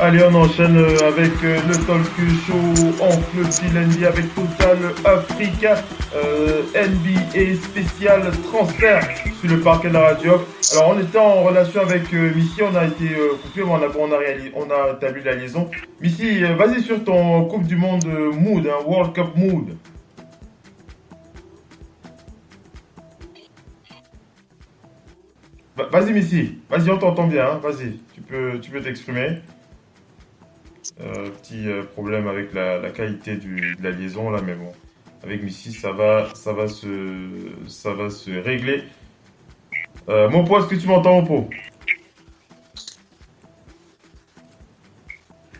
Allez, on enchaîne avec le talk show en club NBA avec Total Africa, NBA spécial transfert sur le parquet de la radio. Alors, on était en relation avec Missy, on a été coupé, mais on a établi la liaison. Missy, vas-y sur ton Coupe du Monde mood, hein, World Cup mood. Vas-y Missy, vas-y, on t'entend bien, hein, vas-y, tu peux t'exprimer. Petit problème avec la qualité de la liaison là, mais bon, avec Missy ça va se régler. Mopo, est-ce que tu m'entends, Mopo?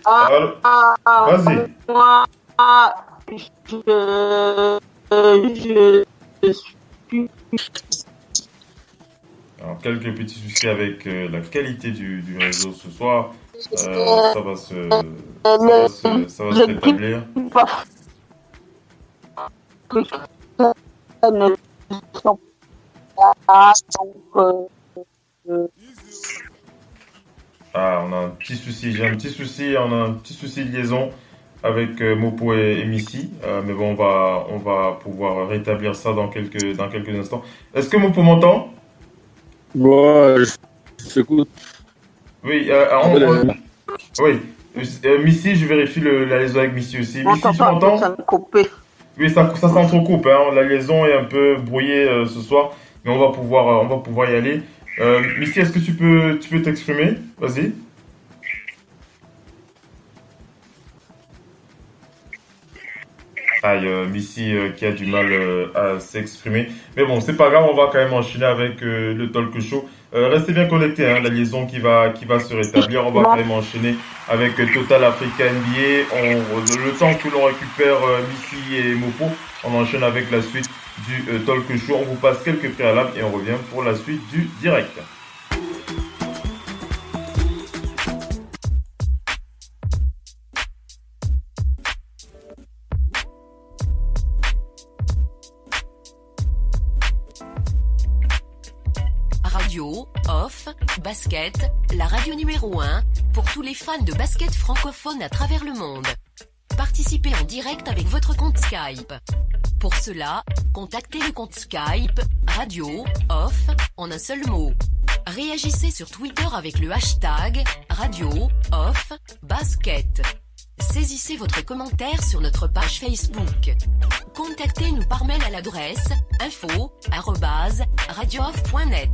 Vas-y. Moi, je suis. Alors, quelques petits soucis avec la qualité du réseau ce soir. Ça va se rétablir. Ah, on a un petit souci, on a un petit souci de liaison avec Mopo et Missy. Mais bon, on va pouvoir rétablir ça dans quelques instants. Est-ce que Mopo m'entend? Ouais, je t'écoute. Oui, oui. Missy, je vérifie la liaison avec Missy aussi. Missy, tu m'entends? Oui, ça s'entrecoupe, hein. La liaison est un peu brouillée ce soir, mais on va pouvoir y aller. Missy, est-ce que tu peux t'exprimer? Vas-y. Aïe, Missy qui a du mal à s'exprimer. Mais bon, c'est pas grave, on va quand même enchaîner avec le talk show. Restez bien connectés, hein, la liaison qui va se rétablir. On va quand même enchaîner avec Total Africa NBA. Le temps que l'on récupère Missy et Mopo, on enchaîne avec la suite du talk show. On vous passe quelques préalables et on revient pour la suite du direct. Radio, off, basket, la radio numéro 1, pour tous les fans de basket francophone à travers le monde. Participez en direct avec votre compte Skype. Pour cela, contactez le compte Skype, radio, off, en un seul mot. Réagissez sur Twitter avec le hashtag, radio, off, basket. Saisissez votre commentaire sur notre page Facebook. Contactez-nous par mail à l'adresse info@radiooff.net.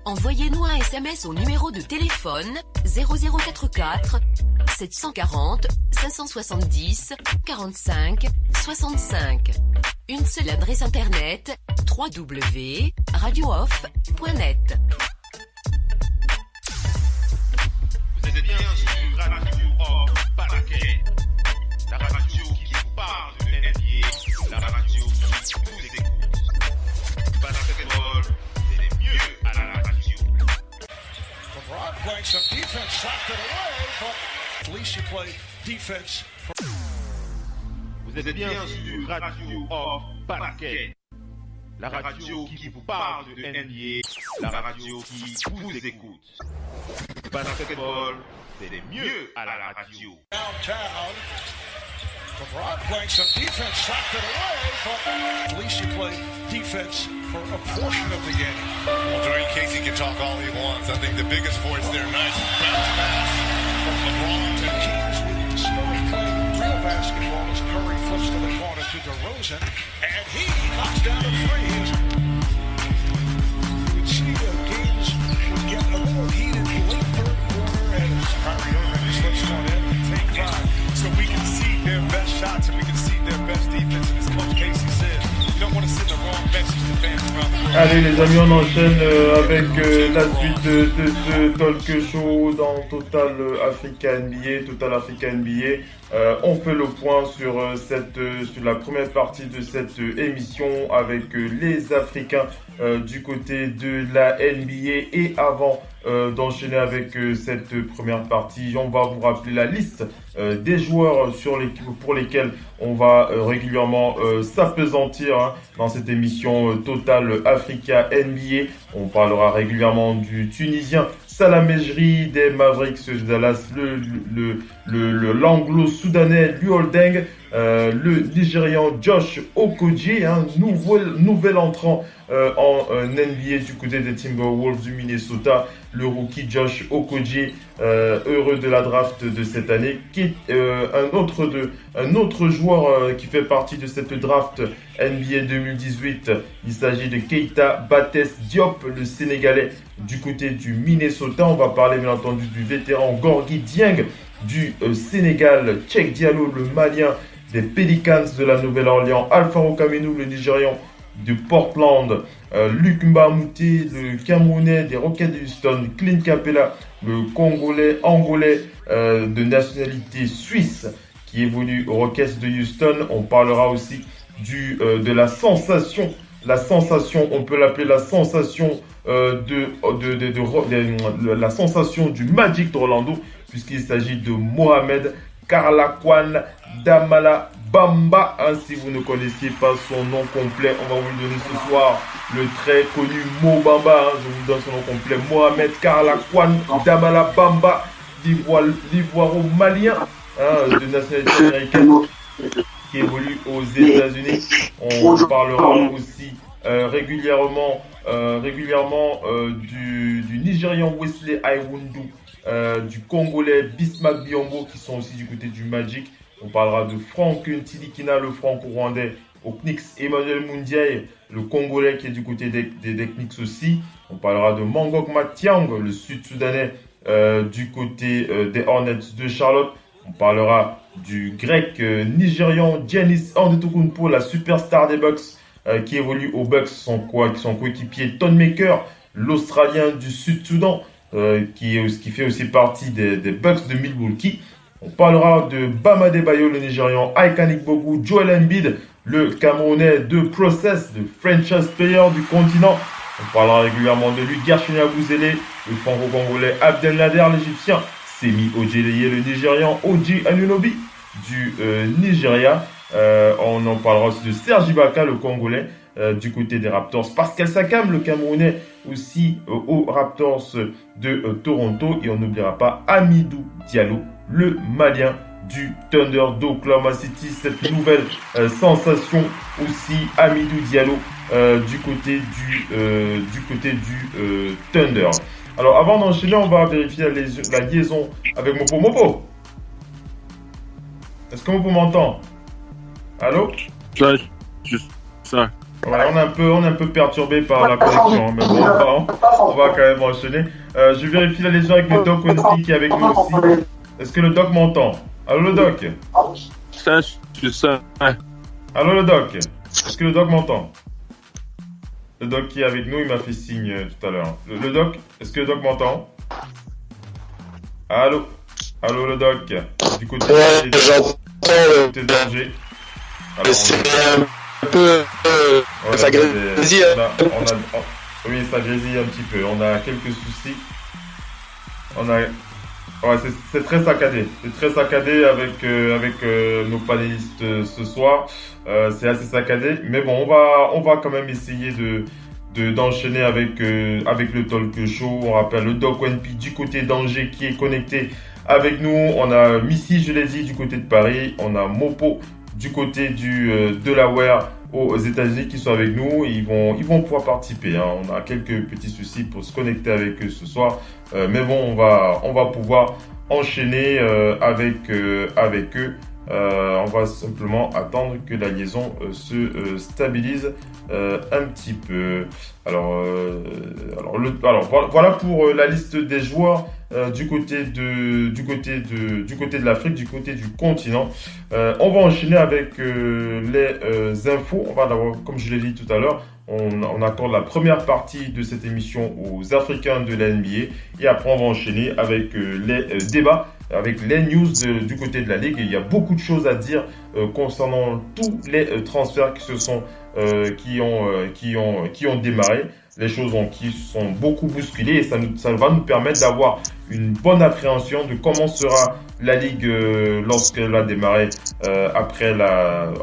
Envoyez-nous un SMS au numéro de téléphone 0044 740 570 45 65. Une seule adresse internet www.radiooff.net. Vous êtes bien sur Radio Off Basket, la radio qui vous parle de NBA, la radio qui vous écoute. Basketball, c'est le mieux à la radio. LeBron playing some defense, slapped it away, but at least you play defense. Vous êtes bien sur Radio Off Basket, la radio qui vous parle de NBA, la radio qui vous écoute. Basketball, c'est le mieux à la radio. Downtown, LeBron playing some defense, slapped it away, but at least you play defense for a portion of the game. Well, Dwayne Casey can talk all he wants. I think the biggest voice there, nice bounce pass from LeBron. The Kings with Smith playing real basketball as Curry flips to the corner to DeRozan, and he knocks down a three. You'd see the games would get a little heated late third quarter as Kyrie Irving slips one in, take five. So we can see their best shots and we can see their best defense. And as Coach Casey said, you don't want to send the wrong message to fans around the world. Allez les amis, on enchaîne avec la suite de ce talk show dans Total Africa NBA. Total Africa NBA. On fait le point sur la première partie de cette émission avec les Africains du côté de la NBA et avant d'enchaîner avec cette première partie, on va vous rappeler la liste des joueurs pour lesquels on va régulièrement s'appesantir dans cette émission Total Africa NBA. On parlera régulièrement du Tunisien Salah Mejri, des Mavericks de Dallas, l'anglo-soudanais Luol Deng, le Nigérian Josh Okogie, nouvel entrant en NBA du côté des Timberwolves du Minnesota, le rookie Josh Okogie, heureux de la draft de cette année, qui est un autre joueur qui fait partie de cette draft NBA 2018. Il s'agit de Keita Baptiste Diop, le Sénégalais du côté du Minnesota. On va parler bien entendu du vétéran Gorgui Dieng du Sénégal, Cheikh Diallo, le Malien des Pelicans de la Nouvelle-Orléans, Alfaro Kaminou, le Nigérian de Portland, Luc Mbamouté, le Camerounais des Rockets de Houston, Clint Capella, le Angolais de nationalité suisse qui évolue aux Rockets de Houston. On parlera aussi de la sensation, on peut l'appeler la sensation la sensation du Magic d'Orlando, puisqu'il s'agit de Mohamed Karlakwan Damala Bamba. Si vous ne connaissiez pas son nom complet, on va vous le donner ce soir. Le très connu Mo Bamba, je vous donne son nom complet. Mohamed Karlakwan Damala Bamba, l'ivoiro-malien de nationalité américaine qui évolue aux États-Unis. On parlera aussi régulièrement du Nigérian Wesley Iwundu, du Congolais Bismack Biombo qui sont aussi du côté du Magic. On parlera de Franck Ntilikina, le franco-rwandais au Knicks, Emmanuel Mundiaye, le Congolais qui est du côté des Knicks aussi. On parlera de Mangok Matiang, le Sud-Soudanais du côté des Hornets de Charlotte. On parlera du grec nigérian Giannis Antetokounmpo, la superstar des Bucks qui évolue aux Bucks, son coéquipier Thonmaker, l'Australien du Sud-Soudan qui fait aussi partie des Bucks de Milwaukee. On parlera de Bam Adebayo, le Nigérian, Aikanik Bogu, Joel Embiid, le Camerounais de Process, le franchise player du continent. On parlera régulièrement de lui, Gershona Bouzele, le franco-congolais Abdelnader, l'Égyptien, Semi Ojeleye, le Nigérian, Oji Anunobi du Nigeria. On en parlera aussi de Serge Ibaka, le Congolais, du côté des Raptors. Pascal Sakam, le Camerounais, aussi aux Raptors de Toronto. Et on n'oubliera pas Amidou Diallo, le Malien du Thunder d'Oklahoma City. Cette nouvelle sensation aussi, Amidou Diallo, du côté du Thunder. Alors avant d'enchaîner, on va vérifier la liaison avec Mopo. Mopo, est-ce que Mopo m'entend? Allô? Ça. Ouais, on est un peu perturbé par la connexion, mais bon, on va quand même enchaîner. Je vérifie la liaison avec le Doc Wendy qui est avec nous aussi. Est-ce que le Doc m'entend? Allô le Doc? Ça. Allô le Doc? Est-ce que le Doc m'entend? Le Doc qui est avec nous, il m'a fait signe tout à l'heure. Le Doc, est-ce que le Doc m'entend? Allô? Allô le Doc? Du côté de danger. Alors, c'est un peu... ça grésille. Oui, ça grésille un petit peu. On a quelques soucis. Ouais, c'est très saccadé. C'est très saccadé avec nos panélistes ce soir. C'est assez saccadé. Mais bon, on va quand même essayer d'enchaîner avec le talk show. On rappelle le Doc Wendy du côté d'Angers qui est connecté avec nous. On a Missy, je l'ai dit, du côté de Paris. On a Mopo du côté du Delaware aux États-Unis qui sont avec nous. Ils vont pouvoir participer. On a quelques petits soucis pour se connecter avec eux ce soir. Mais bon, on va pouvoir enchaîner avec eux. On va simplement attendre que la liaison se stabilise un petit peu. Alors voilà pour la liste des joueurs du côté de l'Afrique, du côté du continent. On va enchaîner avec les infos. On va d'abord, comme je l'ai dit tout à l'heure, on accorde la première partie de cette émission aux Africains de la NBA et après on va enchaîner avec les débats, avec les news du côté de la Ligue. Il y a beaucoup de choses à dire concernant tous les transferts qui ont démarré. les choses qui sont beaucoup bousculées et ça va nous permettre d'avoir une bonne appréhension de comment sera la Ligue lorsqu'elle va démarrer après la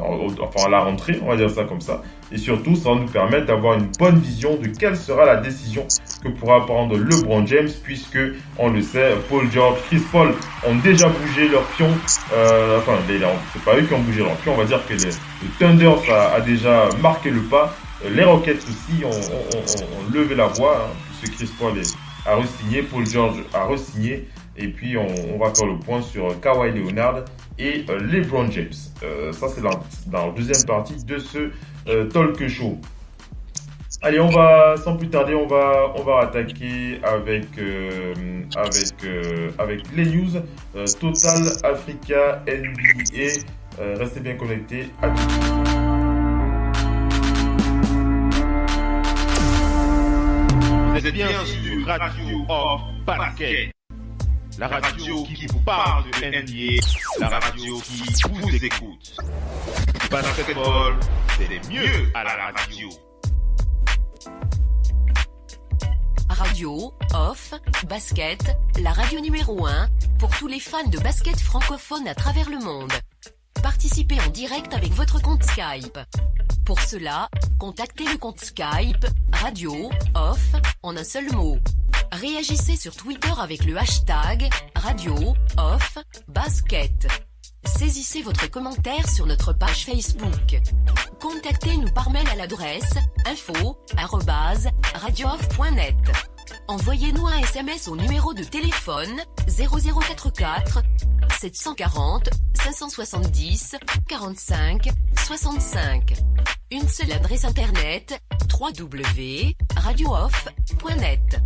rentrée, on va dire ça comme ça. Et surtout, ça va nous permettre d'avoir une bonne vision de quelle sera la décision que pourra prendre LeBron James, puisque, on le sait, Paul George, Chris Paul ont déjà bougé leur pion. C'est pas eux qui ont bougé leur pion, on va dire que le Thunder a déjà marqué le pas. Les Rockets aussi ont levé la voix, puisque Chris Paul a re-signé, Paul George a re-signé. Et puis, on va faire le point sur Kawhi Leonard et LeBron James. Ça, c'est dans la deuxième partie de ce talk show. Allez, sans plus tarder, on va attaquer avec les news. Total Africa NBA. Restez bien connectés. À tout de suite. Vous êtes bien sur Radio Off Basket. La radio qui vous parle de NBA, la radio qui vous écoute. Basketball, c'est mieux à la radio. Radio Off Basket, la radio numéro 1 pour tous les fans de basket francophone à travers le monde. Participez en direct avec votre compte Skype. Pour cela, contactez le compte Skype Radio Off en un seul mot. Réagissez sur Twitter avec le hashtag Radio Off Basket. Saisissez votre commentaire sur notre page Facebook. Contactez-nous par mail à l'adresse info@radiooff.net. Envoyez-nous un SMS au numéro de téléphone 0044 740 570 45 65. Une seule adresse internet www.radiooff.net.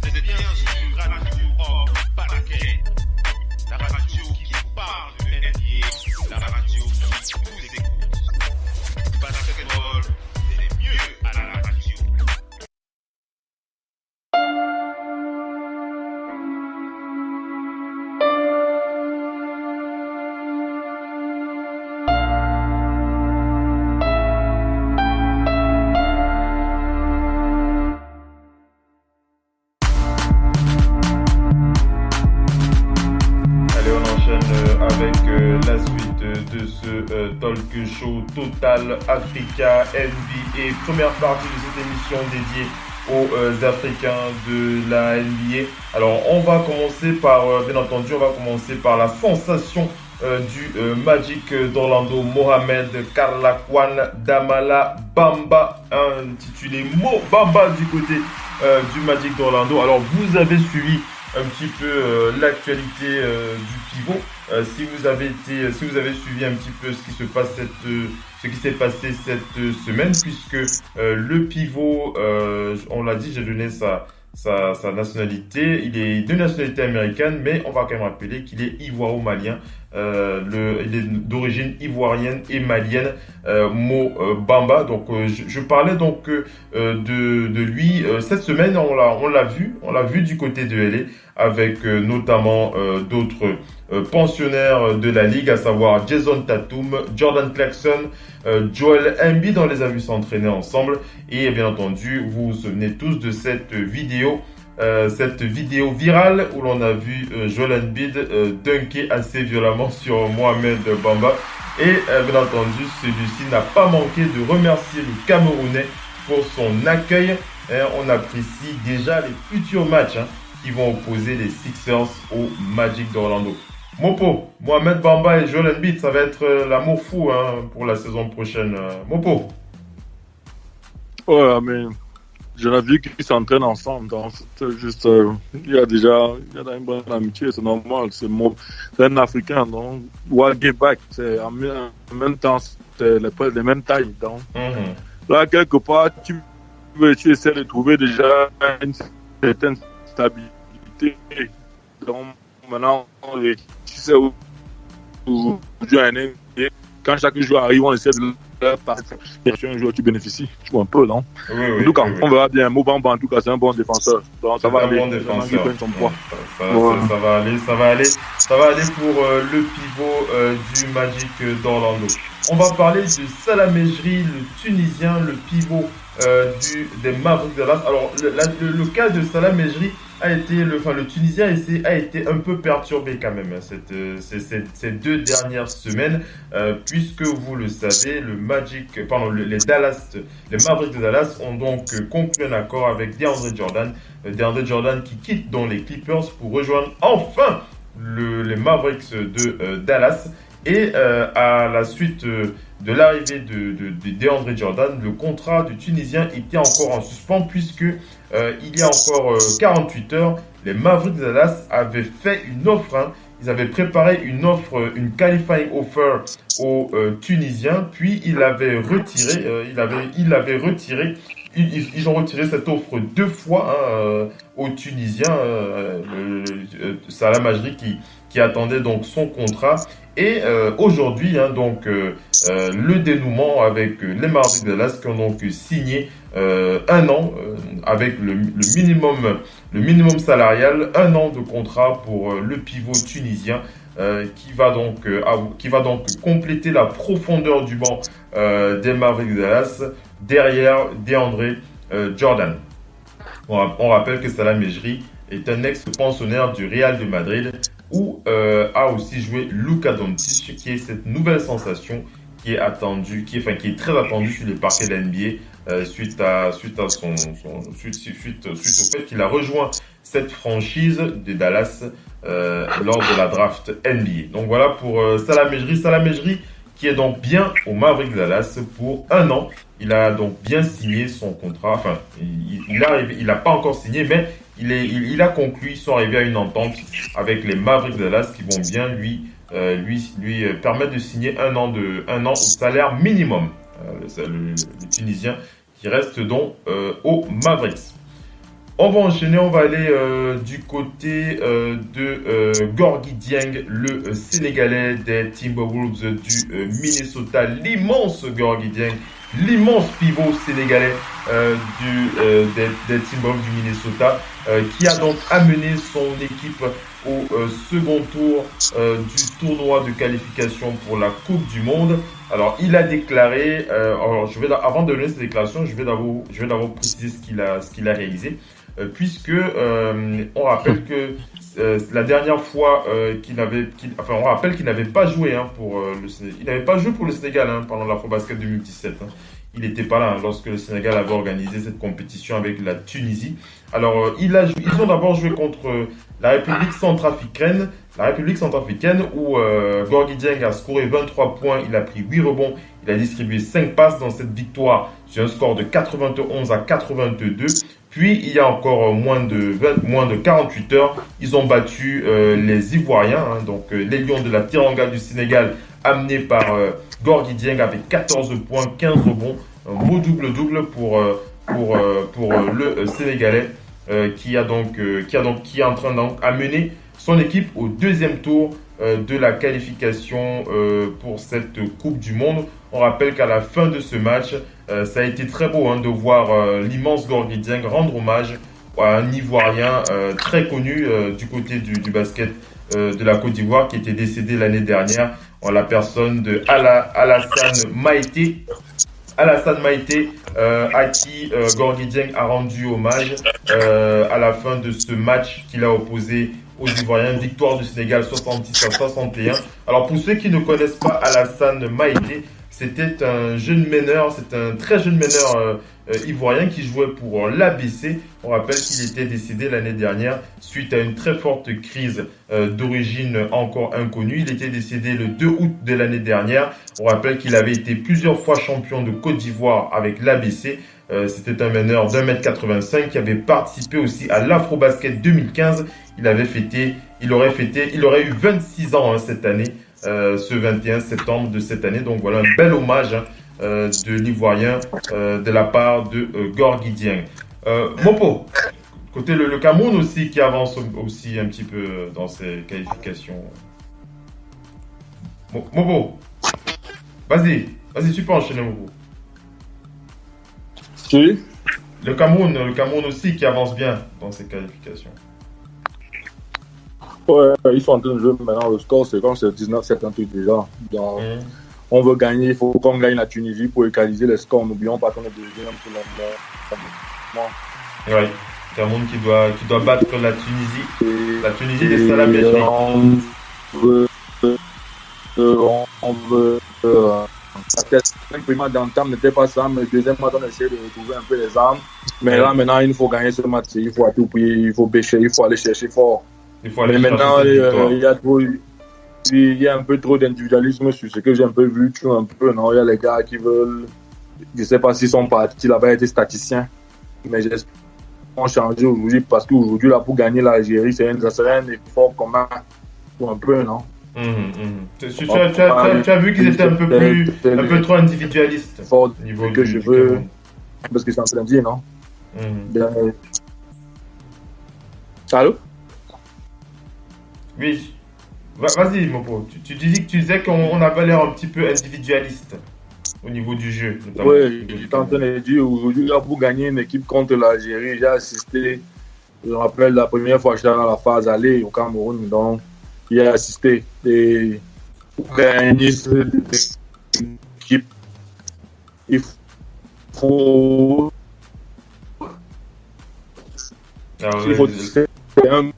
Vous êtes bien sur Radio Off Basket. La radio qui vous parle de NBA, la radio qui vous écoute. Basketball, c'est mieux à la radio. La suite de ce talk show Total Africa NBA, première partie de cette émission dédiée aux Africains de la NBA. Alors on va commencer par, bien entendu, la sensation du Magic d'Orlando, Mohamed Karlakwan Damala Bamba, intitulé Mo Bamba du côté du Magic d'Orlando. Alors vous avez suivi un petit peu l'actualité du pivot. Si vous avez suivi un petit peu ce qui s'est passé cette semaine, puisque le pivot, on l'a dit, j'ai donné sa nationalité. Il est de nationalité américaine, mais on va quand même rappeler qu'il est ivoiro-malien. Il est d'origine ivoirienne et malienne, Mo Bamba. Donc je parlais donc de lui cette semaine. On l'a vu du côté de LA avec notamment d'autres pensionnaires de la ligue, à savoir Jason Tatum, Jordan Clarkson, Joel Embiid. On les a vus s'entraîner ensemble et bien entendu vous vous souvenez tous de cette vidéo virale où l'on a vu Joel Embiid dunker assez violemment sur Mohamed Bamba et bien entendu celui-ci n'a pas manqué de remercier le Camerounais pour son accueil. On apprécie déjà les futurs matchs qui vont opposer les Sixers au Magic d'Orlando. Mopo, Mohamed Bamba et Joel Embiid, ça va être l'amour fou pour la saison prochaine. Mopo. Ouais, mais je l'ai vu qu'ils s'entraînent ensemble. Donc, c'est juste, il y a une bonne amitié, c'est normal. C'est un Africain, donc, what get back, c'est en même temps, c'est les mêmes tailles. Donc, là, quelque part, tu essaies de trouver déjà une certaine stabilité. Donc, maintenant, tu sais où jouer un NBA. Quand chaque joueur arrive, on essaie de un joueur qui bénéficie, je vois un peu, non? Oui, en tout cas, oui. on verra bien. Mobamba, en tout cas, c'est un bon défenseur. Donc, ça va aller. Bon défenseur. Son poids. Ça va aller pour le pivot du Magic d'Orlando. On va parler de Salah Mejri, le Tunisien, le pivot des Mavericks de Dallas. Alors, le cas de Salah Mejri le Tunisien a été un peu perturbé quand même ces 2 dernières semaines, puisque vous le savez, les Mavericks de Dallas ont donc conclu un accord avec DeAndre Jordan qui quitte donc les Clippers pour rejoindre enfin les Mavericks de Dallas. Et à la suite de l'arrivée de DeAndre Jordan, le contrat du Tunisien était encore en suspens, puisque il y a encore 48 heures, les Mavericks de Dallas avaient fait une offre. Ils avaient préparé une offre, une qualifying offer aux Tunisiens, puis ils l'avaient retiré. Ils ont retiré cette offre 2 fois aux Tunisiens, Salah Mejri qui attendait donc son contrat. Et aujourd'hui, le dénouement avec les Mavericks de Dallas qui ont donc signé 1 an avec le minimum salarial, 1 an de contrat pour le pivot tunisien qui va donc compléter la profondeur du banc des Mavericks de Dallas derrière DeAndre Jordan. On rappelle que Salah Mejri est un ex-pensionnaire du Real de Madrid, où a aussi joué Luka Doncic, qui est cette nouvelle sensation qui est très attendue sur les parquets de la NBA suite au fait qu'il a rejoint cette franchise de Dallas lors de la draft NBA. Donc voilà pour Salah Mejri qui est donc bien au Mavericks de Dallas pour 1 an. Il a donc bien signé son contrat. Enfin, il n'a pas encore signé, mais il a conclu. Ils sont arrivés à une entente avec les Mavericks de Dallas qui vont bien lui permettre de signer 1 an au salaire minimum. Le Tunisien qui reste donc aux Mavericks. On va enchaîner, on va aller du côté de Gorgui Dieng, le Sénégalais des Timberwolves du Minnesota, l'immense Gorgui Dieng, l'immense pivot sénégalais des Timberwolves du Minnesota, qui a donc amené son équipe au second tour du tournoi de qualification pour la Coupe du Monde. Alors, il a déclaré, avant de donner ses déclarations, je vais d'abord préciser ce qu'il a réalisé. Puisque on rappelle que la dernière fois on rappelle qu'il n'avait pas joué pour le Sénégal pendant l'Afrobasket 2017. Il n'était pas là lorsque le Sénégal avait organisé cette compétition avec la Tunisie. Alors ils ont d'abord joué contre la République centrafricaine où Gorgui Dieng a scoré 23 points, il a pris 8 rebonds, il a distribué 5 passes dans cette victoire sur un score de 91-82. Puis, il y a encore moins de 48 heures, ils ont battu les Ivoiriens, les Lions de la Teranga du Sénégal, amenés par Gorgui Dieng avec 14 points, 15 rebonds, un beau double-double pour le Sénégalais qui est en train d'amener son équipe au 2e tour de la qualification pour cette Coupe du Monde. On rappelle qu'à la fin de ce match, ça a été très beau de voir l'immense Gorgui Dieng rendre hommage à un Ivoirien très connu du côté du basket de la Côte d'Ivoire qui était décédé l'année dernière en la personne de Alassane Maïté. À qui Gorgui Dieng a rendu hommage à la fin de ce match qu'il a opposé aux Ivoiriens, victoire du Sénégal 70-61. Alors pour ceux qui ne connaissent pas Alassane Maïté, c'était un très jeune meneur ivoirien qui jouait pour l'ABC. On rappelle qu'il était décédé l'année dernière suite à une très forte crise d'origine encore inconnue. Il était décédé le 2 août de l'année dernière. On rappelle qu'il avait été plusieurs fois champion de Côte d'Ivoire avec l'ABC. C'était un meneur d'1m85 qui avait participé aussi à l'Afrobasket 2015. Il aurait eu 26 ans cette année. Ce 21 septembre de cette année. Donc voilà un bel hommage de l'Ivoirien de la part de Gorgui Dieng. Mopo, côté le Cameroun aussi qui avance aussi un petit peu dans ses qualifications. Mopo, vas-y. Vas-y, tu peux enchaîner, Mopo. Oui. Le Cameroun aussi qui avance bien dans ses qualifications. Ouais, ils sont en train de jouer maintenant. Le score, c'est comme c'est 19-78 déjà. Donc, on veut gagner, il faut qu'on gagne la Tunisie pour égaliser les scores. N'oublions pas qu'on est deuxième pour le moment. Oui, Cameroun qui doit battre la Tunisie. La Tunisie des Salam Biachri. On veut le premier d'entame n'était pas ça, mais le deuxième match, on essaie de retrouver un peu les armes. Mais là, maintenant, il faut gagner ce match. Il faut à tout prix, il faut bêcher, il faut aller chercher fort. Mais maintenant, il y a un peu trop d'individualisme sur ce que j'ai un peu vu. Tu vois, un peu, non? Il y a les gars qui veulent. Je ne sais pas s'ils sont partis là-bas, être statisticiens. Mais j'espère qu'ils vont changer aujourd'hui parce qu'aujourd'hui, là, pour gagner l'Algérie, c'est un effort commun. Un peu, non? Tu as vu qu'ils étaient un peu trop individualistes au niveau que je veux, parce que c'est en train de dire, non? Allô? Oui. Vas-y, Mopo. Tu disais qu'on avait l'air un petit peu individualiste au niveau du jeu. Oui, j'étais en train de dire, aujourd'hui, là, pour gagner une équipe contre l'Algérie, j'ai assisté, je me rappelle la première fois que j'étais dans la phase aller au Cameroun, donc il a assisté et pour gagner cette équipe, il faut c'est un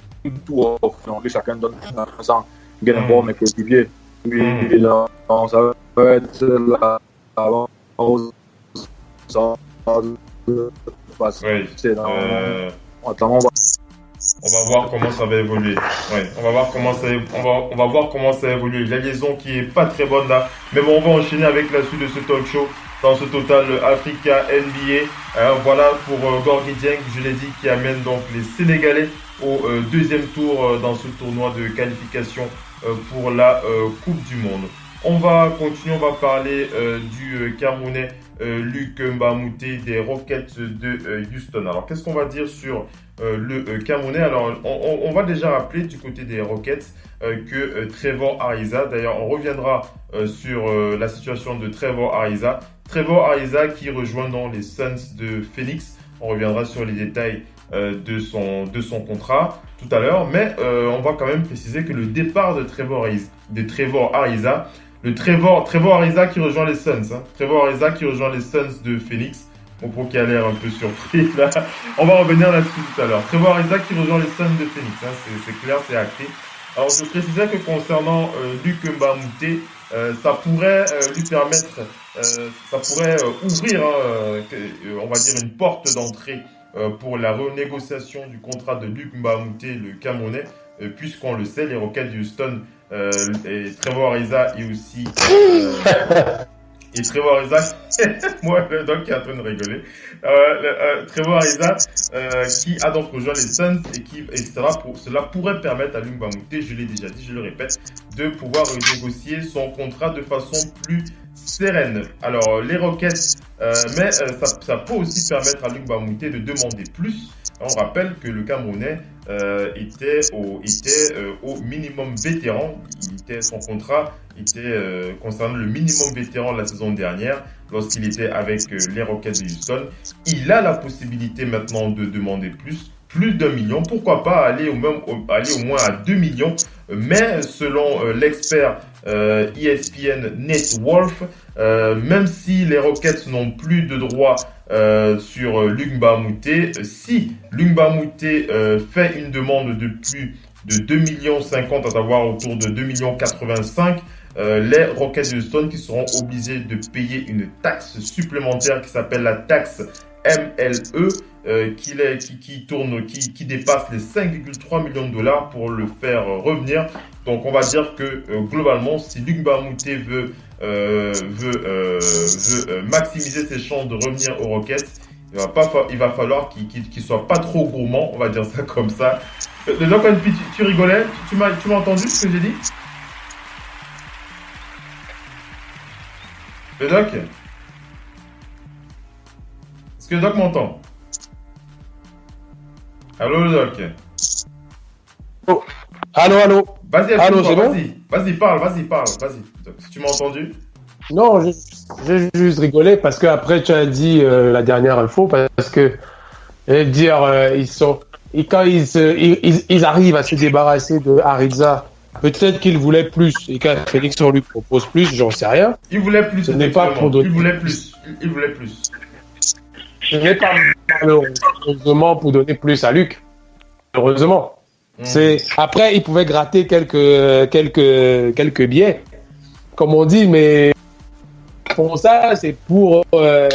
tour que chacun donne sans gagner bon mes coéquipiers. Puis là, ça va être la on va voir comment ça va évoluer. Ouais, on va voir comment ça évolue. La liaison qui est pas très bonne là. Mais bon, on va enchaîner avec la suite de ce talk show dans ce Total Africa NBA. Voilà pour Gorgui Dieng, je l'ai dit, qui amène donc les Sénégalais au deuxième tour dans ce tournoi de qualification pour la Coupe du Monde. On va continuer, on va parler du Camerounais Luc Mbamouté des Rockets de Houston. Alors, qu'est-ce qu'on va dire sur le Camerounais? Alors, on va déjà rappeler du côté des Rockets que Trevor Ariza, d'ailleurs, on reviendra sur la situation de Trevor Ariza. Trevor Ariza qui rejoint donc les Suns de Phoenix. On reviendra sur les détails de son contrat tout à l'heure. Mais on va quand même préciser que le départ de Trevor Ariza, Trevor Ariza qui rejoint les Suns. Trevor Ariza qui rejoint les Suns de Phoenix. Mopo qui a l'air un peu surpris là. On va revenir là-dessus tout à l'heure. Trevor Ariza qui rejoint les Suns de Phoenix. C'est clair, c'est acté. Alors je précisais que concernant Luc Mbamouté, ça pourrait lui permettre, ça pourrait ouvrir, on va dire, une porte d'entrée pour la renégociation du contrat de Luc Mbamouté, le Camerounais, puisqu'on le sait, les Rockets de Houston et Trevor Ariza est aussi... Et Trevor Ariza, moi le doc qui est en train de rigoler, Trevor Ariza qui a donc rejoint les Suns et cela pourrait permettre à Luc Mbamouté, je l'ai déjà dit, je le répète, de pouvoir renégocier son contrat de façon plus sereine. Alors les Rockets, mais ça peut aussi permettre à Luc Mbamouté de demander plus. On rappelle que le Camerounais était au minimum vétéran. Son contrat était concernant le minimum vétéran de la saison dernière lorsqu'il était avec les Rockets de Houston. Il a la possibilité maintenant de demander plus d'1 million. Pourquoi pas aller au moins à 2 millions. Mais selon l'expert ESPN Nate Wolff, même si les Rockets n'ont plus de droit sur Luc Mbamouté, si Luc Mbamouté fait une demande de plus de 2,50 millions, à savoir autour de 2,85 millions, les Rockets de Houston qui seront obligés de payer une taxe supplémentaire qui s'appelle la taxe MLE, qui dépasse les 5,3 millions de dollars pour le faire revenir. Donc on va dire que globalement, si Luc Mbamouté veut maximiser ses chances de revenir aux Rockets, il va falloir qu'il soit pas trop gourmand, on va dire ça comme ça. Le doc, tu rigolais, tu m'as entendu ce que j'ai dit? Le doc? Est-ce que le doc m'entend? Allô, le doc? Oh. Allô. Vas-y, allô, c'est bon? Vas-y, parle, vas-y. Doc, si tu m'as entendu? Non, j'ai juste rigolé parce que après tu as dit la dernière info parce que quand ils arrivent à se débarrasser de Ariza, peut-être qu'ils voulaient plus et quand Félix on lui propose plus, j'en sais rien. Il voulait plus. Ce n'est pas pour donner. Il voulait plus. Il voulait plus. Ce n'est pas malheureusement pour donner plus à Luc. Heureusement. Après il pouvait gratter quelques billets, comme on dit, mais pour ça c'est pour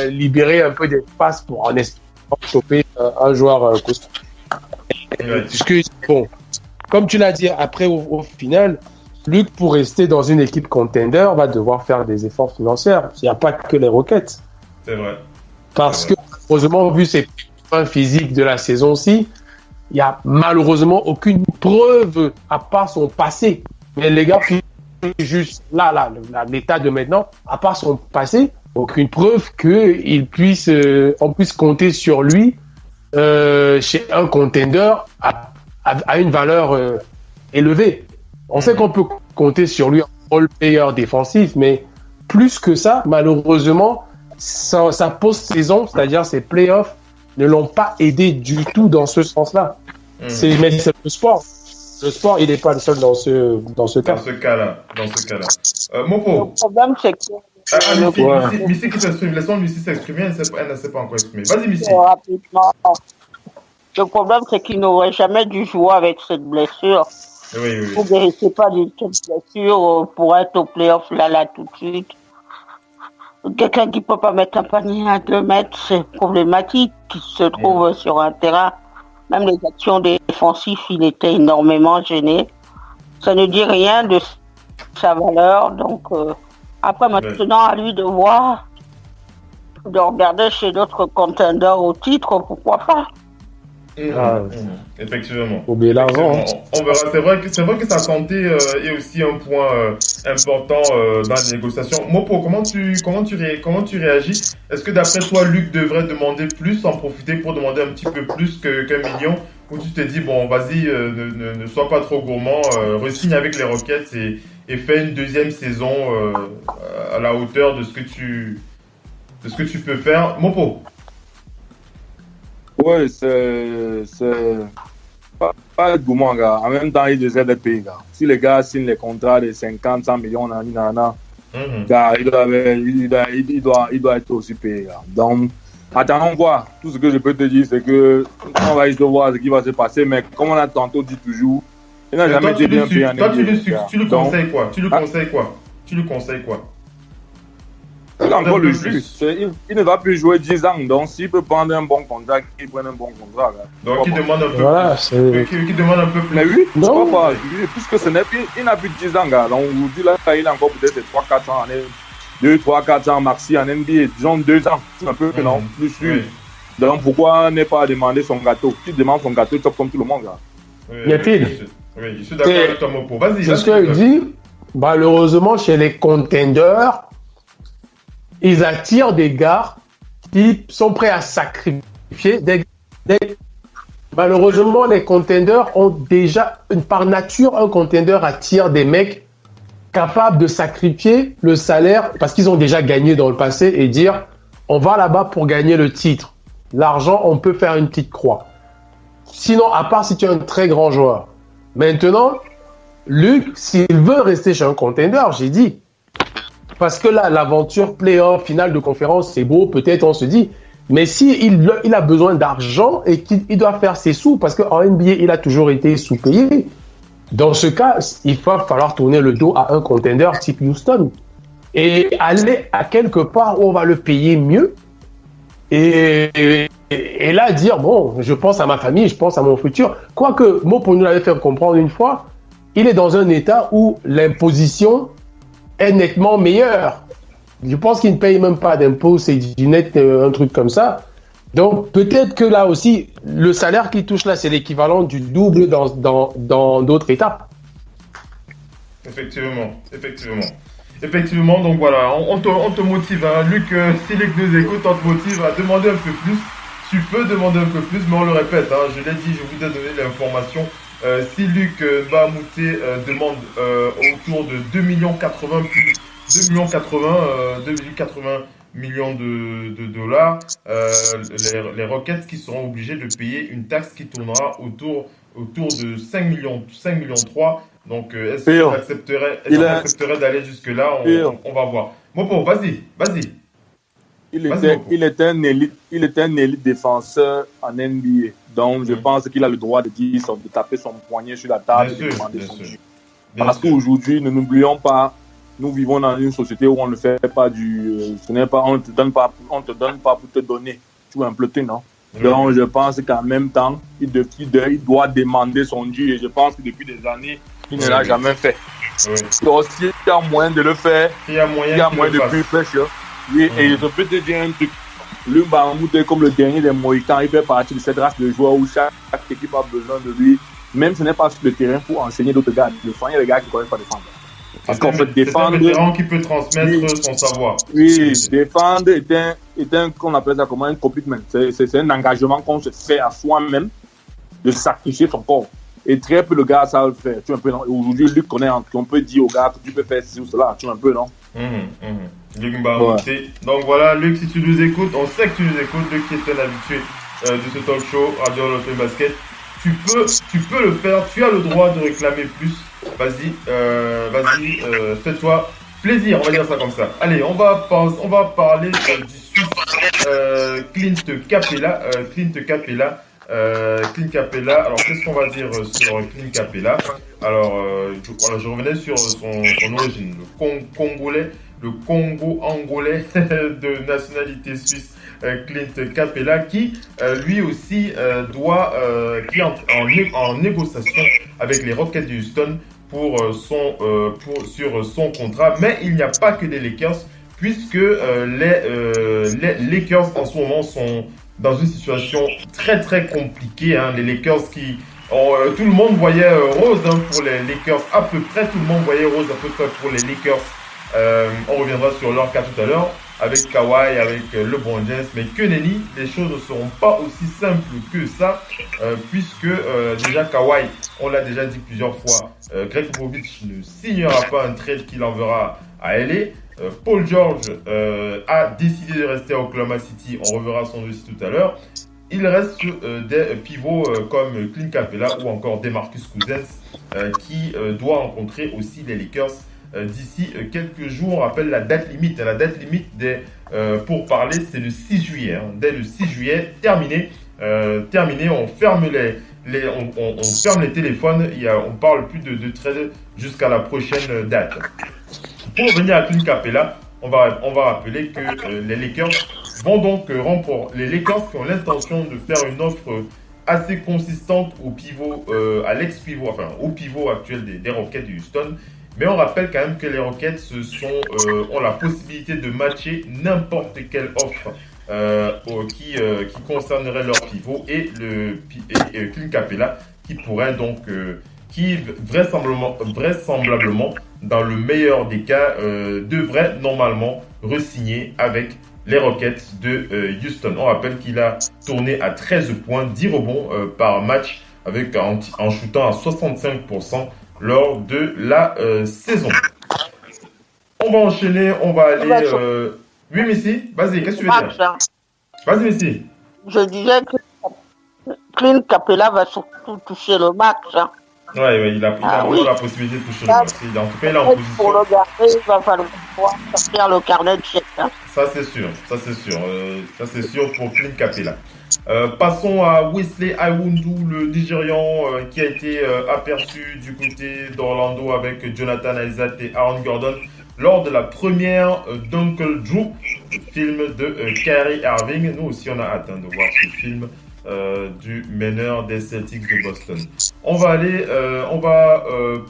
libérer un peu d'espace pour en espérant choper un joueur costaud. Puisque bon, comme tu l'as dit, après au final, Luc pour rester dans une équipe contender va devoir faire des efforts financiers. Il n'y a pas que les Rockets. C'est vrai. Parce que malheureusement, vu ses points physiques de la saison-ci, il n'y a malheureusement aucune preuve à part son passé. Mais les gars, juste là, l'état de maintenant, à part son passé, aucune preuve qu'on puisse compter sur lui chez un contender à une valeur élevée. On sait qu'on peut compter sur lui en all-player défensif, mais plus que ça, malheureusement, sa post-saison, c'est-à-dire ses playoffs, ne l'ont pas aidé du tout dans ce sens-là. Mais c'est le sport. Le sport, il n'est pas le seul dans ce cas. Dans ce cas-là. Mopo. Le problème, c'est que... Missy qui s'exprime. Laissons Missy s'exprimer. Elle ne s'est pas encore exprimée. Vas-y, Missy. Rapidement. Le problème, c'est qu'il n'aurait jamais dû jouer avec cette blessure. Oui. Vous ne méritez pas d'une telle blessure pour être au playoff là, tout de suite. Quelqu'un qui ne peut pas mettre un panier à 2 mètres, c'est problématique. Qui se trouve sur un terrain. Même les actions défensives, il était énormément gêné. Ça ne dit rien de sa valeur. Donc, après, maintenant, à lui de voir, de regarder chez d'autres contenders au titre, pourquoi pas. Effectivement. On verra. C'est vrai que sa santé est aussi un point important dans les négociations. Mopo, comment tu réagis? Est-ce que d'après toi, Luc devrait demander plus, en profiter pour demander un petit peu plus qu'un million, ou tu te dis bon, vas-y, ne sois pas trop gourmand, re-signe avec les Rockets et fais une deuxième saison à la hauteur de ce que tu peux faire. Mopo. Oui, c'est pas être gourmand, gars. En même temps, ils essaient d'être payés, gars. Si les gars signent les contrats de 50, 100 millions, gars, il doit être aussi payé, gars. Donc, attendons voir. Tout ce que je peux te dire, c'est que on va essayer de voir ce qui va se passer, mais comme on a tantôt dit toujours, il n'a jamais été bien payé en NBA. Tu lui conseilles quoi? Tu lui conseilles quoi? Il a encore le jus. Il ne va plus jouer 10 ans. Donc, s'il peut prendre un bon contrat, qu'il prenne un bon contrat. Là. Donc, il demande un peu plus. Qu'il demande un peu plus. Mais oui, je crois pas. Puisque ce n'est plus, il n'a plus de 10 ans. Gars. Donc, vous dites là, il a encore peut-être 3-4 ans. 2, 3, 4 ans maxi en NBA. Disons 2 ans. Un peu que non, plus sûr. Oui. Donc, pourquoi ne pas demander son gâteau? S'il demande son gâteau, il top comme tout le monde. Gars. Oui, je suis d'accord avec toi, Mopo. Vas-y. C'est ce qu'il dit. Malheureusement, chez les contenders, ils attirent des gars qui sont prêts à sacrifier. Malheureusement, les contenders ont déjà, par nature, un contender attire des mecs capables de sacrifier le salaire parce qu'ils ont déjà gagné dans le passé et dire on va là-bas pour gagner le titre. L'argent, on peut faire une petite croix. Sinon, à part si tu es un très grand joueur. Maintenant, Luc, s'il veut rester chez un contender, j'ai dit, parce que là, l'aventure playoff, finale de conférence, c'est beau, peut-être on se dit. Mais s'il a besoin d'argent et qu'il doit faire ses sous, parce qu'en NBA, il a toujours été sous-payé, dans ce cas, il va falloir tourner le dos à un contender type Houston et aller à quelque part où on va le payer mieux et là dire, bon, je pense à ma famille, je pense à mon futur. Quoique, Mopo nous l'avait fait comprendre une fois, il est dans un état où l'imposition est nettement meilleur. Je pense qu'il ne paye même pas d'impôts, c'est du net, un truc comme ça. Donc peut-être que là aussi, le salaire qu'il touche là, c'est l'équivalent du double dans d'autres étapes. Effectivement, donc voilà, on te motive, hein. Luc, si Luc nous écoute, on te motive à demander un peu plus. Tu peux demander un peu plus, mais on le répète, hein, je l'ai dit, je vous ai donné l'information. Si Luc Mbamute demande autour de 2,80 millions plus 2,80 millions de dollars. Les Rockets qui seront obligés de payer une taxe qui tournera autour de 5 millions 3. Donc, est-ce qu'ils accepteraient d'aller jusque-là? On va voir. Mopo, vas-y. Il était un élite défenseur en NBA. Donc, je pense qu'il a le droit de taper son poignet sur la table et de demander son dû. Parce qu'aujourd'hui, ne n'oublions pas, nous vivons dans une société où on ne fait pas on te donne pas pour te donner. Tu vois un peu, non? Donc, je pense qu'en même temps, il doit demander son dû. Et je pense que depuis des années, il ne l'a jamais fait. Donc, s'il y a moyen de le faire, il y a moyen de plus faire. Oui, et je peux te dire un truc. Le Bahamout est comme le dernier des Mohicans. Il fait partie de cette race de joueurs où chaque équipe a besoin de lui. Même si ce n'est pas sur le terrain pour enseigner d'autres gars. Le soin, il y a des gars qui ne connaissent pas défendre. Parce qu'en fait, défendre. C'est un vétéran qui peut transmettre son savoir. Oui, défendre est un qu'on appelle ça comment un commitment. C'est un engagement qu'on se fait à soi-même de sacrifier son corps. Et très peu de gars savent le faire. Tu vois un peu, non? Aujourd'hui, Luc connaît, on peut dire aux gars que tu peux faire ci ou cela. Tu vois un peu, non? Luc Bahamoté. Donc voilà, Luc, si tu nous écoutes, on sait que tu nous écoutes, Luc qui est un habitué de ce talk show, Radio Hall of Fame Basket. Tu peux le faire, tu as le droit de réclamer plus. Vas-y, fais-toi plaisir, on va dire ça comme ça. Allez, on va parler du Suisse Clint Capela. Alors, qu'est-ce qu'on va dire sur Clint Capela? Alors, je revenais sur son origine, le Congo-Angolais de nationalité suisse, Clint Capela, qui lui aussi qui est en négociation avec les Rockets de Houston sur son contrat. Mais il n'y a pas que des Lakers, puisque les Lakers en ce moment sont dans une situation très très compliquée. Les Lakers tout le monde voyait rose pour les Lakers, à peu près tout le monde voyait rose à peu près pour les Lakers. On reviendra sur leur cas tout à l'heure avec Kawhi, avec LeBron James, mais que nenni, les choses ne seront pas aussi simples que ça, puisque déjà Kawhi, on l'a déjà dit plusieurs fois, Greg Popovich ne signera pas un trade qu'il enverra à LA. Paul George a décidé de rester à Oklahoma City, on reverra son dossier tout à l'heure. Il reste des pivots comme Clint Capela ou encore DeMarcus Cousins qui doit rencontrer aussi les Lakers d'ici quelques jours. On rappelle la date limite. La date limite pour parler, c'est le 6 juillet. Dès le 6 juillet, terminé, on ferme on ferme les téléphones. On parle plus de trade jusqu'à la prochaine date. Pour revenir à Clint Capela, on va rappeler que les Lakers vont donc les Lakers qui ont l'intention de faire une offre assez consistante au pivot, à l'ex-pivot, enfin au pivot actuel des Rockets de Houston. Mais on rappelle quand même que les Rockets ont la possibilité de matcher n'importe quelle offre qui concernerait leur pivot et Clint Capela qui pourrait donc qui vraisemblablement dans le meilleur des cas devrait normalement re-signer avec les Rockets de Houston. On rappelle qu'il a tourné à 13 points, 10 rebonds par match en shootant à 65% lors de la saison. On va enchaîner, on va aller... Oui, Messi, vas-y, qu'est-ce que tu veux dire? Vas-y, Messi. Je disais que Clint Capela va surtout toucher le match. Ouais, il a vraiment la possibilité de toucher le match. En tout cas, il est en position. Pour le garder, il va falloir sortir le carnet de chèque. Ça, c'est sûr pour Clint Capela. Passons à Wesley Iwundu, le Nigérian qui a été aperçu du côté d'Orlando avec Jonathan Isaac et Aaron Gordon lors de la première d'Uncle Drew, le film de Kyrie Irving. Nous aussi, on a hâte de voir ce film du meneur des Celtics de Boston. On va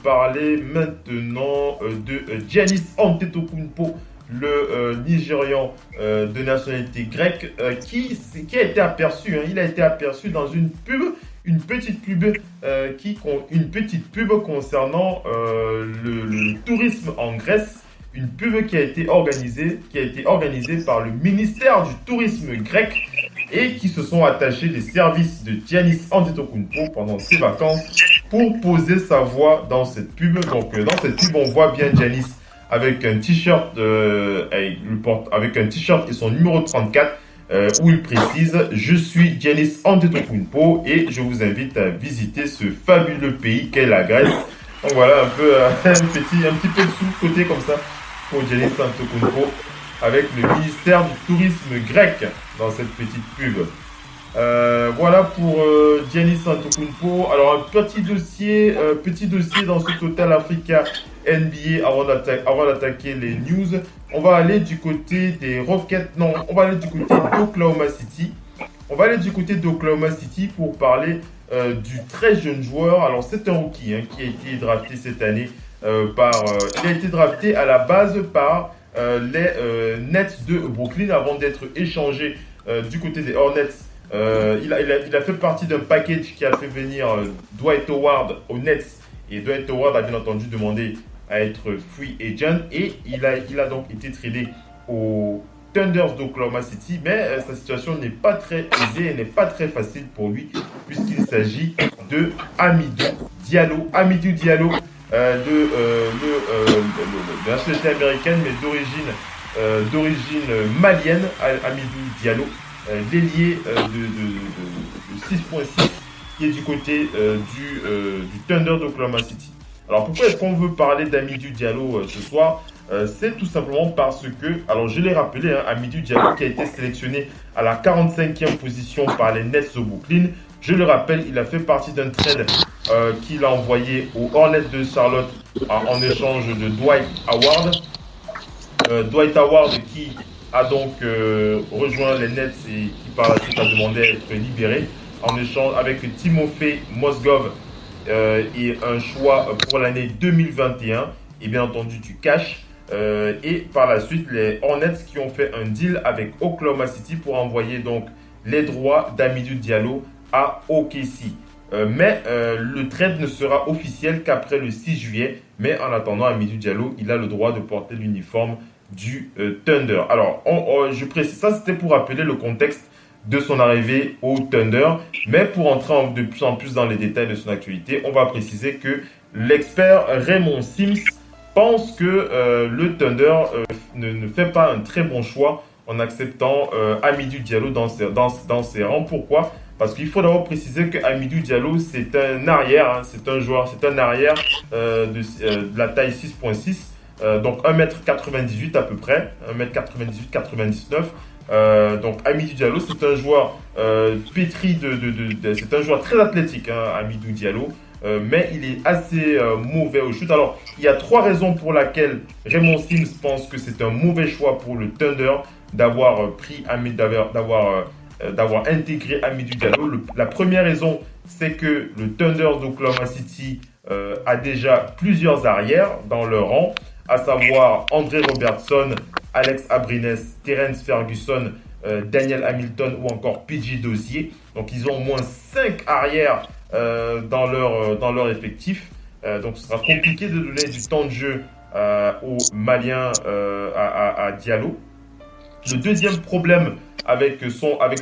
parler maintenant de Giannis Antetokounmpo, le Nigérian de nationalité grecque qui a été aperçu. Il a été aperçu dans une petite pub concernant le tourisme en Grèce. Une pub qui a été organisée par le ministère du tourisme grec et qui se sont attachés des services de Giannis Antetokounmpo pendant ses vacances pour poser sa voix dans cette pub. Donc dans cette pub, on voit bien Giannis avec un t-shirt avec un t-shirt et son numéro 34 où il précise « Je suis Giannis Antetokounmpo et je vous invite à visiter ce fabuleux pays qu'est la Grèce. » Donc voilà un peu un petit peu de sous-côté comme ça pour Giannis Antetokounmpo avec le ministère du tourisme grec dans cette petite pub. Voilà pour Giannis Antetokounmpo. Alors un petit dossier dans ce Total Africa NBA avant d'attaquer les news. On va aller du côté des Rockets. Non, on va aller du côté d'Oklahoma City. On va aller du côté d'Oklahoma City pour parler du très jeune joueur. Alors c'est un rookie qui a été drafté cette année il a été drafté à la base par les Nets de Brooklyn avant d'être échangé du côté des Hornets. Il a fait partie d'un package qui a fait venir Dwight Howard aux Nets. Et Dwight Howard a bien entendu demandé à être free agent. Et il a donc été tradé aux Thunders d'Oklahoma City. Mais sa situation n'est pas très aisée et n'est pas très facile pour lui. Puisqu'il s'agit de Hamidou Diallo. Hamidou Diallo de nationalité américaine mais d'origine malienne. Hamidou Diallo. L'ailier de 6.6 qui est du côté du Thunder d'Oklahoma City. Alors pourquoi est-ce qu'on veut parler d'Hamidou Diallo ce soir? C'est tout simplement parce que, alors je l'ai rappelé, Hamidou Diallo qui a été sélectionné à la 45e position par les Nets de Brooklyn. Je le rappelle, il a fait partie d'un trade qu'il a envoyé aux Hornets de Charlotte en échange de Dwight Howard. Dwight Howard qui a donc rejoint les Nets et qui par la suite a demandé à être libéré en échange avec Timofey Mozgov et un choix pour l'année 2021 et bien entendu du cash. Et par la suite, les Hornets qui ont fait un deal avec Oklahoma City pour envoyer donc les droits d'Hamidou Diallo à OKC. Mais le trade ne sera officiel qu'après le 6 juillet. Mais en attendant, Hamidou Diallo, il a le droit de porter l'uniforme du Thunder. Alors, je précise, ça c'était pour rappeler le contexte de son arrivée au Thunder, mais pour entrer de plus en plus dans les détails de son actualité, on va préciser que l'expert Raymond Sims pense que le Thunder ne fait pas un très bon choix en acceptant Hamidou Diallo dans ses rangs. Pourquoi? Parce qu'il faut d'abord préciser que Hamidou Diallo, c'est un arrière, c'est un arrière de la taille 6.6. Donc 1m98 à peu près, 1m98-99. Donc Hamidou Diallo, c'est un joueur pétri c'est un joueur très athlétique, Hamidou Diallo, mais il est assez mauvais au shoot. Alors il y a 3 raisons pour lesquelles Raymond Sims pense que c'est un mauvais choix pour le Thunder d'avoir intégré Hamidou Diallo. La première raison, c'est que le Thunder d'Oklahoma City a déjà plusieurs arrières dans leur rang, à savoir André Robertson, Alex Abrines, Terence Ferguson, Daniel Hamilton ou encore PJ Dozier. Donc ils ont au moins 5 arrières dans leur effectif. Donc ce sera compliqué de donner du temps de jeu aux Maliens, à Diallo. Le deuxième problème avec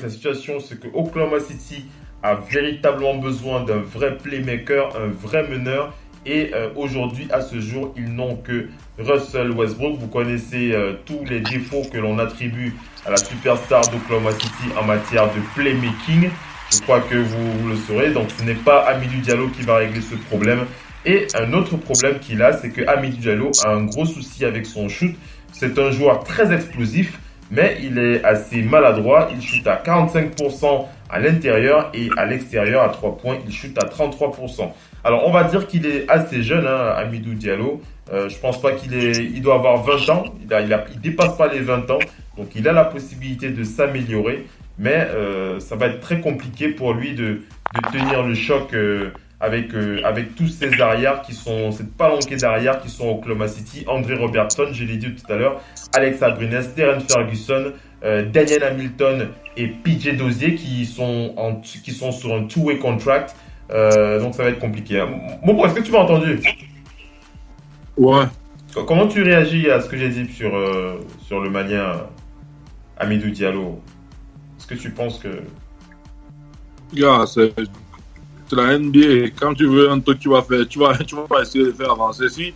sa situation, c'est que Oklahoma City a véritablement besoin d'un vrai playmaker, un vrai meneur. Et aujourd'hui, à ce jour, ils n'ont que Russell Westbrook. Vous connaissez tous les défauts que l'on attribue à la superstar d'Oklahoma City en matière de playmaking. Je crois que vous le saurez. Donc, ce n'est pas Hamidou Diallo qui va régler ce problème. Et un autre problème qu'il a, c'est que Hamidou Diallo a un gros souci avec son shoot. C'est un joueur très explosif, mais il est assez maladroit. Il shoot à 45% à l'intérieur et à l'extérieur à 3 points, il shoot à 33%. Alors, on va dire qu'il est assez jeune, Hamidou Diallo. Je pense pas il doit avoir 20 ans. Il dépasse pas les 20 ans. Donc, il a la possibilité de s'améliorer. Mais ça va être très compliqué pour lui de tenir le choc avec tous ces arrières cette palanquée d'arrières qui sont au Oklahoma City. André Robertson, je l'ai dit tout à l'heure. Alex Abrines, Terence Ferguson, Daniel Hamilton et PJ Dozier qui sont sur un two-way contract. Donc ça va être compliqué. Bon, est-ce que tu m'as entendu? Ouais. Comment tu réagis à ce que j'ai dit sur le Malien Hamidou Diallo? Est-ce que tu penses que... Yeah, c'est la NBA. Quand tu veux un truc, tu vas pas essayer de faire avancer. Si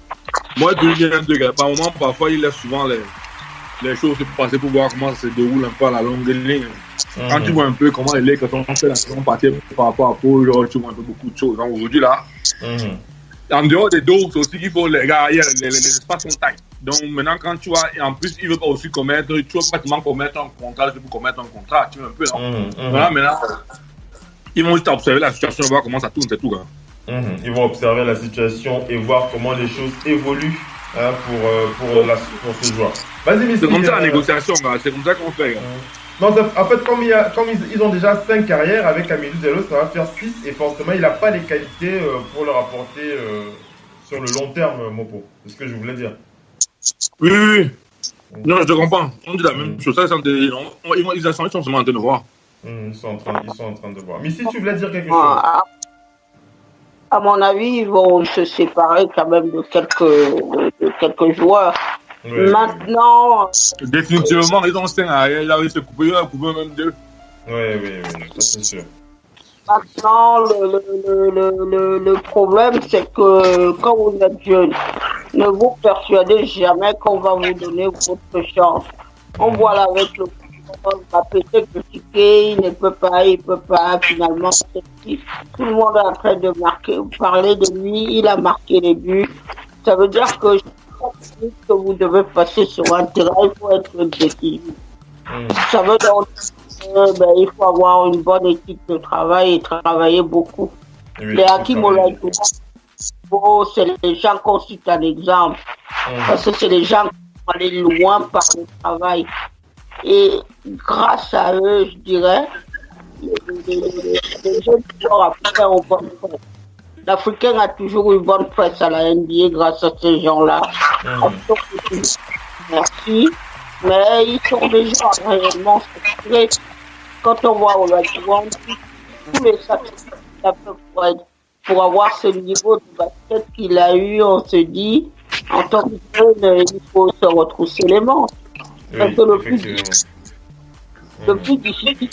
Moi, je dis un truc. Par moment, parfois, il laisse souvent les choses se passer pour voir comment ça se déroule un peu à la longue ligne. Quand tu vois un peu comment les Lakers ont fait la saison partie par rapport à Paul George, tu vois un peu beaucoup de choses. Donc, aujourd'hui, là, en dehors des dos, c'est aussi qu'il faut les gars, les espaces sont taillés. Donc, maintenant, quand tu vois, et en plus, il veut pas aussi commettre, tu veux pas seulement commettre un contrat, tu peux commettre un contrat, tu vois un peu, non? Voilà, maintenant, ils vont juste observer la situation et voir comment ça tourne, c'est tout. Ils vont observer la situation et voir comment les choses évoluent pour ce joueur. Vas-y, Misty. C'est comme ça la négociation, c'est comme ça qu'on fait. Non, en fait, comme ils ont déjà 5 carrières avec Hamidou Diallo, ça va faire 6 et forcément, il n'a pas les qualités pour leur apporter sur le long terme, Mopo. C'est ce que je voulais dire. Oui. Non, je te comprends. On dit la même chose. Ils sont seulement en train de voir. Ils sont en train de voir. Mais si tu voulais dire quelque chose. À mon avis, ils vont se séparer quand même de quelques joueurs. Oui. Maintenant. Définitivement, ils ont 5 arrière. Là, ils se coupent même 2. Oui, ça c'est sûr. Maintenant, le problème, c'est que quand vous êtes jeune, ne vous persuadez jamais qu'on va vous donner votre chance. On voit là avec le on va peut-être critiquer, il peut pas, finalement, tout le monde est en train de parler de lui, il a marqué les buts. Ça veut dire que chaque minute que vous devez passer sur un terrain, il faut être décisif. Ça veut dire il faut avoir une bonne équipe de travail et travailler beaucoup. Les Hakim Olaïtou, c'est les gens qu'on cite un exemple. Parce que c'est les gens qui vont aller loin par le travail. Et grâce à eux, je dirais, les jeunes joueurs africains ont bonne presse. L'Africain a toujours une bonne presse à la NBA grâce à ces gens-là. Merci. Mais ils sont déjà réellement structurés. Quand on voit Olajuwon, tous les sacrifices pour avoir ce niveau de basket qu'il a eu, on se dit, en tant que jeune, il faut se retrousser les manches. Parce que le plus difficile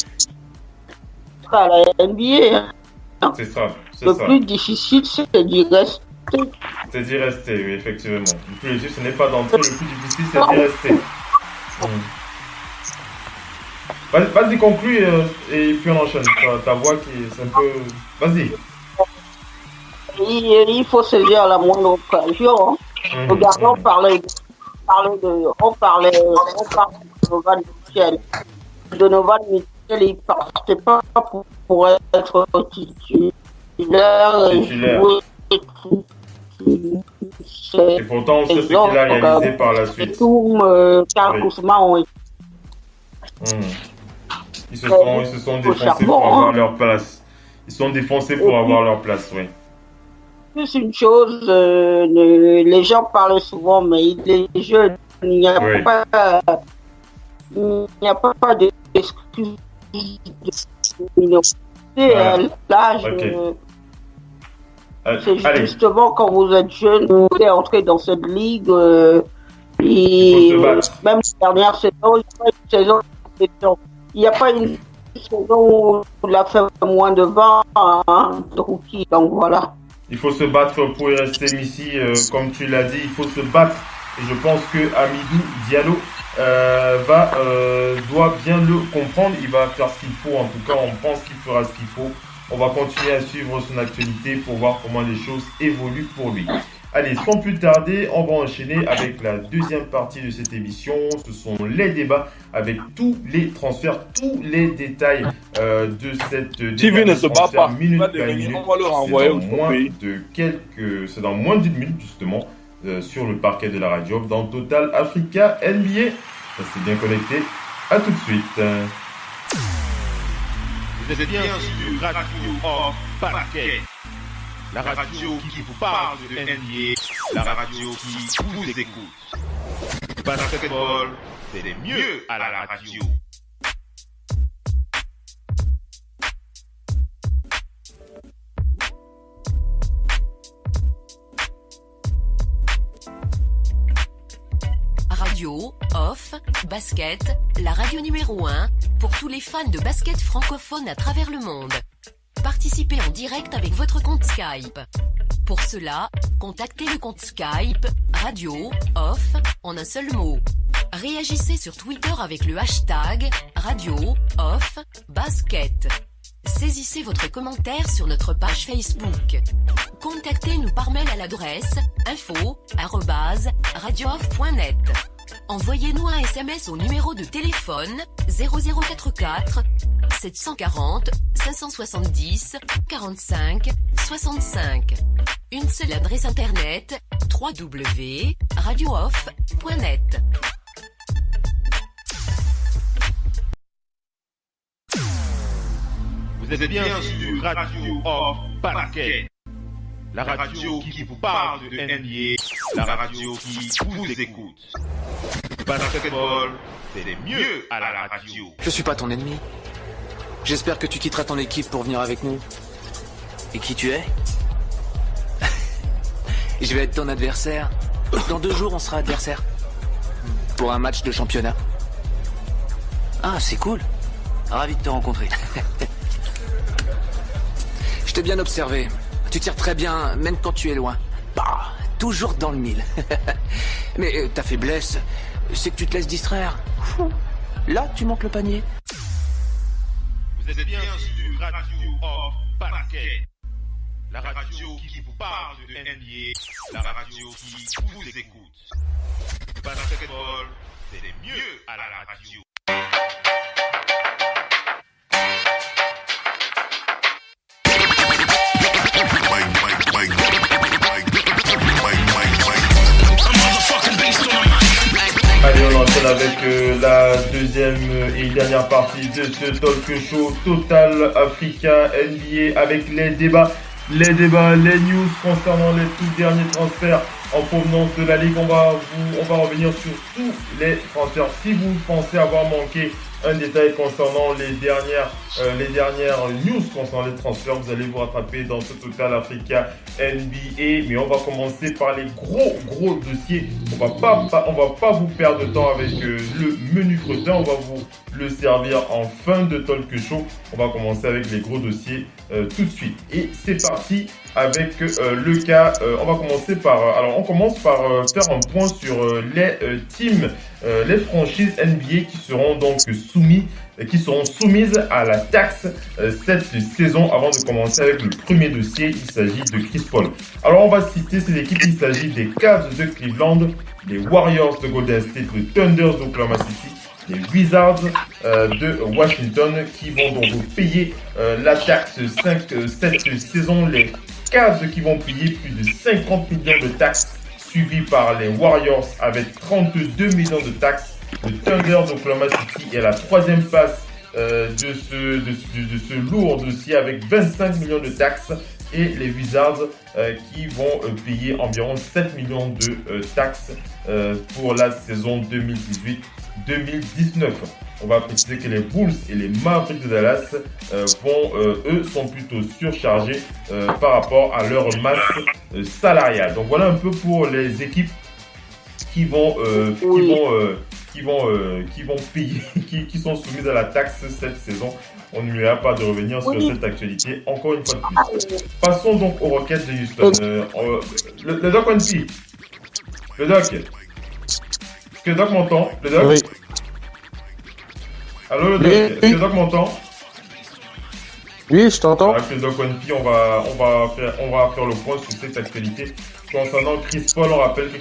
sera à la NBA. C'est ça. Le plus difficile, c'est d'y rester. C'est d'y rester, oui, effectivement. Le plus difficile, ce n'est pas d'entrer, le plus difficile, c'est d'y rester. Vas-y, conclue et puis on enchaîne. Ta voix qui est un peu... Vas-y. Il faut saisir la moindre occasion. Regardons, on parlait de Donovan Mitchell. Donovan Mitchell, il ne partait pas pour être titulaire. Et pourtant, on sait ce qu'il a réalisé par la suite. Ils se sont défoncés pour avoir leur place. Ils sont défoncés pour avoir leur place, oui. Plus une chose, les gens parlent souvent, mais il est jeune. Il n'y a pas d'excuse de minorité. L'âge, c'est justement quand vous êtes jeune, vous êtes entré dans cette ligue. Même la dernière saison, il n'y a pas une saison où il a fait moins de 20 de rookie. Donc voilà. Il faut se battre pour y rester ici, comme tu l'as dit, il faut se battre. Et je pense que Hamidou Diallo doit bien le comprendre. Il va faire ce qu'il faut. En tout cas, on pense qu'il fera ce qu'il faut. On va continuer à suivre son actualité pour voir comment les choses évoluent pour lui. Allez, sans plus tarder, on va enchaîner avec la deuxième partie de cette émission. Ce sont les débats avec tous les transferts, tous les détails de cette TV ne se bat pas. Minute par minute. On va le renvoyer au pays. C'est dans moins d'une minute justement sur le parquet de la radio dans Total Africa NBA. Restez bien connectés. À tout de suite. Vous êtes bien sur Radio Off Basket. La radio qui vous parle de NBA, la radio qui vous écoute. Basketball, c'est mieux à la radio. Radio, off, basket, la radio numéro 1 pour tous les fans de basket francophone à travers le monde. participer en direct avec votre compte Skype. Pour cela, contactez le compte Skype Radio Off en un seul mot. Réagissez sur Twitter avec le hashtag Radio Off Basket. Saisissez votre commentaire sur notre page Facebook. Contactez-nous par mail à l'adresse info@radiooff.net. Envoyez-nous un SMS au numéro de téléphone 0044 740 570 45 65. Une seule adresse internet www.radiooff.net. Vous êtes bien sur Radio Off Basket. La radio qui vous parle de NBA. La radio qui vous écoute. Basketball, c'est mieux à la radio. Je suis pas ton ennemi. J'espère que tu quitteras ton équipe pour venir avec nous. Et qui tu es? Je vais être ton adversaire. Dans 2 jours, on sera adversaire. Pour un match de championnat. Ah, c'est cool. Ravi de te rencontrer. Je t'ai bien observé. Tu tires très bien, même quand tu es loin. Bah, toujours dans le mille. Mais ta faiblesse, c'est que tu te laisses distraire. Là, tu manques le panier. Vous êtes bien sur Radio Off Basket. La radio qui vous parle de NBA. La radio qui vous écoute. Basketball, c'est mieux à la radio. Allez, on enchaîne avec la deuxième et dernière partie de ce talk show Total Africa NBA avec les débats, les news concernant les tout derniers transferts en provenance de la Ligue. On va revenir sur tous les transferts. Si vous pensez avoir manqué un détail concernant les dernières news concernant les transferts, vous allez vous rattraper dans ce Total Africa NBA. Mais on va commencer par les gros dossiers. On va pas vous perdre de temps avec le menu fretin. On va vous le servir en fin de talk show. On va commencer avec les gros dossiers tout de suite. Et c'est parti avec le cas. On commence par faire un point sur les teams, les franchises NBA qui seront donc soumises à la taxe cette saison. Avant de commencer avec le premier dossier, il s'agit de Chris Paul. Alors on va citer ces équipes. Il s'agit des Cavs de Cleveland, des Warriors de Golden State, les Thunders d'Oklahoma City, les Wizards de Washington qui vont donc payer la taxe cette saison. Les Cavs qui vont payer plus de 50 millions de taxes, suivis par les Warriors avec 32 millions de taxes. Le Thunder d'Oklahoma City est la troisième place de ce lourd dossier avec 25 millions de taxes. Et les Wizards qui vont payer environ 7 millions de taxes pour la saison 2018-2019. On va préciser que les Bulls et les Mavericks de Dallas sont plutôt surchargés par rapport à leur masse salariale. Donc voilà un peu pour les équipes qui vont payer, qui sont soumises à la taxe cette saison. On n'oubliera pas de revenir sur cette actualité encore une fois de plus. Passons donc aux Rockets de Houston. Le Doc One P. Le Doc. Est-ce que le Doc m'entend? Le Doc? Oui. Allô le Doc? Est-ce que le Doc m'entend? Oui, je t'entends. Avec le Doc One P, on va faire le point sur cette actualité. Concernant Chris Paul, on rappelle que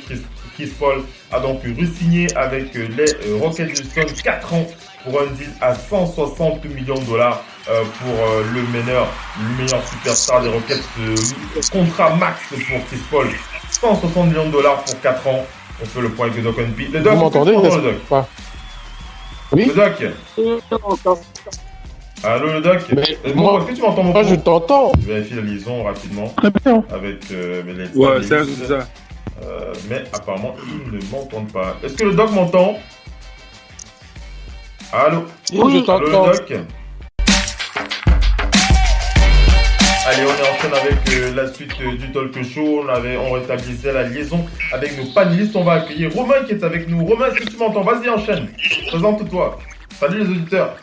Chris Paul a donc re-signé avec les Rockets de Houston 4 ans pour un deal à 160 millions de dollars pour le meilleur superstar des Rockets. Contrat max pour Chris Paul, 160 millions de dollars pour 4 ans. On fait le point avec le Doc NP. Le Doc, vous m'entendez? le Doc? Oui. Le Doc. Allô le Doc. Moi, est-ce que tu m'entends? Moi je t'entends. Je vérifie la liaison rapidement Très bien. avec les Ouais, c'est ça. Mais apparemment ils ne m'entendent pas. Est-ce que le Doc m'entend? Allô? Oui, je t'entends. Allô le Doc? Allez, on enchaîne avec la suite du talk show. On rétablissait la liaison avec nos panélistes. On va accueillir Romain qui est avec nous. Romain, est-ce que tu m'entends? Vas-y, enchaîne. Présente-toi. Salut les auditeurs.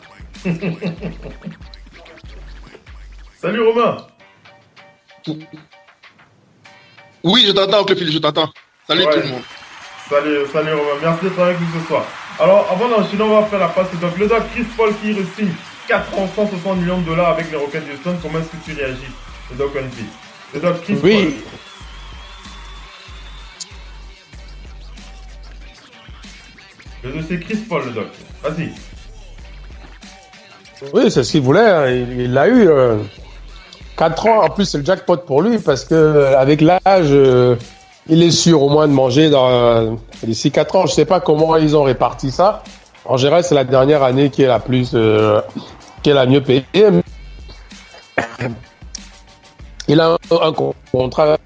Salut Romain. Oui, je t'entends, Phil, je t'entends. Salut Ouais. tout le monde. Salut Romain, merci d'être avec nous ce soir. Alors, avant d'enchaîner, on va faire la passe au doc. Le doc Chris Paul qui re-signe 4 ans, 160 millions de dollars avec les Rockets de Houston. Comment est-ce que tu réagis, le doc Wenfi? Le doc Chris Oui. Paul. Le dossier Chris Paul, le doc. Vas-y. Oui, c'est ce qu'il voulait. Hein. Il l'a eu. 4 ans, en plus, c'est le jackpot pour lui parce que avec l'âge, il est sûr au moins de manger d'ici 4 ans. Je sais pas comment ils ont réparti ça. En général, c'est la dernière année qui est la plus, qui est la mieux payée. Il a un contrat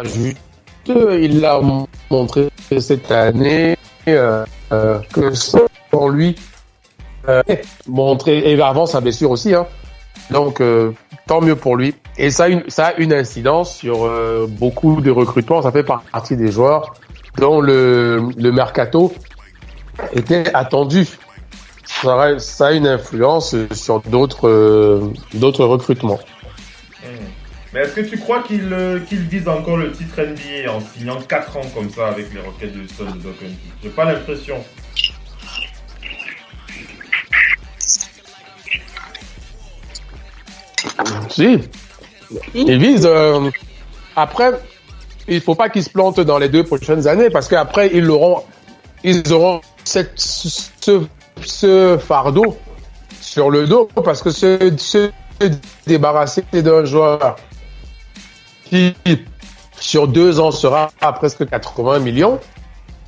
juste. Il l'a montré cette année que pour lui montrer et avant sa blessure aussi. Hein. Donc tant mieux pour lui. Et ça a une incidence sur beaucoup de recrutements. Ça fait partie des joueurs dont le mercato était attendu. Ça a une influence sur d'autres recrutements. Mais est-ce que tu crois qu'il vise encore le titre NBA en signant 4 ans comme ça avec les Rockets de Houston de Doc Wenfi? J'ai pas l'impression. Si. Il vise. Après, il faut pas qu'ils se plantent dans les 2 prochaines années parce qu'après, ils auront ce fardeau sur le dos parce que se débarrasser d'un joueur qui, sur 2 ans, sera à presque 80 millions,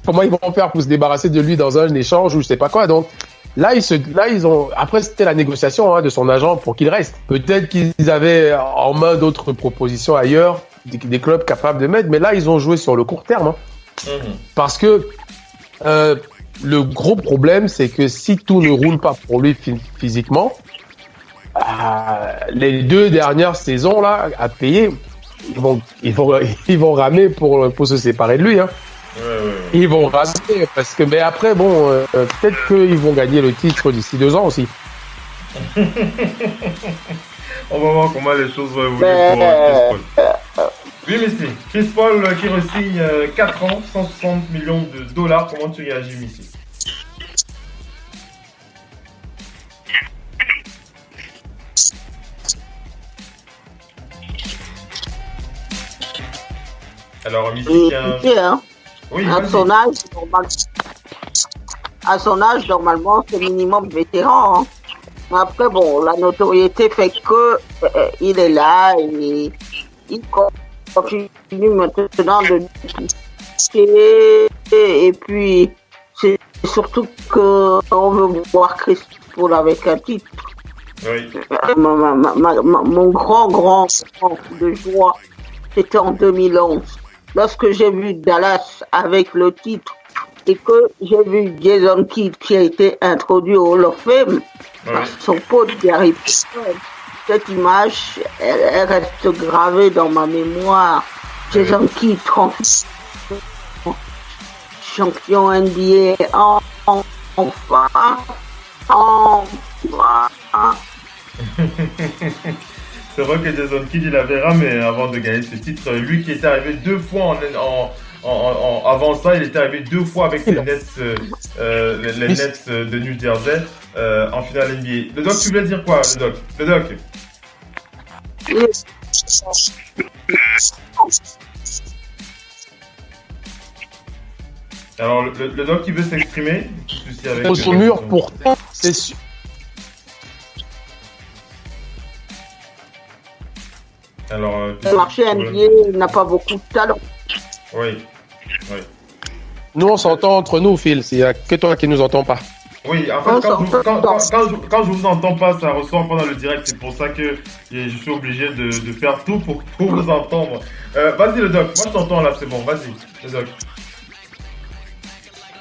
comment ils vont faire pour se débarrasser de lui dans un échange ou je sais pas quoi. Donc, là, ils ont. Après, c'était la négociation de son agent pour qu'il reste. Peut-être qu'ils avaient en main d'autres propositions ailleurs, des clubs capables de mettre, mais là, ils ont joué sur le court terme. Parce que le gros problème, c'est que si tout ne roule pas pour lui physiquement, les 2 dernières saisons là à payer, ils vont ramer pour se séparer de lui. Hein. Ouais. Ils vont rater parce que mais après peut-être qu'ils vont gagner le titre d'ici 2 ans aussi. On va voir comment les choses vont évoluer pour Chris Paul. Oui, Missy. Chris Paul qui re-signe 4 ans, 160 millions de dollars. Comment tu réagis, Missy? Alors, Missy, oui, à son âge, normalement, c'est minimum vétéran. Hein. Après, bon, la notoriété fait que il est là et il continue maintenant de lutter. Et puis, c'est surtout qu'on veut voir Chris Paul avec un titre. Oui. Mon grand de joie, c'était en 2011. Lorsque j'ai vu Dallas avec le titre et que j'ai vu Jason Kidd qui a été introduit au Hall of Fame par son pote Gary Payton, cette image, elle reste gravée dans ma mémoire. Jason Kidd, champion NBA, enfin. C'est vrai que Jason Kidd, il avait ramé avant de gagner ce titre. Lui qui était arrivé 2 fois avant ça, il était arrivé 2 fois avec les Nets, les Nets de New Jersey en finale NBA. Le doc, tu voulais dire quoi, le doc? Alors, le doc qui veut s'exprimer, au son mur, pourtant, c'est sûr. Alors, le marché NBA n'a pas beaucoup de talent. Oui. Nous, on s'entend entre nous, Phil. Il n'y a que toi qui nous entends pas. Oui, en fait, quand je vous entends pas, ça ressort pendant le direct. C'est pour ça que je suis obligé de faire tout pour vous entendre. Vas-y, le doc. Moi, je t'entends là, c'est bon. Vas-y, le doc.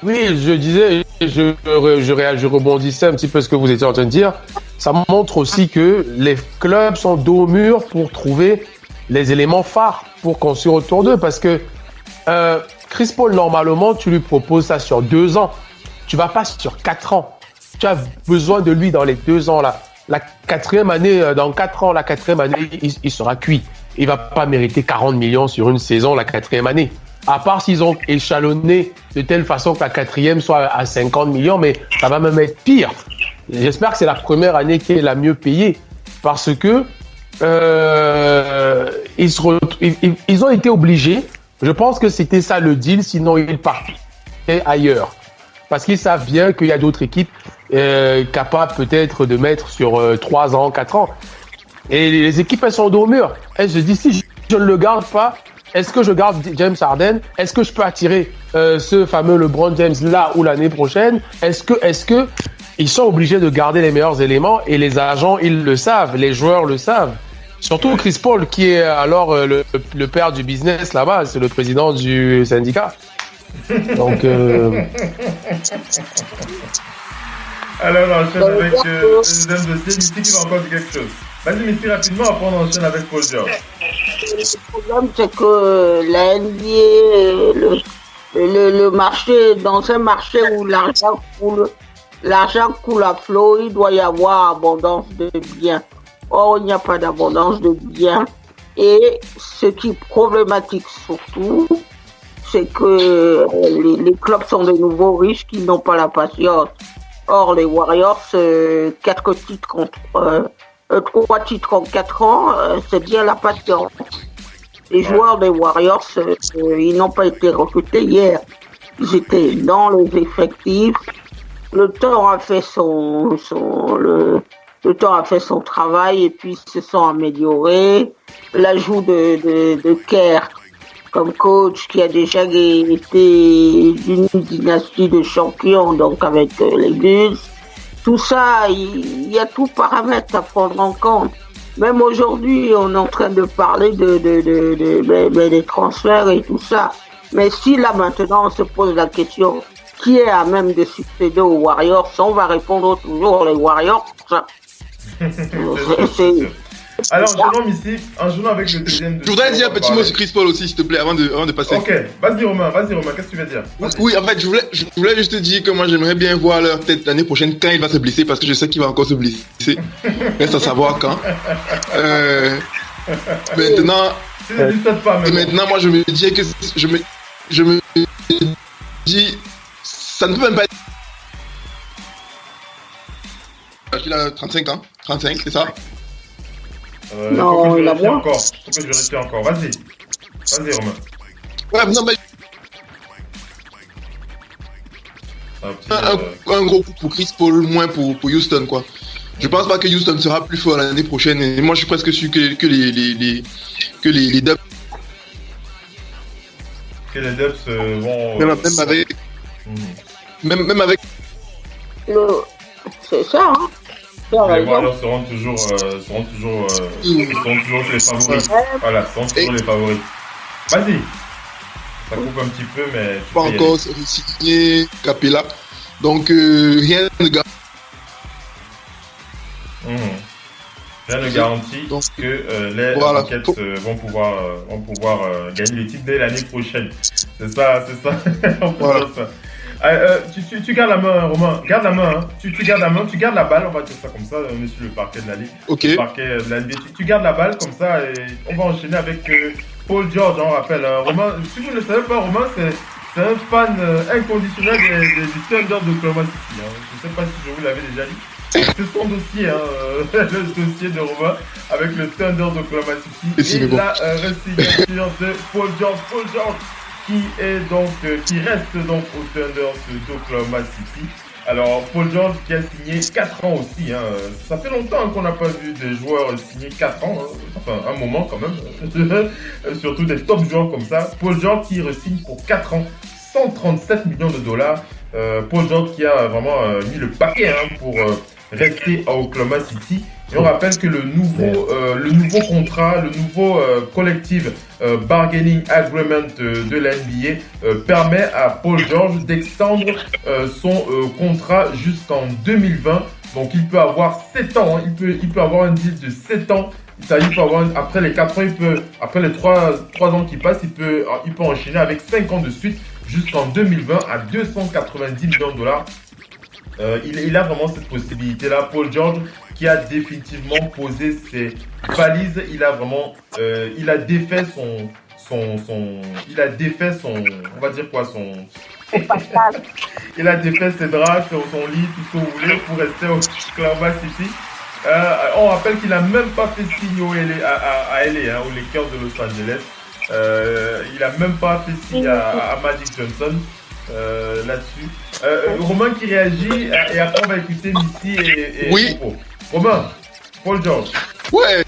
Oui, je disais, je rebondissais un petit peu ce que vous étiez en train de dire. Ça montre aussi que les clubs sont dos au mur pour trouver les éléments phares pour construire autour d'eux. Parce que Chris Paul, normalement, tu lui proposes ça sur 2 ans. Tu vas pas sur 4 ans. Tu as besoin de lui dans les 2 ans là. la 4e année, dans 4 ans, la 4e année, il sera cuit. Il va pas mériter 40 millions sur une saison, la 4e année. À part s'ils ont échelonné de telle façon que la 4e soit à 50 millions, mais ça va même être pire. J'espère que c'est la première année qui est la mieux payée parce que ils ont été obligés. Je pense que c'était ça le deal, sinon ils partaient ailleurs. Parce qu'ils savent bien qu'il y a d'autres équipes capables peut-être de mettre sur 3 ans, 4 ans. Et les équipes, elles sont dos au mur. Elles se disent, si je ne le garde pas, est-ce que je garde James Harden? Est-ce que je peux attirer ce fameux LeBron James là ou l'année prochaine? Est-ce que ils sont obligés de garder les meilleurs éléments et les agents, ils le savent, les joueurs le savent. Surtout Chris Paul, qui est alors le père du business là-bas, c'est le président du syndicat. Donc... Alors, on enchaîne avec le deuxième dossier. Misty qui va encore dire quelque chose. Vas-y, Misty, rapidement, après on enchaîne avec Paul George. Le problème, c'est que la NBA, le marché, dans un marché où l'argent coule à flot, il doit y avoir abondance de biens. Or, il n'y a pas d'abondance de biens. Et ce qui est problématique surtout, c'est que les clubs sont de nouveaux riches qui n'ont pas la patience. Or, les Warriors, 3 titres en 4 ans, c'est bien la patience. Les joueurs des Warriors, ils n'ont pas été recrutés hier. Ils étaient dans les effectifs. Le temps a fait son travail et puis ils se sont améliorés. L'ajout de Kerr comme coach qui a déjà été d'une dynastie de champions, donc avec les Bulls. Tout ça, il y a tout paramètre à prendre en compte. Même aujourd'hui, on est en train de parler des transferts et tout ça. Mais si là maintenant on se pose la question, qui est à même de succéder aux Warriors, on va répondre toujours les Warriors. Alors, en jouant avec le deuxième... Je voudrais dire un petit mot sur Chris Paul aussi, s'il te plaît, avant de passer. Ok, vas-y Romain, qu'est-ce que tu veux dire? Oui, en fait, je voulais juste te dire que moi, j'aimerais bien voir leur tête l'année prochaine quand il va se blesser, parce que je sais qu'il va encore se blesser. Reste à savoir quand. Maintenant, moi, je me dis que... Je me dis... Ça ne peut même pas être... Il a 35 ans. 35, c'est ça? Non, il a moins. Faut que je vérifie encore. Vas-y, Romain. Ouais, non, mais... Un gros coup pour Chris Paul, moins pour Houston, quoi. Je pense pas que Houston sera plus fort l'année prochaine. Et moi, je suis presque sûr que les Dubs... Que les Dubs vont... Même avec... Même avec... C'est ça, hein. Les Warriors seront toujours les favoris. Voilà, seront toujours les favoris. Vas-y. Ça coupe un petit peu, mais... Pas encore signé Capella. Donc, rien ne garantit. Rien ne garantit que les Rockets vont pouvoir gagner le titre dès l'année prochaine. C'est ça. Voilà. Tu gardes la main, Romain. Garde la main. Hein. Tu gardes la main, tu gardes la balle. On va dire ça comme ça. On est sur le parquet de la Ligue. Ok. Le parquet de la NBA. Tu gardes la balle comme ça et on va enchaîner avec Paul George. On rappelle. Romain, si vous ne le savez pas, Romain, c'est un fan inconditionnel du Thunder d'Oklahoma City. Hein. Je ne sais pas si je vous l'avais déjà dit. C'est son dossier, le dossier de Romain avec le Thunder d'Oklahoma City. Et la resignature de Paul George. Qui reste donc au Thunder d'Oklahoma City. Alors, Paul George qui a signé 4 ans aussi. Hein. Ça fait longtemps qu'on n'a pas vu des joueurs signer 4 ans. Hein. Enfin, un moment quand même. Surtout des top joueurs comme ça. Paul George qui re-signe pour 4 ans, 137 millions de dollars. Paul George qui a vraiment mis le paquet pour rester à Oklahoma City. Et on rappelle que le nouveau contrat, le nouveau collective bargaining agreement de la NBA permet à Paul George d'extendre son contrat jusqu'en 2020. Donc il peut avoir 7 ans, hein. il peut avoir un deal de 7 ans. Il peut avoir, après les 4 ans, après les 3 ans qui passent, il peut enchaîner avec 5 ans de suite jusqu'en 2020 à 290 millions de dollars. il a vraiment cette possibilité-là. Paul George, qui a définitivement posé ses valises, il a vraiment, il a défait son, on va dire quoi, il a défait ses draps sur son lit, tout ce que vous voulez, pour rester au Oklahoma City. On rappelle qu'il n'a même pas fait signe à LA, aux Lakers de Los Angeles. Il n'a même pas fait signe à Magic Johnson là-dessus. Romain qui réagit, et après on va écouter Missy et oui. Popo. Romain, Paul George. Ouais.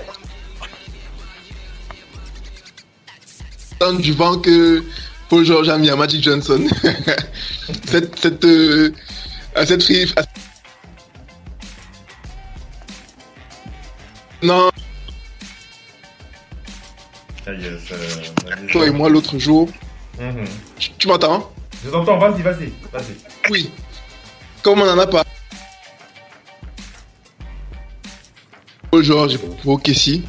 Du vent que Paul George a mis à Magic Johnson. cette fille. Non. Toi et moi l'autre jour. Tu m'entends? Je t'entends, vas-y. Oui. Comme on en a pas. Paul George pour OKC.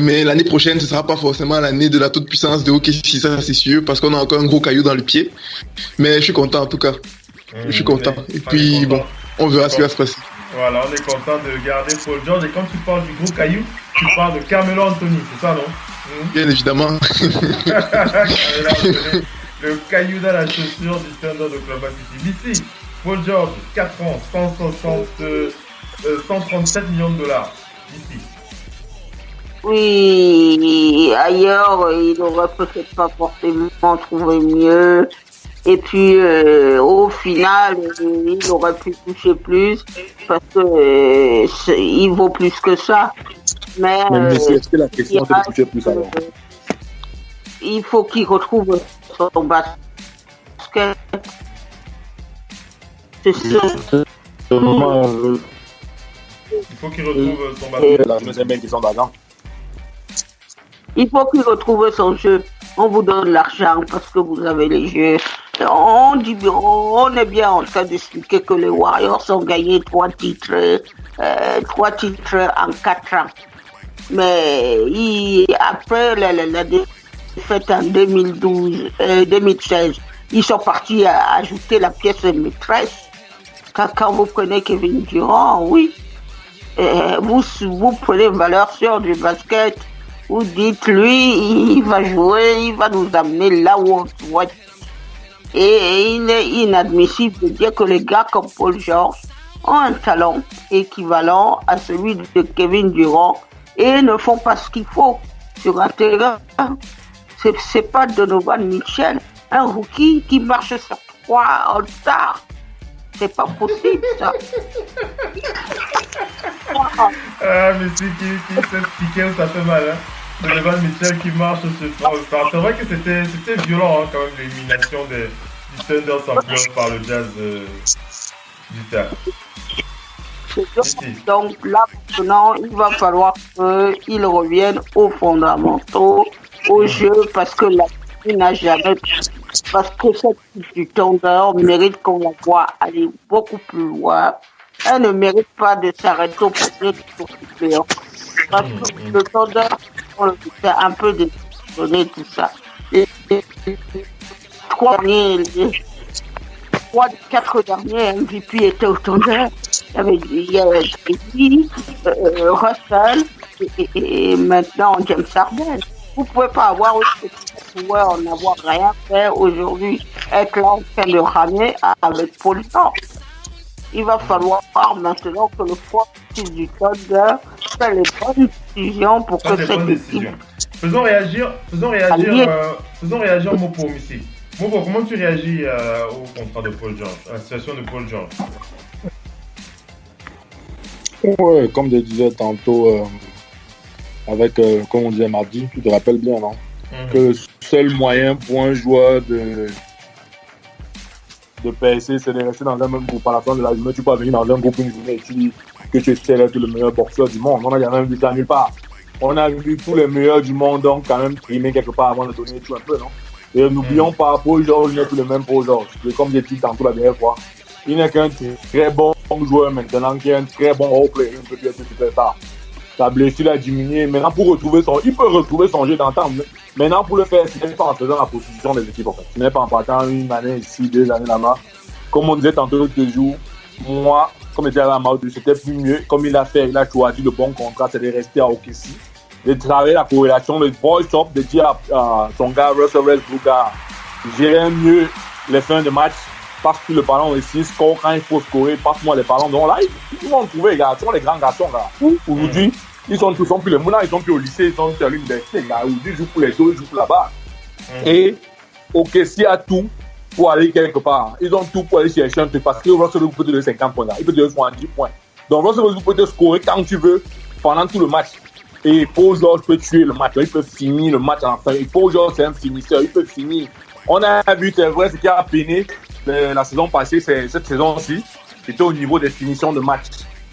Mais l'année prochaine, ce sera pas forcément l'année de la toute puissance de OKC, ça c'est sûr, parce qu'on a encore un gros caillou dans le pied. Mais je suis content en tout cas. Je suis content. Et puis bon, on verra ce qui va se passer. Voilà, on est content de garder Paul George. Et quand tu parles du gros caillou, tu parles de Carmelo Anthony, c'est ça, non? Bien évidemment. Le caillou dans la chaussure du Thunder de Oklahoma City. D'ici, Paul George, 4 ans, 137 millions de dollars. Ici. Oui, ailleurs, il n'aurait peut-être pas forcément trouvé mieux. Et puis, au final, il aurait pu toucher plus parce que il vaut plus que ça. Mais est-ce que la question c'est de toucher plus alors? Il faut qu'il retrouve son basket. C'est ça. Il faut qu'il retrouve son basket. La deuxième question d'argent. Il faut qu'il retrouve son jeu. On vous donne l'argent parce que vous avez les jeux. On est bien en train d'expliquer que les Warriors ont gagné 3 titres en 4 ans. Mais après la défaite en 2016, ils sont partis à ajouter la pièce maîtresse. Quand vous prenez Kevin Durant, oui, vous prenez valeur sûre du basket. Vous dites, lui, il va jouer, il va nous amener là où on doit. Et il est inadmissible de dire que les gars comme Paul George ont un talent équivalent à celui de Kevin Durant et ne font pas ce qu'il faut sur un terrain. C'est pas Donovan Mitchell, un rookie qui marche sur 3 All-Stars. C'est pas possible, ça. Mais c'est qui cette piquette, ça fait mal, hein. Donovan Mitchell qui marche sur 3 All-Stars. C'est vrai que c'était violent, hein, quand même, l'élimination du Thunder sans playoff par le Jazz d'Utah. Donc là, maintenant, il va falloir qu'ils reviennent aux fondamentaux, au jeu, parce que la il n'a jamais. Parce que cette du Thunder mérite qu'on la voit aller beaucoup plus loin. Elle ne mérite pas de s'arrêter au premier tour du playoff. Parce que le Thunder, c'est un peu détonné tout ça. Les 4 derniers MVP étaient au Thunder. Il y avait Brady, Russell et maintenant James Harden. Vous ne pouvez pas avoir aussi de joueurs, n'avoir rien fait aujourd'hui, être là en train de ramer avec Paul George. Il va falloir maintenant que le sportif du Thunder fait les bonnes décisions pour que cette équipe... Faisons réagir Mopo ici. Mopo, comment tu réagis au contrat de Paul George, à la situation de Paul George? Ouais, comme je disais tantôt, avec, comme on disait mardi, tu te rappelles bien, non? Que le seul moyen pour un joueur de percer, c'est de rester dans un même groupe. À la fin de la journée, tu peux venir dans un groupe une journée et tu dis que tu es le meilleur boxeur du monde. On n'a jamais vu ça nulle part. On a vu tous les meilleurs du monde, donc quand même trimer quelque part avant de donner tout un peu, non? Et n'oublions pas, Paul George n'est plus le même Paul George. Comme j'ai dit tantôt la dernière fois, il n'est qu'un très bon joueur maintenant, qui est un très bon role-player, il ne peut plus être superstar. Sa blessure a diminué. Maintenant, il peut retrouver son jeu d'antan. Maintenant, pour le faire, ce n'est pas en faisant la position des équipes, en fait. Ce n'est pas en partant une année ici, 2 années là-bas. Comme on disait tantôt l'autre jour, moi, comme je disais à Maudou, c'était plus mieux. Comme il a choisi le bon contrat, c'est de rester à OKC. De travailler la corrélation, le boy shop, de dire à son gars Russell Westbrook, gérer mieux les fins de match, passe plus le ballon aussi, score quand il faut scorer, passe-moi les ballons. Donc là, ils vont trouver, les gars, ils sont les grands garçons, là. Aujourd'hui, ils sont plus les moulins, ils sont plus au lycée, ils sont plus à l'université, là. Aujourd'hui, ils jouent pour les deux, ils jouent pour là-bas. Et OKC a tout pour aller quelque part. Ils ont tout pour aller chercher un truc parce que Russell Westbrook peut te donner 50 points là. Il peut te donner 70 points. Donc Russell Westbrook peut te scorer quand tu veux pendant tout le match. Et Paul George peut tuer le match. Il peut finir le match à la fin. Et Paul George, c'est un finisseur. Il peut finir. On a vu, c'est vrai, ce qui a peiné la saison passée, c'est cette saison-ci. C'était au niveau des finitions de match.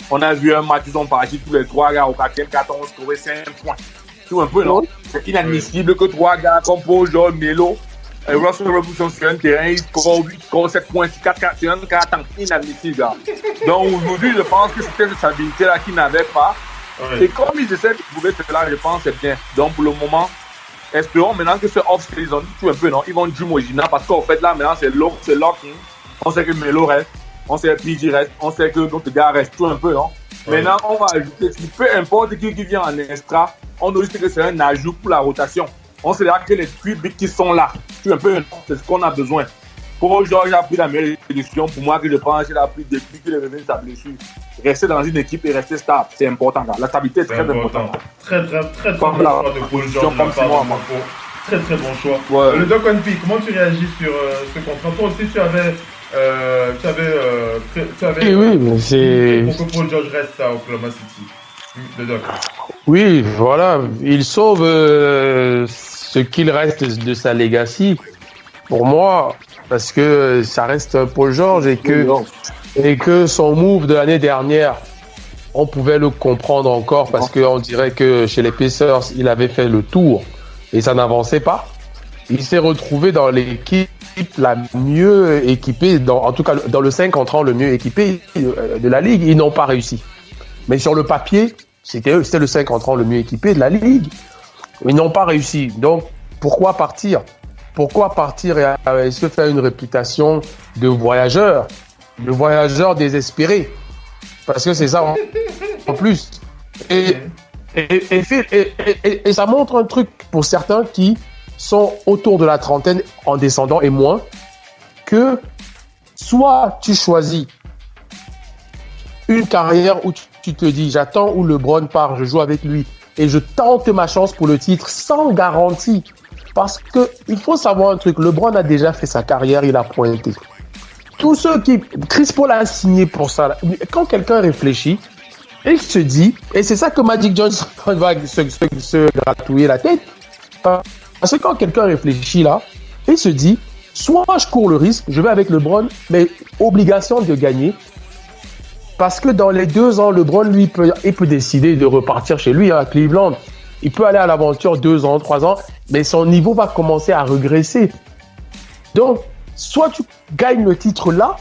On a vu un match, ils sont partis tous les trois gars au 4e carton, on scorait 5 points. Tout un peu, non? C'est inadmissible que 3 gars comme Paul George, Melo, et Russell Westbrook sont sur un terrain, ils scorent 7 points sur 4 sur un carton. Inadmissible, gars. Donc aujourd'hui, je pense que c'était cette stabilité-là qu'ils n'avaient pas. Et comme ils essaient de trouver cela, je pense que c'est bien. Donc pour le moment, espérons maintenant que ce off-season, tout un peu, non? Ils vont jouer au gymnase parce qu'en fait là, maintenant, c'est locking. On sait que Melo reste, on sait que PG reste, on sait que d'autres gars restent, tout un peu, non? Maintenant, on va ajouter, peu importe qui vient en extra, on doit juste que c'est un ajout pour la rotation. On sait là que les 3 bigs qui sont là, tout un peu, non? C'est ce qu'on a besoin. Pour George a pris la meilleure décision, pour moi, que je pense qu'il a pris depuis qu'il est revenu de sa blessure. Rester dans une équipe et rester stable, c'est important. La stabilité est très importante. Très bon choix de Paul George. Très bon choix. Ouais. Le Doc One P, comment tu réagis sur ce contrat? Toi aussi, tu avais oui, mais c'est... pour que Paul George reste à Oklahoma City. Le Doc. Oui, voilà. Il sauve ce qu'il reste de sa legacy. Pour moi, parce que ça reste Paul George et que son move de l'année dernière, on pouvait le comprendre encore parce qu'on dirait que chez les Pacers, il avait fait le tour et ça n'avançait pas. Il s'est retrouvé dans l'équipe la mieux équipée, en tout cas dans le 5 entrant le mieux équipé de la ligue. Ils n'ont pas réussi. Mais sur le papier, c'était le 5 entrant le mieux équipé de la ligue. Ils n'ont pas réussi. Donc, pourquoi partir? Pourquoi partir et se faire une réputation de voyageur désespéré? Parce que c'est ça en plus. Et ça montre un truc pour certains qui sont autour de la trentaine en descendant et moins, que soit tu choisis une carrière où tu te dis j'attends où LeBron part, je joue avec lui et je tente ma chance pour le titre sans garantie. Parce que il faut savoir un truc, LeBron a déjà fait sa carrière, il a pointé. Tous ceux qui... Chris Paul a signé pour ça. Quand quelqu'un réfléchit, il se dit, et c'est ça que Magic Johnson va se gratouiller la tête, parce que quand quelqu'un réfléchit là, il se dit, soit je cours le risque, je vais avec LeBron, mais obligation de gagner, parce que dans les 2 ans, LeBron, lui, il peut décider de repartir chez lui à Cleveland. Il peut aller à l'aventure 2 ans, 3 ans, mais son niveau va commencer à regresser. Donc, soit tu gagnes le titre là,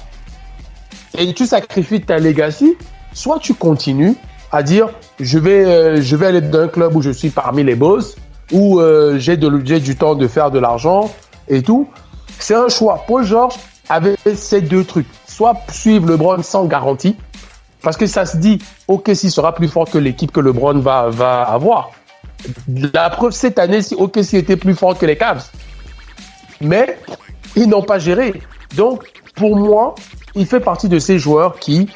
et tu sacrifies ta legacy, soit tu continues à dire, je vais aller dans un club où je suis parmi les boss, où j'ai du temps de faire de l'argent et tout. C'est un choix. Paul George avait ces 2 trucs. Soit suivre LeBron sans garantie, parce que ça se dit, OKC sera plus fort que l'équipe que LeBron va avoir. La preuve cette année, si OKC était plus fort que les Cavs. Mais ils n'ont pas géré. Donc, pour moi, il fait partie de ces joueurs qui,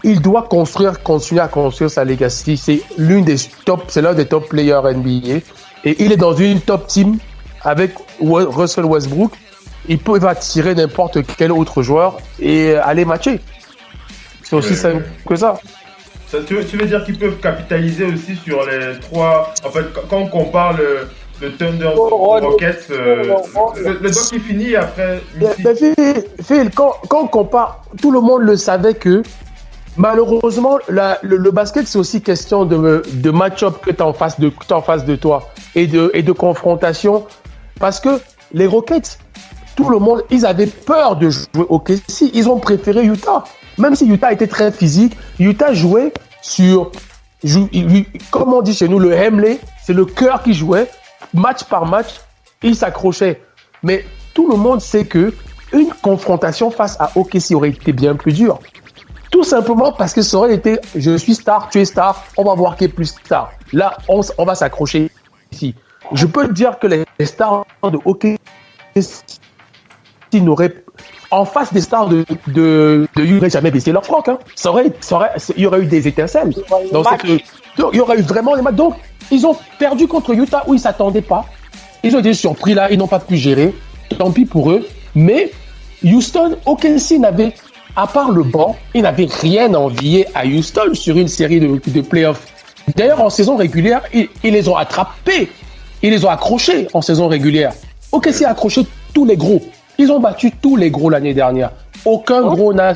il doit continuer à construire sa legacy. C'est l'un des top players NBA. Et il est dans une top team avec Russell Westbrook. Il peut attirer n'importe quel autre joueur et aller matcher. C'est aussi simple que ça. Tu veux dire qu'ils peuvent capitaliser aussi sur les 3... En fait, quand on compare le Thunder Rockets, le doc qui finit après... Phil, quand on compare, tout le monde le savait que malheureusement, le basket, c'est aussi question de match-up que tu as en face de toi et de confrontation. Parce que les Rockets, tout le monde, ils avaient peur de jouer au OKC. Ils ont préféré Utah. Même si Utah était très physique, Utah jouait comme on dit chez nous, le Hemley, c'est le cœur qui jouait. Match par match, il s'accrochait. Mais tout le monde sait que une confrontation face à OKC aurait été bien plus dure. Tout simplement parce que ça aurait été je suis star, tu es star, on va voir qui est plus star. Là, on va s'accrocher ici. Je peux te dire que les stars de OKC n'auraient en face des stars de ils n'auraient jamais baissé leur froc. Hein. Il y aurait eu des étincelles. Il y aurait eu vraiment des matchs. Donc, ils ont perdu contre Utah où ils ne s'attendaient pas. Ils ont été surpris là, ils n'ont pas pu gérer. Tant pis pour eux. Mais Houston, OKC n'avait, à part le banc, ils n'avaient rien à envier à Houston sur une série de playoffs. D'ailleurs, en saison régulière, ils les ont attrapés. Ils les ont accrochés en saison régulière. OKC a accroché tous les gros. Ils ont battu tous les gros l'année dernière. Aucun gros n'a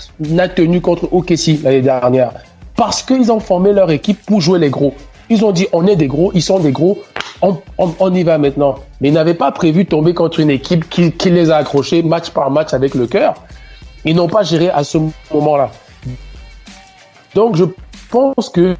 tenu contre OKC l'année dernière. Parce qu'ils ont formé leur équipe pour jouer les gros. Ils ont dit, on est des gros, ils sont des gros, on y va maintenant. Mais ils n'avaient pas prévu tomber contre une équipe qui les a accrochés match par match avec le cœur. Ils n'ont pas géré à ce moment-là. Donc, je pense que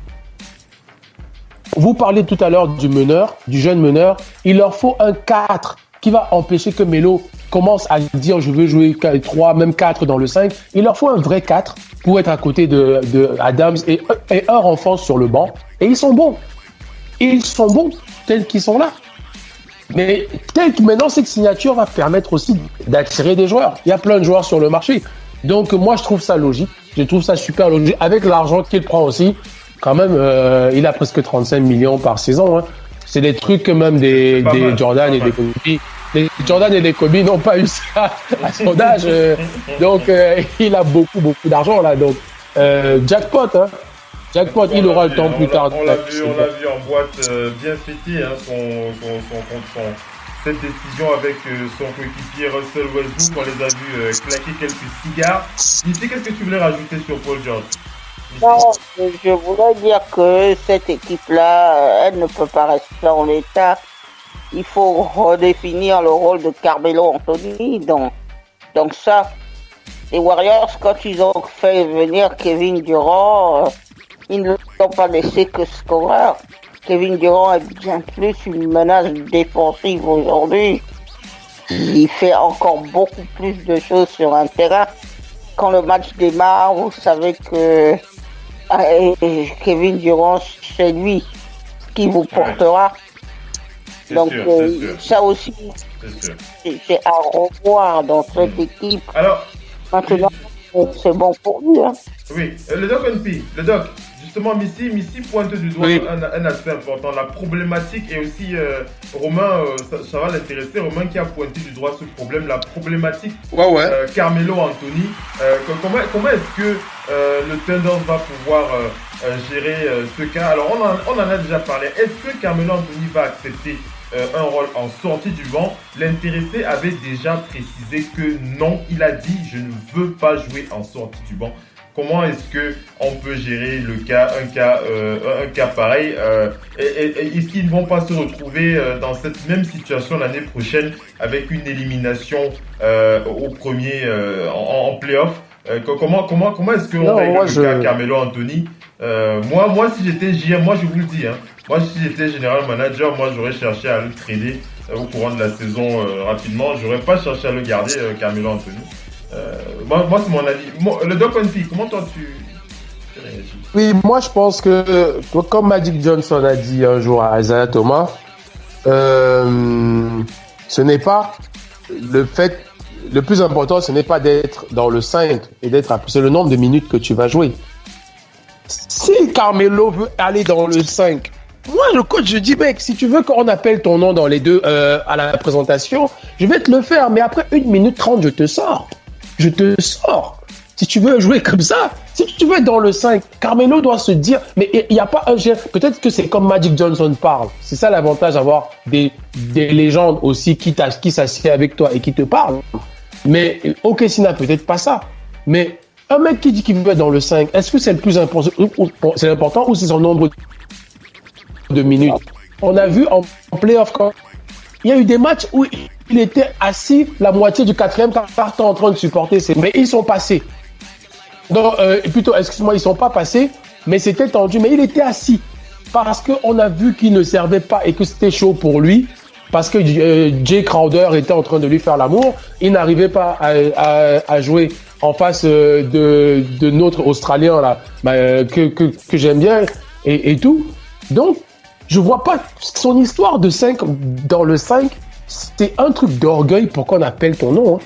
vous parlez tout à l'heure du meneur, du jeune meneur. Il leur faut un 4 qui va empêcher que Melo commence à dire je veux jouer 3, même 4 dans le 5. Il leur faut un vrai 4 pour être à côté de Adams et un renfort sur le banc. Et ils sont bons. Ils sont bons tels qu'ils sont là. Mais maintenant, cette signature va permettre aussi d'attirer des joueurs. Il y a plein de joueurs sur le marché. Donc moi, je trouve ça logique. Je trouve ça super logique. Avec l'argent qu'il prend aussi, quand même, il a presque 35 millions par saison. Hein. C'est des trucs que même des Jordan et des Kobe. Les Jordan et les Kobe n'ont pas eu ça à son âge. Donc, il a beaucoup d'argent là. Donc, jackpot, hein. Jackpot, il aura le temps plus tard. On l'a vu en boîte bien fêté, hein, cette décision avec son coéquipier Russell Westbrook. On les a vus claquer quelques cigares. Ici, qu'est-ce que tu voulais rajouter sur Paul George? Non, je voulais dire que cette équipe-là, elle ne peut pas rester en l'état. Il faut redéfinir le rôle de Carmelo Anthony. Donc ça, les Warriors, quand ils ont fait venir Kevin Durant, ils ne l'ont pas laissé que scoreur. Kevin Durant est bien plus une menace défensive aujourd'hui. Il fait encore beaucoup plus de choses sur un terrain. Quand le match démarre, vous savez que Kevin Durant, c'est lui qui vous portera. Donc ça aussi, c'est à revoir dans cette équipe. Alors, maintenant, c'est bon pour lui. Hein. Oui, le doc, justement, Missy pointe du doigt un aspect important, la problématique, et aussi Romain, ça va l'intéresser, Romain qui a pointé du doigt ce problème, la problématique Carmelo Anthony. Comment est-ce que le Thunder va pouvoir gérer ce cas? Alors, on en a déjà parlé. Est-ce que Carmelo Anthony va accepter un rôle en sortie du banc? L'intéressé avait déjà précisé que non, il a dit je ne veux pas jouer en sortie du banc. Comment est-ce que on peut gérer un cas pareil est-ce qu'ils ne vont pas se retrouver dans cette même situation l'année prochaine avec une élimination au premier en play-off? Comment est-ce qu'on règle le cas Carmelo Anthony? Moi si j'étais JM, moi je vous le dis, hein, moi si j'étais général manager, moi j'aurais cherché à le trader au courant de la saison rapidement. J'aurais pas cherché à le garder Carmelo Anthony. Moi c'est mon avis. Le Doc Onfi, comment toi tu réagis? Oui, moi je pense que comme Magic Johnson a dit un jour à Isaiah Thomas, ce n'est pas le plus important, ce n'est pas d'être dans le 5 et c'est le nombre de minutes que tu vas jouer. Si Carmelo veut aller dans le 5, moi le coach, je dis mec, si tu veux qu'on appelle ton nom dans les deux à la présentation, je vais te le faire, mais après 1 minute 30 je te sors. Si tu veux jouer comme ça, si tu veux être dans le 5, Carmelo doit se dire, mais il n'y a pas un gère. Peut-être que c'est comme Magic Johnson parle. C'est ça l'avantage d'avoir des légendes aussi qui s'assiedent avec toi et qui te parlent. Mais OKC n'a peut-être pas ça. Mais un mec qui dit qu'il veut être dans le 5, est-ce que c'est le plus important, c'est important ou c'est son nombre de minutes? On a vu en play-off quand il y a eu des matchs où il était assis la moitié du 4e quart en train de supporter mais ils sont passés. Non, plutôt, excuse-moi, ils sont pas passés, mais c'était tendu. Mais il était assis parce qu'on a vu qu'il ne servait pas et que c'était chaud pour lui. parce que Jay Crowder était en train de lui faire l'amour, il n'arrivait pas à jouer en face de notre Australien là, que j'aime bien et tout. Donc, je vois pas son histoire de 5 dans le 5, c'était un truc d'orgueil pour qu'on appelle ton nom. Hein.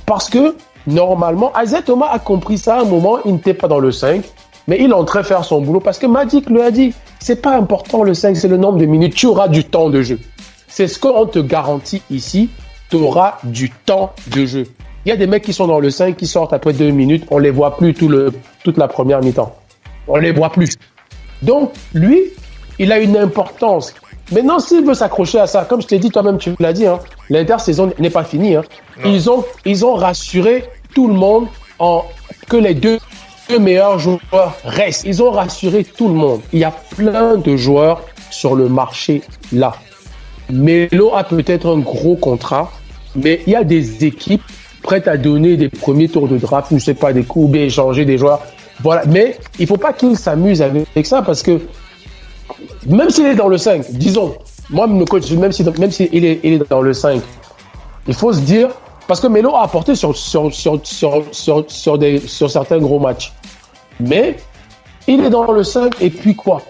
Parce que, normalement, Isaiah Thomas a compris ça à un moment, il n'était pas dans le 5, mais il est en train de faire son boulot. Parce que Magic lui a dit, c'est pas important le 5, c'est le nombre de minutes, tu auras du temps de jeu. C'est ce qu'on te garantit ici, tu auras du temps de jeu. Il y a des mecs qui sont dans le 5, qui sortent après 2 minutes, on les voit plus toute la première mi-temps. On les voit plus. Donc, lui, il a une importance. Maintenant, s'il veut s'accrocher à ça, comme je t'ai dit, toi-même, tu l'as dit, hein, l'intersaison n'est pas finie. Hein. Ils ont rassuré tout le monde que les deux meilleurs joueurs restent. Ils ont rassuré tout le monde. Il y a plein de joueurs sur le marché là. Melo a peut-être un gros contrat, mais il y a des équipes prêtes à donner des premiers tours de draft, je sais pas, des coups, ou bien échanger des joueurs. Voilà. Mais il faut pas qu'il s'amuse avec ça parce que même s'il est dans le 5, disons, moi, le coach, même s'il est dans le 5, il faut se dire, parce que Melo a apporté sur certains gros matchs. Mais, il est dans le 5, et puis quoi?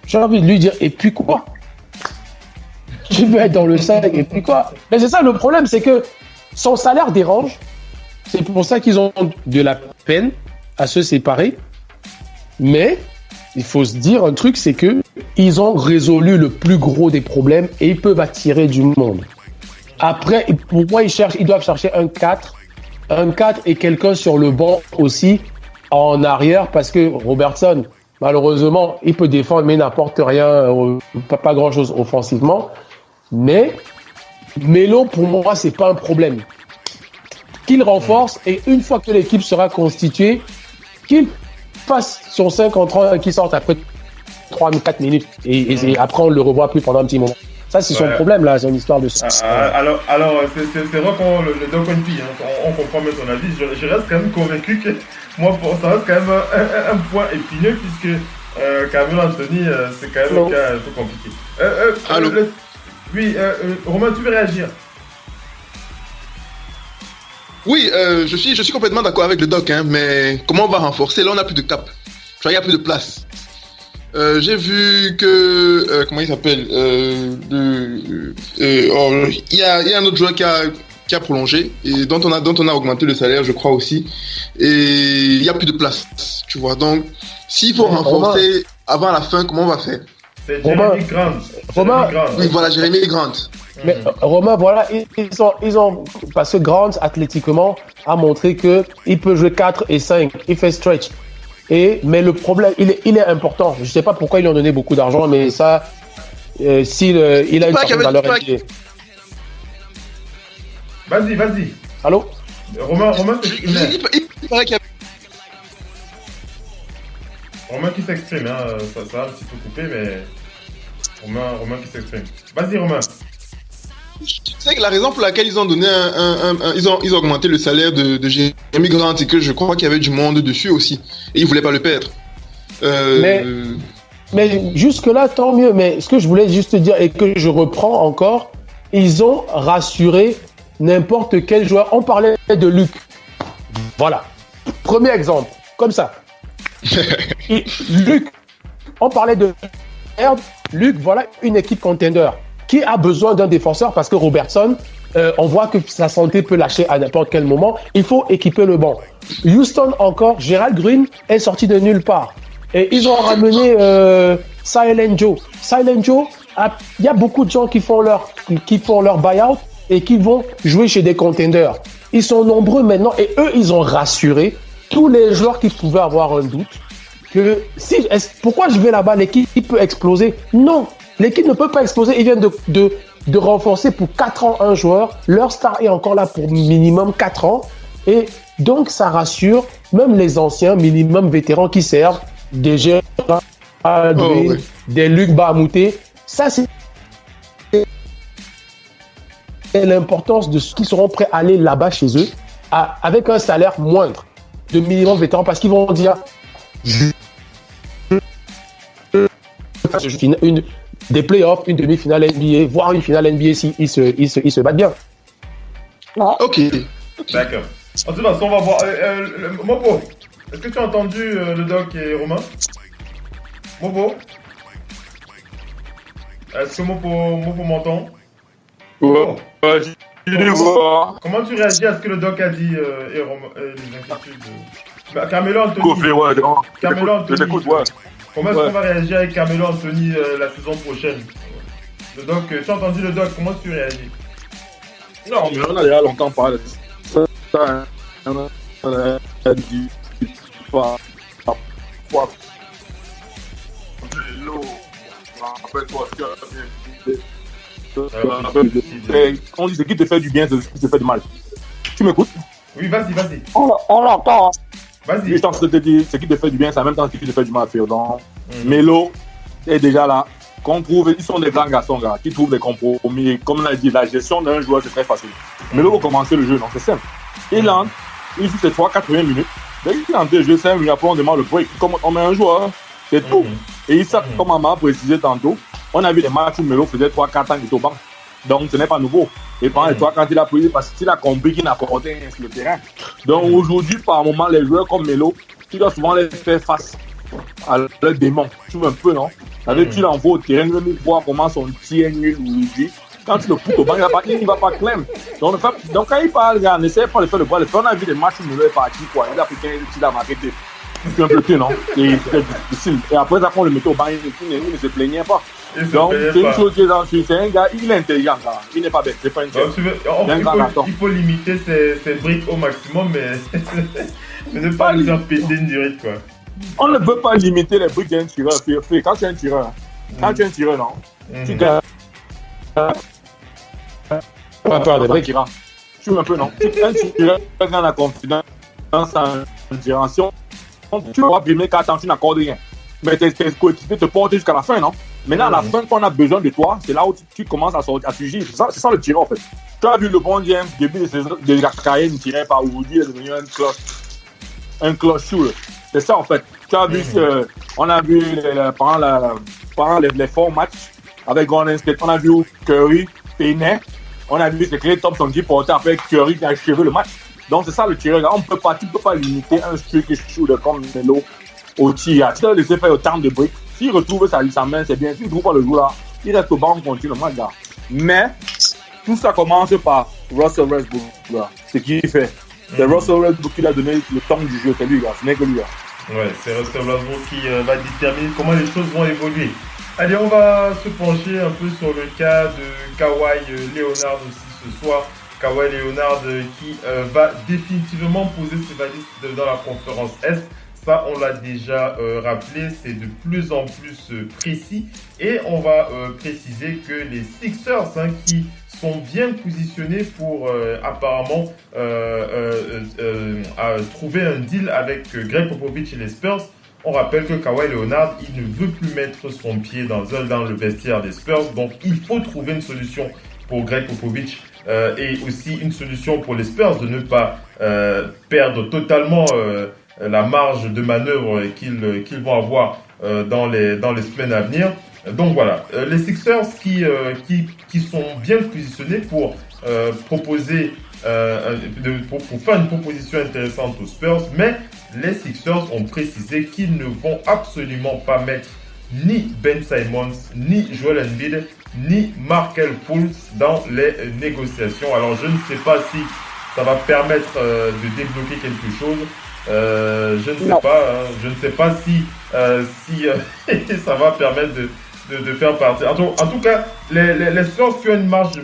J'ai envie de lui dire, et puis quoi? Tu veux être dans le 5, et puis quoi? Mais c'est ça le problème, c'est que son salaire dérange. C'est pour ça qu'ils ont de la peine à se séparer. Mais, il faut se dire un truc, c'est que ils ont résolu le plus gros des problèmes et ils peuvent attirer du monde. Après, pour moi, ils doivent chercher un 4 et quelqu'un sur le banc aussi en arrière parce que Robertson, malheureusement, il peut défendre mais il n'apporte rien, pas grand-chose offensivement. Mais Melo, pour moi, c'est pas un problème. Qu'il renforce et une fois que l'équipe sera constituée, qu'il fasse son 5 en 30 et qu'il sorte après 3-4 minutes et après on le revoit plus pendant un petit moment. Ça c'est son problème là, c'est une histoire de alors c'est vrai qu'on le Doc One P, hein, on comprend bien ton avis. Je reste quand même convaincu que moi ça reste quand même un point épineux puisque Carmelo Anthony c'est quand même un cas un peu compliqué. Oui, Romain, tu veux réagir? Oui, je suis complètement d'accord avec le doc, hein, mais comment on va renforcer? Là, on n'a plus de cap. Il n'y a plus de place. J'ai vu que... comment il s'appelle? Il y a un autre joueur qui a prolongé et dont on a augmenté le salaire, je crois aussi. Et il n'y a plus de place, tu vois. Donc, s'il faut renforcer avant la fin, comment on va faire? C'est Jeremy Grant. Oui, voilà, Jeremy Grant. Mais Romain, voilà, ils ont parce que Grant, athlétiquement, a montré que il peut jouer 4 et 5, il fait stretch. Mais le problème, il est important. Je sais pas pourquoi ils lui ont donné beaucoup d'argent, mais ça, il a une certaine valeur. Vas-y. Allô? Romain s'exprime. Il paraît qu'il y a... Romain qui s'exprime, hein, ça a un petit peu coupé, mais Romain qui s'exprime. Vas-y, Romain. Tu sais que la raison pour laquelle ils ont donné ils ont augmenté le salaire de Jeremy Grant, c'est que je crois qu'il y avait du monde dessus aussi et ils voulaient pas le perdre. Mais jusque là tant mieux. Mais ce que je voulais juste dire et que je reprends encore, ils ont rassuré n'importe quel joueur. On parlait de Luc. Voilà. Premier exemple. Comme ça. Luc. On parlait de Luc. Voilà une équipe contender. Qui a besoin d'un défenseur parce que Robertson, on voit que sa santé peut lâcher à n'importe quel moment. Il faut équiper le banc. Houston encore, Gerald Green est sorti de nulle part. Et ils ont ramené Silent Joe. Silent Joe, il y a beaucoup de gens qui font leur buyout et qui vont jouer chez des contenders. Ils sont nombreux maintenant et eux, ils ont rassuré tous les joueurs qui pouvaient avoir un doute que pourquoi je vais là-bas, l'équipe peut exploser. Non. L'équipe ne peut pas exploser. Ils viennent de renforcer pour 4 ans un joueur. Leur star est encore là pour minimum 4 ans. Et donc, ça rassure même les anciens minimum vétérans qui servent des Gérald Green, des Luc Bahamouté. Ça, c'est l'importance de ceux qui seront prêts à aller là-bas chez eux avec un salaire moindre de minimum vétérans parce qu'ils vont dire des playoffs, une demi-finale NBA, voire une finale NBA si ils se battent bien. Ok. D'accord. En toute façon, on va voir. Mopo, est-ce que tu as entendu le doc et Romain? Mopo? Est-ce que Mopo m'entend? Ouais, Comment tu réagis à ce que le doc a dit et les inquiétudes? Carmelo Anthony. Carmelo Anthony. Comment est-ce qu'on va réagir avec Carmelo Anthony la saison prochaine? Le doc, tu as entendu le doc, comment tu réagis? Non, mais on a déjà longtemps parlé de ça. On a dit on dit ce qui te fait du bien, c'est ce qui te fait du mal. Tu m'écoutes? Oui, vas-y. On l'entend. Vas-y. Je t'en te dire, ce qui te fait du bien, c'est en même temps ce qui te fait du mal, donc Melo est déjà là. Ils sont des grands garçons, gars, qui trouvent des compromis. Comme on a dit, la gestion d'un joueur, c'est très facile. Melo va commencer le jeu, donc c'est simple. Il entre, il joue ses 3-4 minutes. Dès qu'il entre le jeu, 5 minutes après, on demande le break. Comme on met un joueur, c'est tout. Et il comme Maman a précisé tantôt, on a vu des matchs où Melo faisait 3-4 ans qu'il était au banc. Donc ce n'est pas nouveau. Et pendant les 3 quand il a pris, parce qu'il a compris qu'il n'apportait rien sur le terrain. Donc aujourd'hui, par moment, les joueurs comme Melo, tu dois souvent les faire face à leur démon. Tu veux un peu, non? Tu l'envoies au terrain, même voir comment son tir est nul aujourd'hui. Quand tu le pousses au banc, il ne va pas claim. Donc quand il parle, n'essaie pas de faire le bras. On a vu des matchs où Melo est parti, quoi. Il a pris 15 tirs à marquer. C'est un peu plus, non? Et c'était difficile. Et après, ça, on le mettait au banc, il ne se plaignait pas. Donc, c'est une chose qui est dans le c'est un gars, il est intelligent, là. Il n'est pas bête, c'est pas une chose. Il faut limiter ses briques au maximum, mais ne pas lui faire péter une durite, quoi. On ne veut pas limiter les briques d'un tireur. Quand tu es un tireur, non? Tu gagnes. Pas peur des briques. Tu veux un peu, non? Tu es un tireur, tu as la confidence en direction. Tu vas brimer quand tu n'accordes rien. Mais tes coéquipiers te portent jusqu'à la fin, non? Maintenant, à la fin, quand on a besoin de toi, c'est là où tu commences à surgir. C'est ça le tireur, en fait. Tu as vu le bon James, début de la carrière, il ne tirait pas aujourd'hui, il est devenu un clutch shooter. C'est ça, en fait. Tu as vu, on a vu pendant les forts matchs avec Golden State, on a vu Curry peinait. On a vu Klay Thompson qui portait après Curry qui a achevé le match. Donc, c'est ça le tireur. Tu ne peux pas limiter un streak shooter comme Melo au tir. Tu dois laisser faire autant de briques. S'il retrouve sa main, c'est bien. S'il ne trouve pas le jour là, il reste au banc, on continue le match là. Mais, tout ça commence par Russell Westbrook, là. Ce qu'il fait. C'est Russell Westbrook qui a donné le temps du jeu. C'est lui, là. Ce n'est que lui, là. Ouais, c'est Russell Westbrook qui va déterminer comment les choses vont évoluer. Allez, on va se pencher un peu sur le cas de Kawhi Leonard aussi ce soir. Kawhi Leonard qui va définitivement poser ses valises dans la conférence Est. Ça, on l'a déjà rappelé, c'est de plus en plus précis. Et on va préciser que les Sixers, qui sont bien positionnés pour apparemment trouver un deal avec Greg Popovich et les Spurs. On rappelle que Kawhi Leonard, il ne veut plus mettre son pied dans le vestiaire des Spurs. Donc, il faut trouver une solution pour Greg Popovich et aussi une solution pour les Spurs de ne pas perdre totalement la marge de manœuvre qu'ils vont avoir dans les semaines à venir. Donc voilà, les Sixers qui sont bien positionnés pour proposer, pour faire une proposition intéressante aux Spurs, mais les Sixers ont précisé qu'ils ne vont absolument pas mettre ni Ben Simmons, ni Joel Embiid, ni Markelle Fultz dans les négociations. Alors je ne sais pas si ça va permettre de débloquer quelque chose. Je ne sais pas si ça va permettre de faire partir. En tout cas, les Spurs qui ont une marge.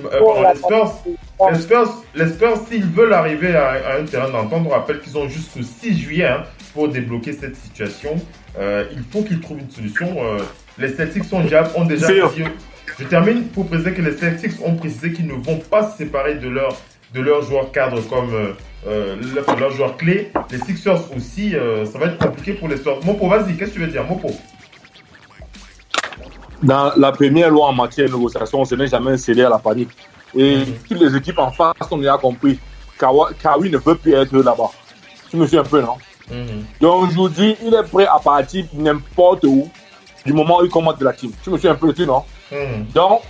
Les Spurs, s'ils veulent arriver à un terrain d'entente, on rappelle qu'ils ont jusqu'au 6 juillet pour débloquer cette situation. Il faut qu'ils trouvent une solution. Les Celtics ont déjà dit. Je termine pour préciser que les Celtics ont précisé qu'ils ne vont pas se séparer de leurs joueurs cadres comme leurs joueurs clés. Les Sixers aussi, ça va être compliqué pour les Spurs. Mopo, vas-y, qu'est-ce que tu veux dire, Mopo? Dans la première loi en matière de négociation, ce n'est jamais cédé à la panique. Et toutes les équipes en face ont déjà compris. Kawhi ne veut plus être là-bas. Tu me suis un peu, non? Donc aujourd'hui, il est prêt à partir n'importe où du moment où il commande de la team. Tu me suis un peu dessus, non? Donc,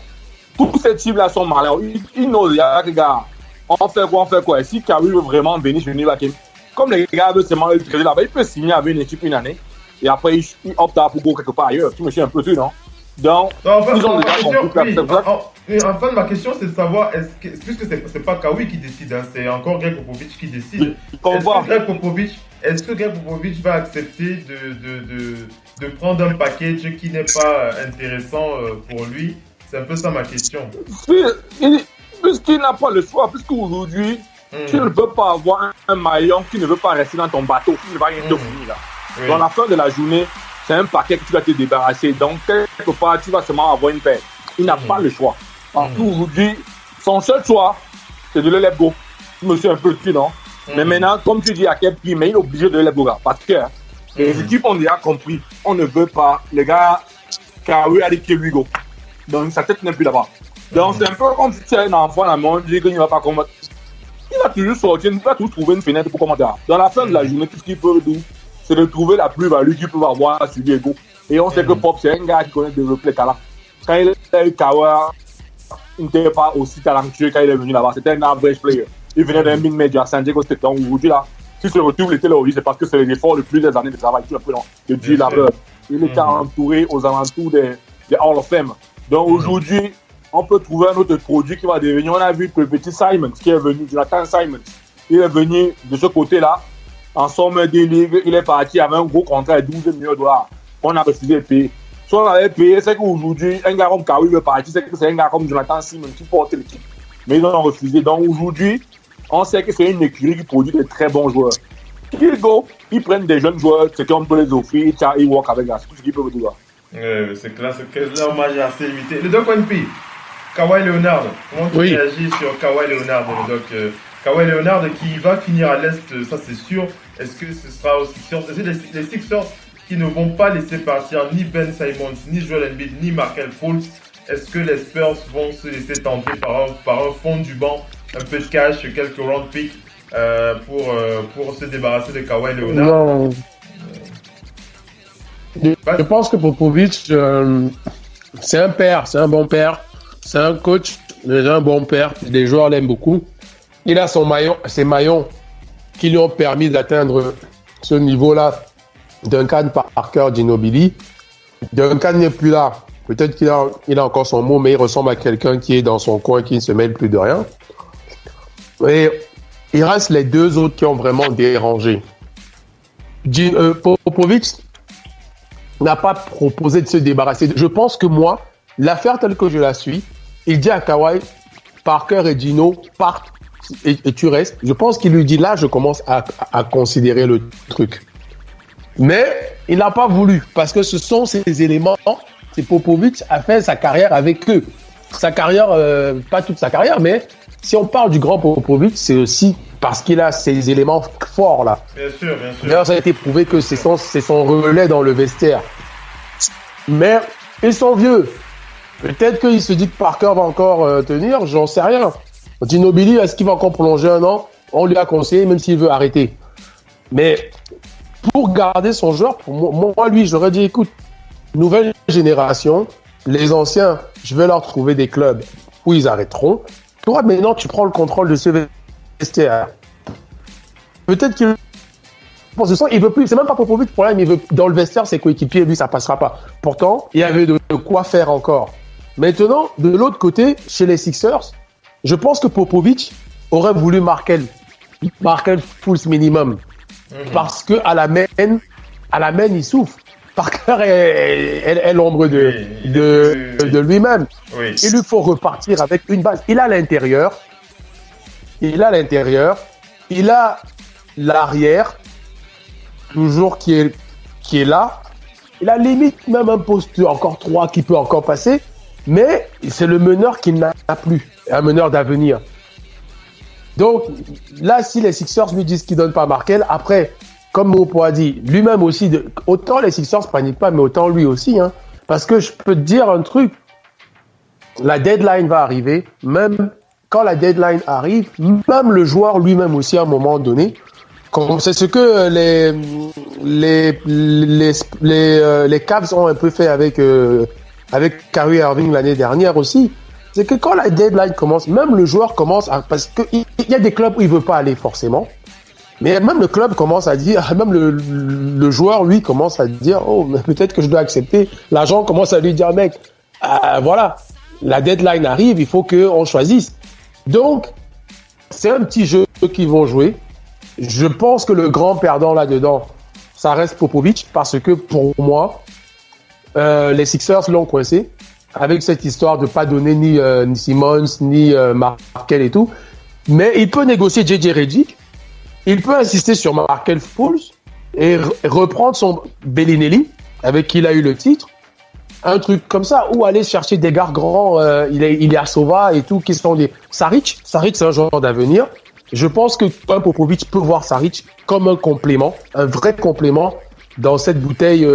tous ces types-là sont malins. Ils n'osent pas, les gars. On fait quoi? Si Kawhi veut vraiment venir sur Nibakim, comme les gars veulent seulement le traiter là-bas, il peut signer avec une équipe une année et après il opte pour go quelque part ailleurs. Tu me suis un peu sûr, non? Donc, ils ont déjà compris. En fait, ma question, c'est de savoir, puisque c'est pas Kawhi qui décide, hein, c'est encore Greg Popovich qui décide. Est-ce que Greg Popovich va accepter de prendre un package qui n'est pas intéressant pour lui? C'est un peu ça ma question. Puisqu'il n'a pas le choix, puisqu'aujourd'hui, tu ne peux pas avoir un maillon qui ne veut pas rester dans ton bateau, qui ne va rien te fournir là. Oui. Dans la fin de la journée, c'est un paquet que tu vas te débarrasser. Donc, quelque part, tu vas seulement avoir une paire. Il n'a pas le choix. Parce qu'aujourd'hui, son seul choix, c'est de le let go. Je me suis un peu tué, non? Mais maintenant, comme tu dis à quel prix, mais il est obligé de le let go là. Parce que les équipes ont déjà compris. On ne veut pas. Les gars, Kawhi a dit que lui go. Donc, sa tête n'est plus là-bas. Donc, c'est un peu comme si tu as un enfant à la main, il dit qu'il ne va pas combattre. Il va toujours sortir, il va toujours trouver une fenêtre pour commenter. Dans la fin de la journée, tout ce qu'il peut faire, c'est de trouver la plus-value qu'il peut avoir sur Diego. Et on sait que Pop, c'est un gars qui connaît développer les talents. Quand il a eu Kawhi, il n'était pas aussi talentueux quand il est venu là-bas. C'était un average player. Il venait d'un mid-major à San Diego State. Donc, aujourd'hui, là, s'il se retrouve l'été là aujourd'hui, c'est parce que c'est l'effort de plusieurs années de travail. Tout un peu, non? De G. Labeur. Il était entouré aux alentours des Hall of Fame. Donc, aujourd'hui, on peut trouver un autre produit qui va devenir. On a vu que le petit Simons qui est venu, Jonathan Simons, il est venu de ce côté-là, en somme des ligues, il est parti avec un gros contrat de 12 millions de dollars. On a refusé de payer. Si on avait payé, c'est qu'aujourd'hui, un gars comme Kawhi veut partir, c'est que c'est un gars comme Jonathan Simons qui porte l'équipe. Mais ils ont refusé. Donc aujourd'hui, on sait que c'est une écurie qui produit de très bons joueurs. Ils prennent des jeunes joueurs, c'est qu'on peut les offrir, ils work avec la tout ce qu'ils peuvent dire. C'est clair, c'est l'hommage est assez limité. Le Doc One P, Kawhi Leonard, comment tu réagis sur Kawhi Leonard, le Doc Kawhi Leonard qui va finir à l'Est, ça c'est sûr. Est-ce que ce sera aux Sixers? Les Sixers qui ne vont pas laisser partir ni Ben Simmons, ni Joel Embiid, ni Markelle Fultz. Est-ce que les Spurs vont se laisser tenter par un fond du banc, un peu de cash, quelques round picks pour se débarrasser de Kawhi Leonard? Non. Je pense que Popovich, c'est un père, c'est un bon père, c'est un coach, déjà un bon père, les joueurs l'aiment beaucoup. Il a ses maillons qui lui ont permis d'atteindre ce niveau-là. Duncan Parker, Ginobili. Duncan n'est plus là. Peut-être qu'il a encore son mot, mais il ressemble à quelqu'un qui est dans son coin, qui ne se mêle plus de rien. Et il reste les deux autres qui ont vraiment dérangé. Popovich n'a pas proposé de se débarrasser. Je pense que moi, l'affaire telle que je la suis, il dit à Kawhi, Parker et Gino partent et tu restes. Je pense qu'il lui dit là, je commence à considérer le truc. Mais il n'a pas voulu parce que ce sont ces éléments. C'est Popovich a fait sa carrière avec eux. Sa carrière, pas toute sa carrière, mais si on parle du grand Popovich, c'est aussi parce qu'il a ces éléments forts là. Bien sûr, bien sûr. D'ailleurs, ça a été prouvé que c'est son relais dans le vestiaire. Mais ils sont vieux. Peut-être qu'il se dit que Parker va encore tenir, j'en sais rien. Ginobili, est-ce qu'il va encore prolonger un an? On lui a conseillé, même s'il veut arrêter. Mais pour garder son joueur, pour moi, lui, j'aurais dit, écoute, nouvelle génération, les anciens, je vais leur trouver des clubs où ils arrêteront. Toi, maintenant, tu prends le contrôle de ce vestiaire. Peut-être qu'il pour ce sens, il veut plus, c'est même pas Popovich le problème, il veut dans le vestiaire, ses coéquipiers, lui, ça passera pas. Pourtant, il y avait de quoi faire encore. Maintenant, de l'autre côté, chez les Sixers, je pense que Popovich aurait voulu Markelle Fultz minimum. Parce que à la main, il souffre. Parker est l'ombre de lui-même. Oui. Il lui faut repartir avec une base. Il a l'intérieur. Il a l'arrière, toujours qui est là. Il a limite même un poste encore 3 qui peut encore passer. Mais c'est le meneur qu'il n'a plus. Un meneur d'avenir. Donc, là, si les Sixers lui disent qu'ils ne donnent pas Markelle, après, comme Mopo a dit, lui-même aussi, autant les Sixers ne paniquent pas, mais autant lui aussi. Hein, parce que je peux te dire un truc, la deadline va arriver, même quand la deadline arrive, même le joueur lui-même aussi, à un moment donné, c'est ce que les Cavs ont un peu fait avec avec Kyrie Irving l'année dernière aussi, c'est que quand la deadline commence, même le joueur commence à... Parce qu'il y a des clubs où il ne veut pas aller forcément, mais même le club commence à dire, même le joueur, lui, commence à dire, oh, mais peut-être que je dois accepter. L'agent commence à lui dire, mec, voilà, la deadline arrive, il faut qu'on choisisse. Donc, c'est un petit jeu qu'ils vont jouer. Je pense que le grand perdant là-dedans, ça reste Popovic, parce que pour moi, les Sixers l'ont coincé avec cette histoire de pas donner ni Simmons, ni Markel et tout. Mais il peut négocier JJ Redick. Il peut insister sur Markel Fultz et reprendre son Bellinelli, avec qui il a eu le titre. Un truc comme ça, ou aller chercher des gars grands, il est à Sova et tout, qui sont des... Saric, c'est un joueur d'avenir. Je pense que Popovic peut voir Saric comme un complément, un vrai complément dans cette bouteille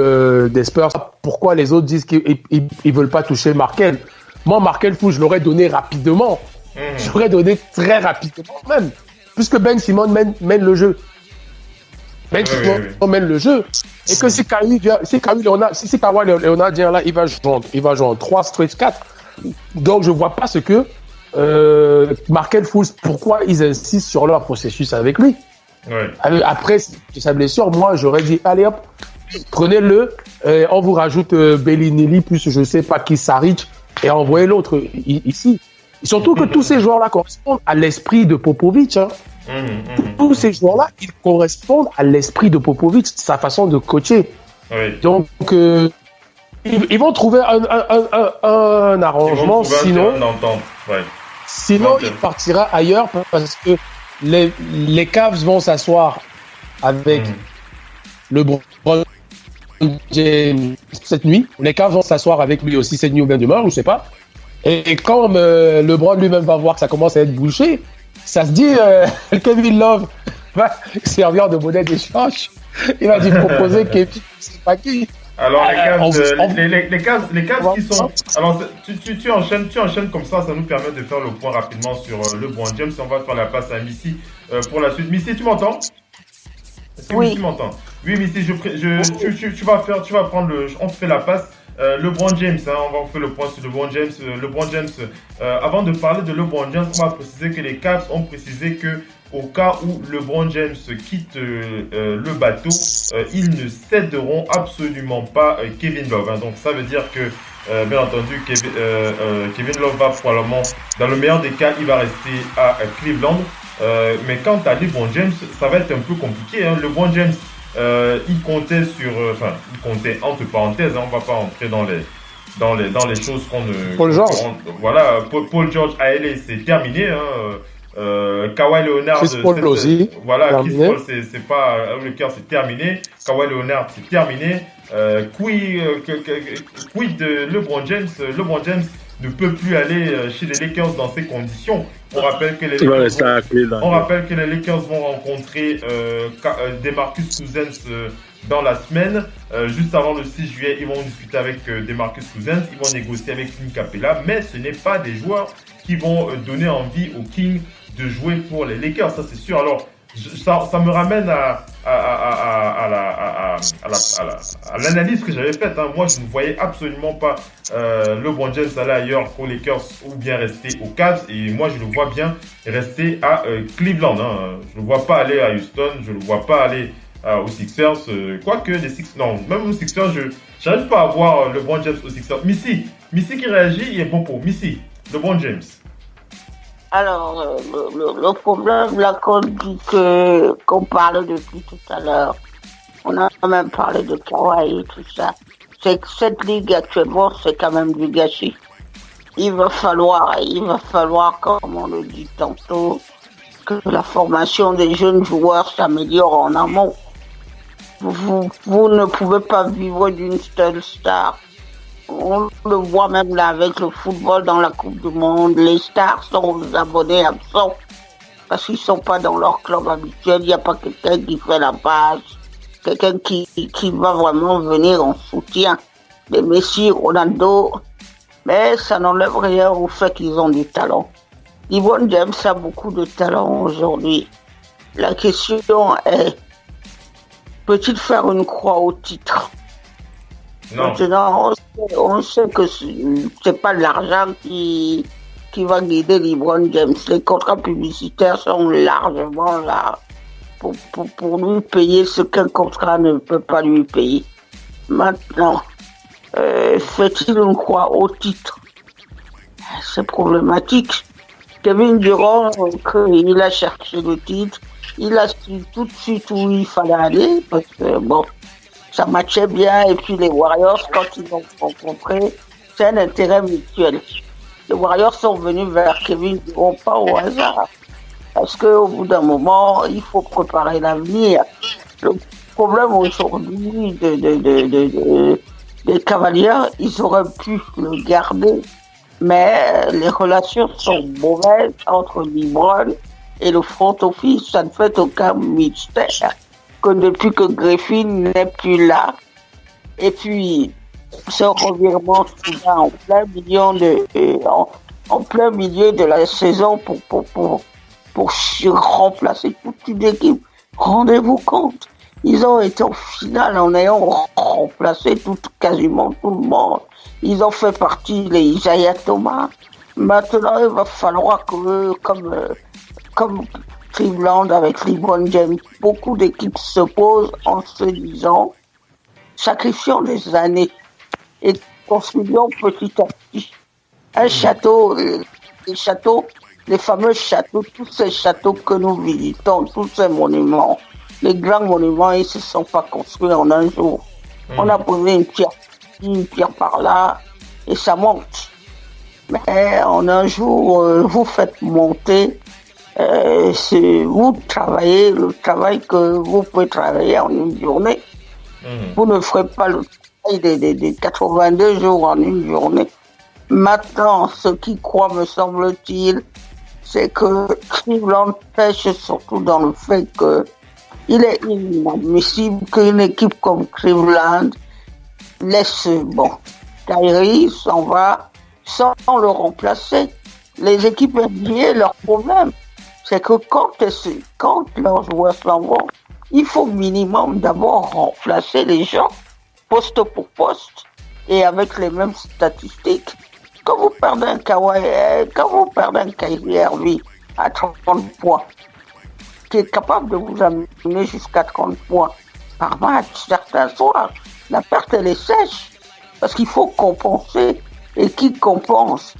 des Spurs. Pourquoi les autres disent qu'ils veulent pas toucher Markel? Moi, Markel Fultz, je l'aurais donné rapidement. Je l'aurais donné très rapidement même. Puisque Ben Simmons mène le jeu. Simmons mène le jeu. Et que si Kawhi Leonard vient là, il va jouer en 3 straight 4. Donc, je vois pas ce que Markel Fultz, pourquoi ils insistent sur leur processus avec lui. Ouais. Après sa blessure, moi, j'aurais dit, allez hop, prenez-le, on vous rajoute Bellinelli, plus je sais pas qui, Saric, et envoyez l'autre ici. Surtout que tous ces joueurs-là correspondent à l'esprit de Popovic. Hein. Tous ces joueurs-là, ils correspondent à l'esprit de Popovic, sa façon de coacher. Oui. Donc, ils vont trouver un arrangement, sinon il partira ailleurs parce que les Cavs vont s'asseoir avec LeBron James cette nuit. Les Cavs vont s'asseoir avec lui aussi cette nuit ou bien demain, je ne sais pas. Et quand LeBron lui-même va voir que ça commence à être bouché, ça se dit, Kevin Love va servir de monnaie d'échange. Il va lui proposer Kevin, je sais pas qui. Alors les Cavs qui sont... Alors tu enchaînes comme ça nous permet de faire le point rapidement sur LeBron James. On va faire la passe à Missy pour la suite. Missy, tu m'entends? Est-ce que oui. Missy m'entend? Oui, Missy, tu vas prendre on te fait la passe. LeBron James, on va faire le point sur LeBron James. Avant de parler de LeBron James, on va préciser que les Cavs ont précisé que au cas où LeBron James quitte le bateau, ils ne céderont absolument pas Kevin Love. Hein. Donc ça veut dire que, bien entendu, Kevin Love va probablement, dans le meilleur des cas, il va rester à Cleveland. Mais quant à LeBron James, ça va être un peu compliqué. Hein. LeBron James, il comptait entre parenthèses, hein, on va pas entrer dans les choses qu'on ne... Paul George. Voilà, Paul George à LA, c'est terminé. Hein. Kawhi Leonard, Chris Paul aussi. Voilà, terminé. Chris Paul, c'est pas le cœur, c'est terminé. Kawhi Leonard, c'est terminé. Quid de LeBron James? LeBron James ne peut plus aller chez les Lakers dans ces conditions. On rappelle que les Lakers vont rencontrer DeMarcus Cousins dans la semaine. Juste avant le 6 juillet, ils vont discuter avec DeMarcus Cousins. Ils vont négocier avec Clint Capella. Mais ce n'est pas des joueurs qui vont donner envie aux Kings de jouer pour les Lakers. Ça, c'est sûr. Alors, ça me ramène à l'analyse que j'avais faite. Hein. Moi, je ne voyais absolument pas LeBron James aller ailleurs qu'aux Lakers ou bien rester aux Cavs. Et moi, je le vois bien rester à Cleveland. Hein. Je ne le vois pas aller à Houston. Je ne le vois pas aller aux Sixers. Quoique les Sixers... Non, même aux Sixers, je n'arrive pas à voir LeBron James aux Sixers. Missy qui réagit, il est bon pour Missy. LeBron James. Alors, le problème, là, qu'on parlait depuis tout à l'heure, on a quand même parlé de Kawhi et tout ça, c'est que cette ligue actuellement, c'est quand même du gâchis. Il va falloir, comme on le dit tantôt, que la formation des jeunes joueurs s'améliore en amont. Vous ne pouvez pas vivre d'une seule star. On le voit même là avec le football dans la Coupe du Monde. Les stars sont aux abonnés absents parce qu'ils ne sont pas dans leur club habituel. Il n'y a pas quelqu'un qui fait la passe, quelqu'un qui va vraiment venir en soutien de Messi, Ronaldo. Mais ça n'enlève rien au fait qu'ils ont du talent. LeBron James a beaucoup de talent aujourd'hui. La question est, peut-il faire une croix au titre ? Non. Maintenant, on sait que c'est pas l'argent qui va guider LeBron James. Les contrats publicitaires sont largement là pour lui payer ce qu'un contrat ne peut pas lui payer. Maintenant, fait-il une croix au titre? C'est problématique. Kevin Durant, il a cherché le titre, il a su tout de suite où il fallait aller, parce que bon, ça matchait bien, et puis les Warriors, quand ils ont rencontré, c'est un intérêt mutuel. Les Warriors sont venus vers Kevin Durant, pas au hasard, parce qu'au bout d'un moment, il faut préparer l'avenir. Le problème aujourd'hui des Cavaliers, ils auraient pu le garder, mais les relations sont mauvaises entre LeBron et le front office. Ça ne fait aucun mystère que depuis que Griffin n'est plus là, et puis ce revirement soudain en plein milieu de la saison pour remplacer toute une équipe. Rendez-vous compte, ils ont été en finale en ayant remplacé quasiment tout le monde. Ils ont fait partie les Isaiah Thomas. Maintenant, il va falloir que, comme Cleveland avec LeBron James, beaucoup d'équipes se posent en se disant, sacrifions des années et construisons petit à petit un château, les fameux châteaux, tous ces châteaux que nous visitons, tous ces monuments, les grands monuments, ils ne se sont pas construits en un jour. On a posé une pierre par là, et ça monte. Mais en un jour, vous faites monter, vous travaillez le travail que vous pouvez travailler en une journée. Vous ne ferez pas le travail des 82 jours en une journée. Maintenant, ce qui croit, me semble-t-il, c'est que Cleveland pêche surtout dans le fait que il est inadmissible qu'une équipe comme Cleveland laisse, Kyrie s'en va sans le remplacer. Les équipes NBA, leur problème, c'est que quand leurs joueurs s'en vont, il faut minimum d'abord remplacer les gens, poste pour poste, et avec les mêmes statistiques. Quand vous perdez un Kyrie Irving à 30 points, qui est capable de vous amener jusqu'à 30 points par match, certains soirs, la perte elle est sèche, parce qu'il faut compenser, et qui compense?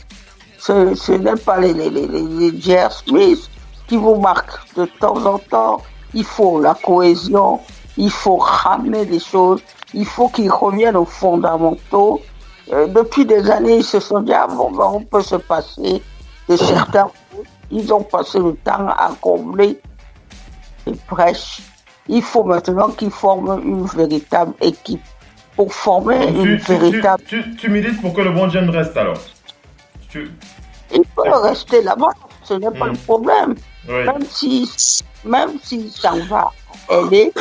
Ce n'est pas les J.R. Smith qui vous marquent de temps en temps. Il faut la cohésion, il faut ramener des choses, il faut qu'ils reviennent aux fondamentaux. Depuis des années, ils se sont dit, on peut se passer de certains. Ils ont passé le temps à combler les brèches. Il faut maintenant qu'ils forment une véritable équipe. Pour former une véritable... Tu milites pour que le bon James reste alors? Il peut rester là-bas, ce n'est pas le problème. Oui. Même si ça va aider,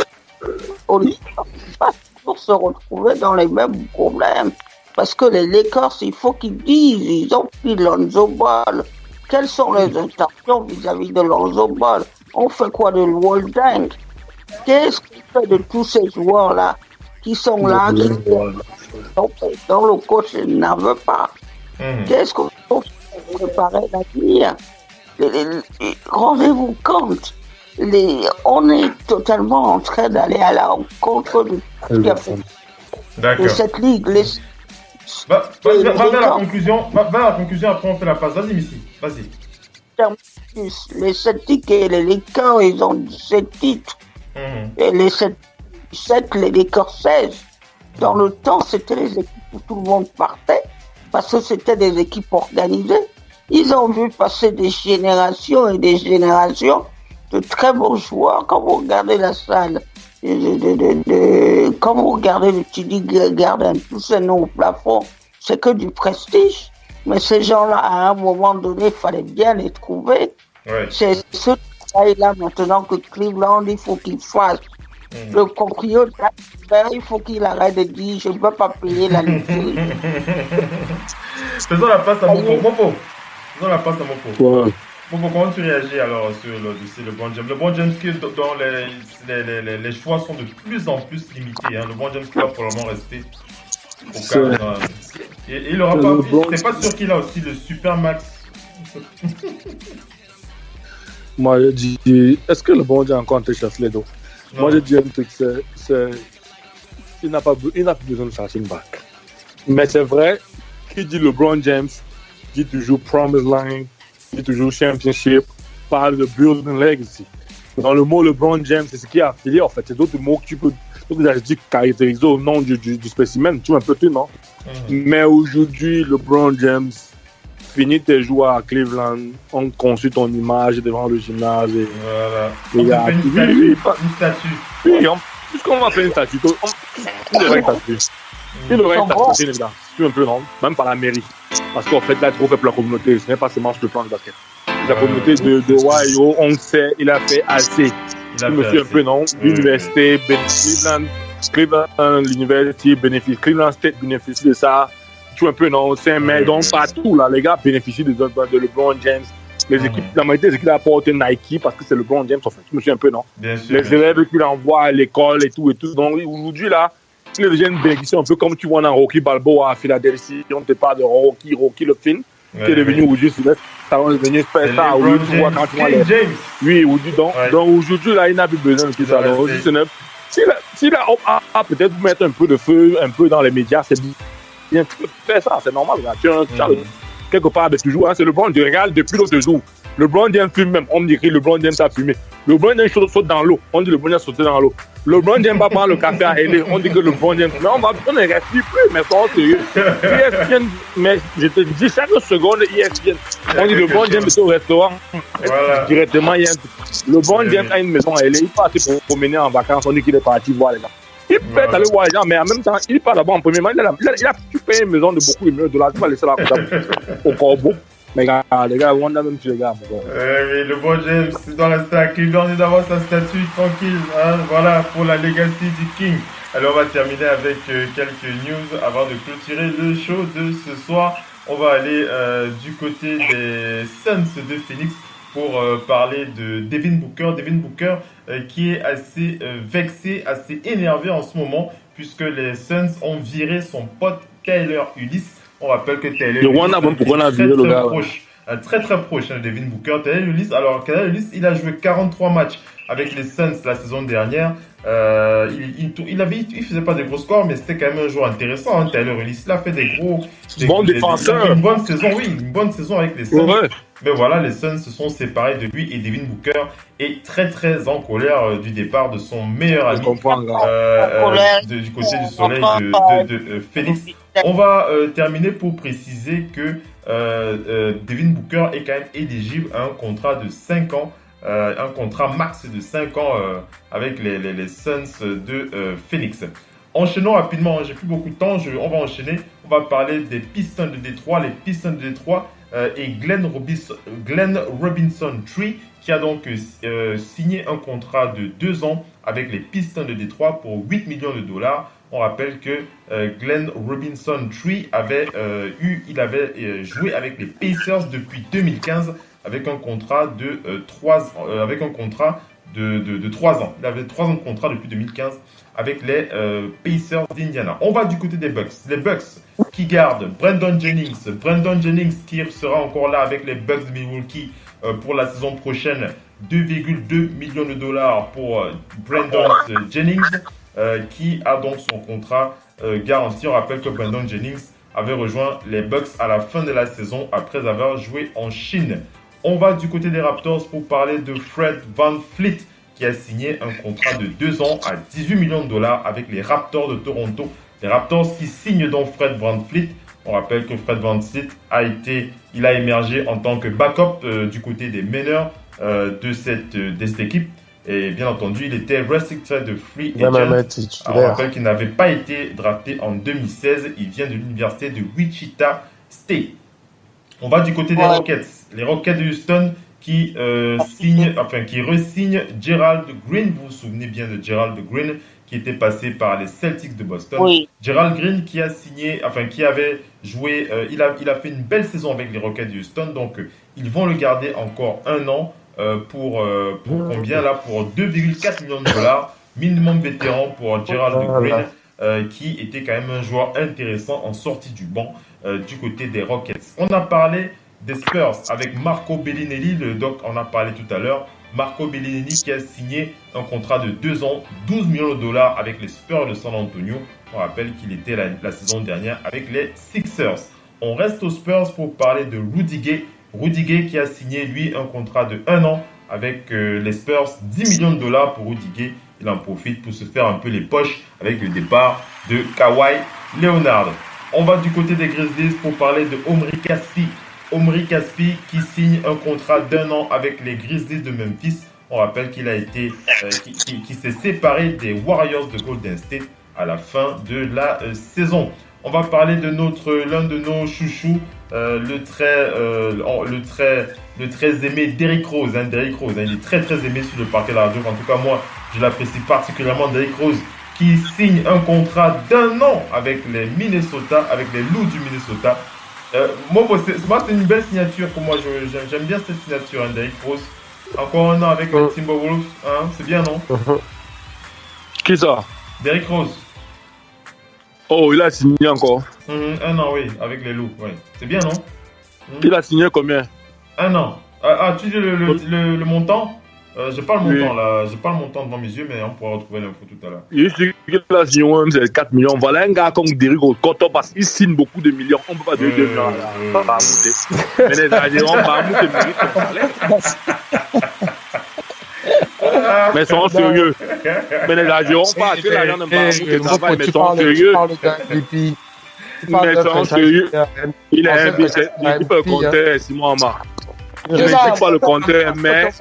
on ne va pas toujours se retrouver dans les mêmes problèmes. Parce que les Lakers, il faut qu'ils disent, ils ont pris Lonzo Ball. Quelles sont les intentions vis-à-vis de Lonzo Ball? On fait quoi de Walding? Qu'est-ce qu'on fait de tous ces joueurs-là qui sont là, dont le coach n'en veut pas? Qu'est-ce qu'on fait pour préparer l'avenir? Rendez-vous compte, on est totalement en train d'aller à la rencontre de cette ligue. Va vers la conclusion, après on fait la passe. Vas-y, Missy, vas-y. Les Celtics et les Lakers, ils ont 17 titres. Et les 7, les Lakers 16. Dans le temps, c'était les équipes où tout le monde partait, parce que c'était des équipes organisées. Ils ont vu passer des générations et des générations de très bons joueurs. Quand vous regardez la salle, quand vous regardez le TD Garden, tous ces noms au plafond, c'est que du prestige. Mais ces gens-là, à un moment donné, il fallait bien les trouver. Ouais. C'est ce travail-là maintenant que Cleveland, il faut qu'il fasse. Le propriétaire, il faut qu'il arrête de dire je ne peux pas payer la literie. Faisons la passe à Mopo. Mopo, comment tu réagis alors sur le dossier LeBron James? LeBron James dont les choix sont de plus en plus limités. Hein. LeBron James qui va probablement rester Au cadre, et il aura pas. C'est pas sûr qu'il a aussi le super max. Moi, je dis, est-ce que le bon Dieu a encore chassé d'eau? Moi, je dis un truc, il n'a plus besoin de chercher une bague. Mais c'est vrai, qui dit LeBron James, dit toujours Promise Line, dit toujours Championship, parle de Building Legacy. Dans le mot LeBron James, c'est ce qui est affilié, en fait. C'est d'autres mots que tu peux caractériser au nom du spécimen. Tu vois un peu tout, non? Mais aujourd'hui, LeBron James, finis tes jours à Cleveland, on conçut ton image devant le gymnase. Et, voilà. On fait une statue. Oui, puisqu'on va faire une statue, il devrait être statue. Il devrait être statue, évidemment. Tu un peu, non? Même par la mairie. Parce qu'en fait, là, trop fait pour la communauté. Ce n'est pas seulement sur le plan de basket. La communauté de Ohio, on sait, il a fait assez. Monsieur un peu, non? L'université, Cleveland, l'université bénéficie, Cleveland State bénéficie de ça. Tu un peu, non? C'est un mec, donc partout, là, les gars bénéficient de LeBron James. Les équipes, la majorité des équipes apportent Nike parce que c'est LeBron James, en fait. Tu me suis un peu, non? Bien sûr. Les élèves qu'il envoie à l'école et tout. Donc, aujourd'hui, là, il est déjà une bénédiction un peu comme tu vois dans Rocky Balboa à Philadelphie. On te parle de Rocky le film. Qui est devenu aujourd'hui, ça va devenir ça. Tu vois quand tu vois les. Oui, donc aujourd'hui, là, il n'a plus besoin de tout ça. Donc, s'il a peut-être mettre un peu de feu, un peu dans les médias, c'est bien. Tu peux faire ça, c'est normal. Tu as quelque part de toujours. C'est LeBron, je regarde depuis l'autre jour. LeBron James fume même. On me dit que LeBron James a fumé. LeBron James saute dans l'eau. On dit LeBron James saute dans l'eau. LeBron James va prendre le café à LA. On dit que LeBron James. Mais on ne respire plus, mais c'est sérieux. ESPN, mais je te dis chaque seconde, ESPN. On dit LeBron James est au restaurant. Voilà. Directement, LeBron James a une maison à LA. Il part se promener en vacances. On dit qu'il est parti voir les gens. Il peut aller voir les gens, mais en même temps, il part d'abord en premier. Tu payes une maison de beaucoup de millions de dollars. Tu vas laisser la au corbeau. Mais les gars, on a même tué les gars. Mais LeBron James, il doit rester à Cleveland et d'avoir sa statue tranquille. Hein, voilà, pour la legacy du King. Alors, on va terminer avec quelques news avant de clôturer le show de ce soir. On va aller du côté des Suns de Phoenix pour parler de Devin Booker. Devin Booker qui est assez vexé, assez énervé en ce moment, puisque les Suns ont viré son pote Tyler Ulis. On rappelle que Tyler Ulis est très proche de Devin Booker. Tyler Ulis, alors Tyler Ulis, il a joué 43 matchs avec les Suns la saison dernière. Il faisait pas de gros scores, mais c'était quand même un joueur intéressant. Hein, Tyler Ulis, il a fait des bon défenseur. Une bonne saison, oui, une bonne saison avec les Suns. Ouais. Mais voilà, les Suns se sont séparés de lui et Devin Booker est très en colère du départ de son meilleur ami du côté du soleil de Phoenix. On va terminer pour préciser que Devin Booker est quand même éligible à un contrat de 5 ans. Un contrat max de 5 ans avec les Suns de Phoenix. Enchaînons rapidement, j'ai plus beaucoup de temps, on va enchaîner. On va parler des Pistons de Détroit. Les Pistons de Détroit et Glenn Robinson III qui a donc signé un contrat de 2 ans avec les Pistons de Détroit pour 8 millions de dollars. On rappelle que Glenn Robinson III avait joué avec les Pacers depuis 2015 avec un contrat de 3 ans. Il avait 3 ans de contrat depuis 2015 avec les Pacers d'Indiana. On va du côté des Bucks. Les Bucks qui gardent Brandon Jennings. Brandon Jennings qui sera encore là avec les Bucks de Milwaukee pour la saison prochaine. 2,2 millions de dollars pour Brandon Jennings qui a donc son contrat garanti. On rappelle que Brandon Jennings avait rejoint les Bucks à la fin de la saison après avoir joué en Chine. On va du côté des Raptors pour parler de Fred VanVleet qui a signé un contrat de 2 ans à 18 millions de dollars avec les Raptors de Toronto. Les Raptors qui signent donc Fred VanVleet. On rappelle que Fred VanVleet a émergé en tant que backup du côté des meneurs de cette équipe. Et bien entendu, il était restricted free agent. On rappelle qu'il n'avait pas été drafté en 2016. Il vient de l'université de Wichita State. On va du côté des Rockets. Les Rockets de Houston qui re-signent Gerald Green. Vous vous souvenez bien de Gerald Green qui était passé par les Celtics de Boston. Oui. Gerald Green qui avait joué, il a fait une belle saison avec les Rockets de Houston. Donc, ils vont le garder encore 1 an pour combien là? Pour 2,4 millions de dollars. Minimum vétéran pour Gerald Green. qui était quand même un joueur intéressant en sortie du banc du côté des Rockets. On a parlé des Spurs avec Marco Bellinelli, le doc en a parlé tout à l'heure. Marco Bellinelli qui a signé un contrat de 2 ans, 12 millions de dollars avec les Spurs de San Antonio. On rappelle qu'il était la saison dernière avec les Sixers. On reste aux Spurs pour parler de Rudy Gay. Rudy Gay qui a signé lui un contrat de 1 an avec les Spurs, 10 millions de dollars pour Rudy Gay. Il en profite pour se faire un peu les poches avec le départ de Kawhi Leonard. On va du côté des Grizzlies pour parler de Omri Caspi. Omri Caspi qui signe un contrat d'1 an avec les Grizzlies de Memphis. On rappelle qu'il a été, qui s'est séparé des Warriors de Golden State à la fin de la saison. On va parler de l'un de nos chouchous, le très aimé Derrick Rose. Derrick Rose, il est très aimé sur le parquet de la radio. En tout cas, moi, je l'apprécie particulièrement. Derrick Rose qui signe un contrat d'1 an avec les Minnesota, avec les Loups du Minnesota. Moi, c'est une belle signature pour moi. J'aime bien cette signature, Derrick Rose. Encore 1 an avec les Timberwolves, c'est bien, non? Qui ça? Derrick Rose. Oh, il a signé encore. 1 an, oui, avec les Loups, oui. C'est bien, non? Il a signé combien? 1 an. Tu dis le montant? J'ai pas le montant là, j'ai pas le montant devant mes yeux, mais on pourra retrouver l'info tout à l'heure. Il a signé c'est 4 millions. Voilà un gars comme Derrick Rose, parce qu'il signe beaucoup de millions. On peut pas donner 2 millions à mais les Algériens, Mahmoud mérite son salaire. Mais sont sérieux. Mais les Algériens, pas que l'argent de Mahmoud, mais sont sérieux. Mais sont sérieux. Il peut compter Simon Amar. Je ne sais pas le compteur, mais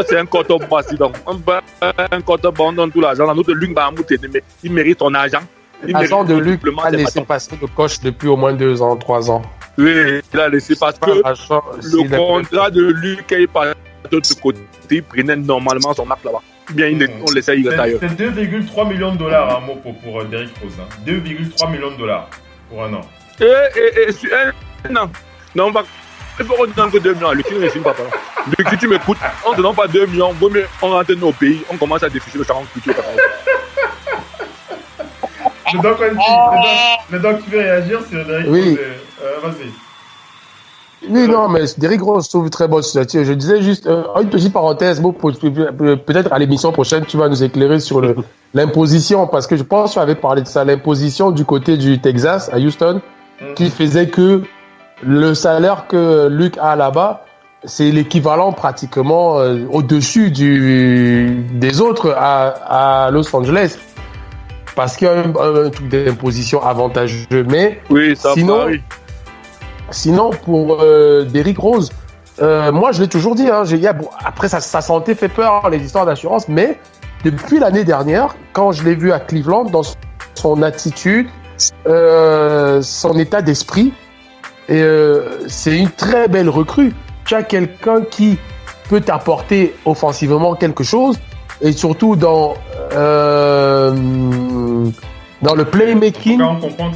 c'est un coton passé. Donc, un coton on donne tout l'argent. Notre Luc Mahmoud, il mérite son argent. L'agent de Luc a laissé passer le coach depuis au moins 2 ans, 3 ans. Oui, il a laissé parce que le contrat de Luc est passé de l'autre côté. Il prenait normalement son marque là-bas. Bien, on laissait y rester ailleurs. C'est 2,3 millions de dollars pour Derrick Rose. 2,3 millions de dollars pour 1 an. Et sur 1 an. Non, on va. Il faut qu'on donne que 2 millions. Le client ne signe pas. Si tu m'écoutes, on ne te donne pas 2 millions. On rentre dans nos pays, on commence à déficher le champ culture. Le doc, tu veux réagir sur Derrick Rose? Oui. Vas-y. Oui, non, mais Derrick Rose trouve très bonne signature. Je disais juste une petite parenthèse, peut-être à l'émission prochaine, tu vas nous éclairer sur l'imposition, parce que je pense que tu avais parlé de ça, l'imposition du côté du Texas, à Houston, qui faisait que le salaire que Luc a là-bas, c'est l'équivalent pratiquement au-dessus des autres à Los Angeles. Parce qu'il y a un truc d'imposition avantageux. Mais oui, ça sinon, pour Derrick Rose, moi je l'ai toujours dit, après sa santé fait peur, les histoires d'assurance, mais depuis l'année dernière, quand je l'ai vu à Cleveland, dans son attitude, son état d'esprit, et c'est une très belle recrue. Tu as quelqu'un qui peut t'apporter offensivement quelque chose, et surtout dans le playmaking,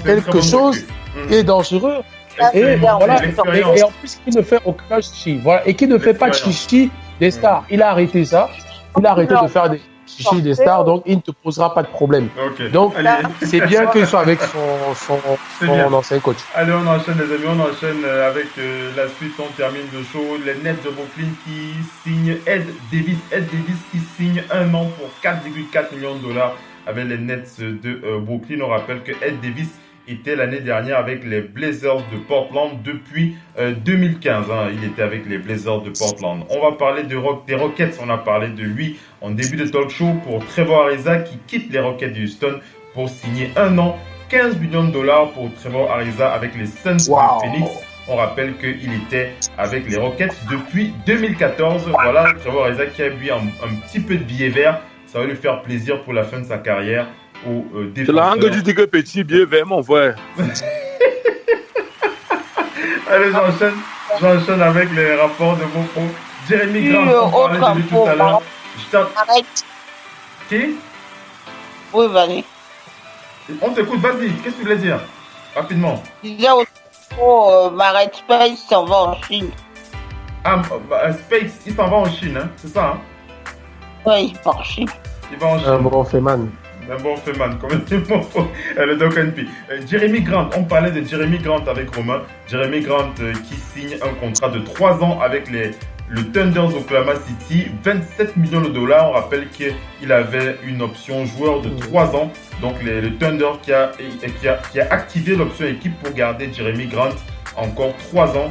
quelque chose qui est dangereux. Et en plus, qui ne fait aucun chichi. Voilà, et qui ne fait pas de chichi des stars. Il a arrêté ça. Il a arrêté de faire des chichi des stars, donc il ne te posera pas de problème. Okay. Donc, c'est bien qu'il soit avec son ancien coach. Allez, on enchaîne les amis, on enchaîne avec la suite, on termine le show. Les Nets de Brooklyn qui signent Ed Davis. Ed Davis qui signe 1 an pour 4,4 millions de dollars avec les Nets de Brooklyn. On rappelle que Ed Davis était l'année dernière avec les Blazers de Portland depuis 2015. Il était avec les Blazers de Portland. On va parler des Rockets. On a parlé de lui en début de talk show pour Trevor Ariza qui quitte les Rockets de Houston pour signer 1 an, 15 millions de dollars pour Trevor Ariza avec les Suns de Phoenix. On rappelle qu'il était avec les Rockets depuis 2014. Voilà, Trevor Ariza qui a bu un petit peu de billet vert. Ça va lui faire plaisir pour la fin de sa carrière. C'est la langue du tigre petit, bien vers mon frère. Allez, j'enchaîne avec les rapports de vos pros. Jérémy Grant, on parlait de lui tout à l'heure. Arrête. Qui? Oui, vas-y. On t'écoute, vas-y. Qu'est-ce que tu voulais dire? Rapidement. Je disais Marek Space s'en va en Chine. Space, il s'en va en Chine, c'est ça? Oui, il part en Chine. Il va en Chine. Un bon Feman. Un bon Feman, comme dit le Doc NP. Jeremy Grant, on parlait de Jeremy Grant avec Romain. Jeremy Grant qui signe un contrat de 3 ans avec le Thunder Oklahoma City, 27 millions de dollars. On rappelle qu'il avait une option joueur de 3 ans. Donc le Thunder qui a activé l'option équipe pour garder Jeremy Grant encore 3 ans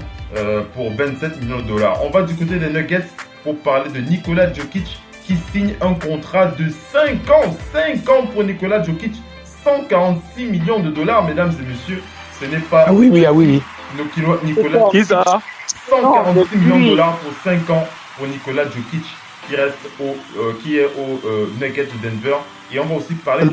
pour 27 millions de dollars. On va du côté des Nuggets pour parler de Nikola Jokic qui signe un contrat de 5 ans. 5 ans pour Nikola Jokic, 146 millions de dollars, mesdames et messieurs. Ce n'est pas... Ah oui. Nicolas Qui ça? 146 millions de dollars pour 5 ans pour Nikola Jokic qui est au Nuggets de Denver. Et on va aussi parler de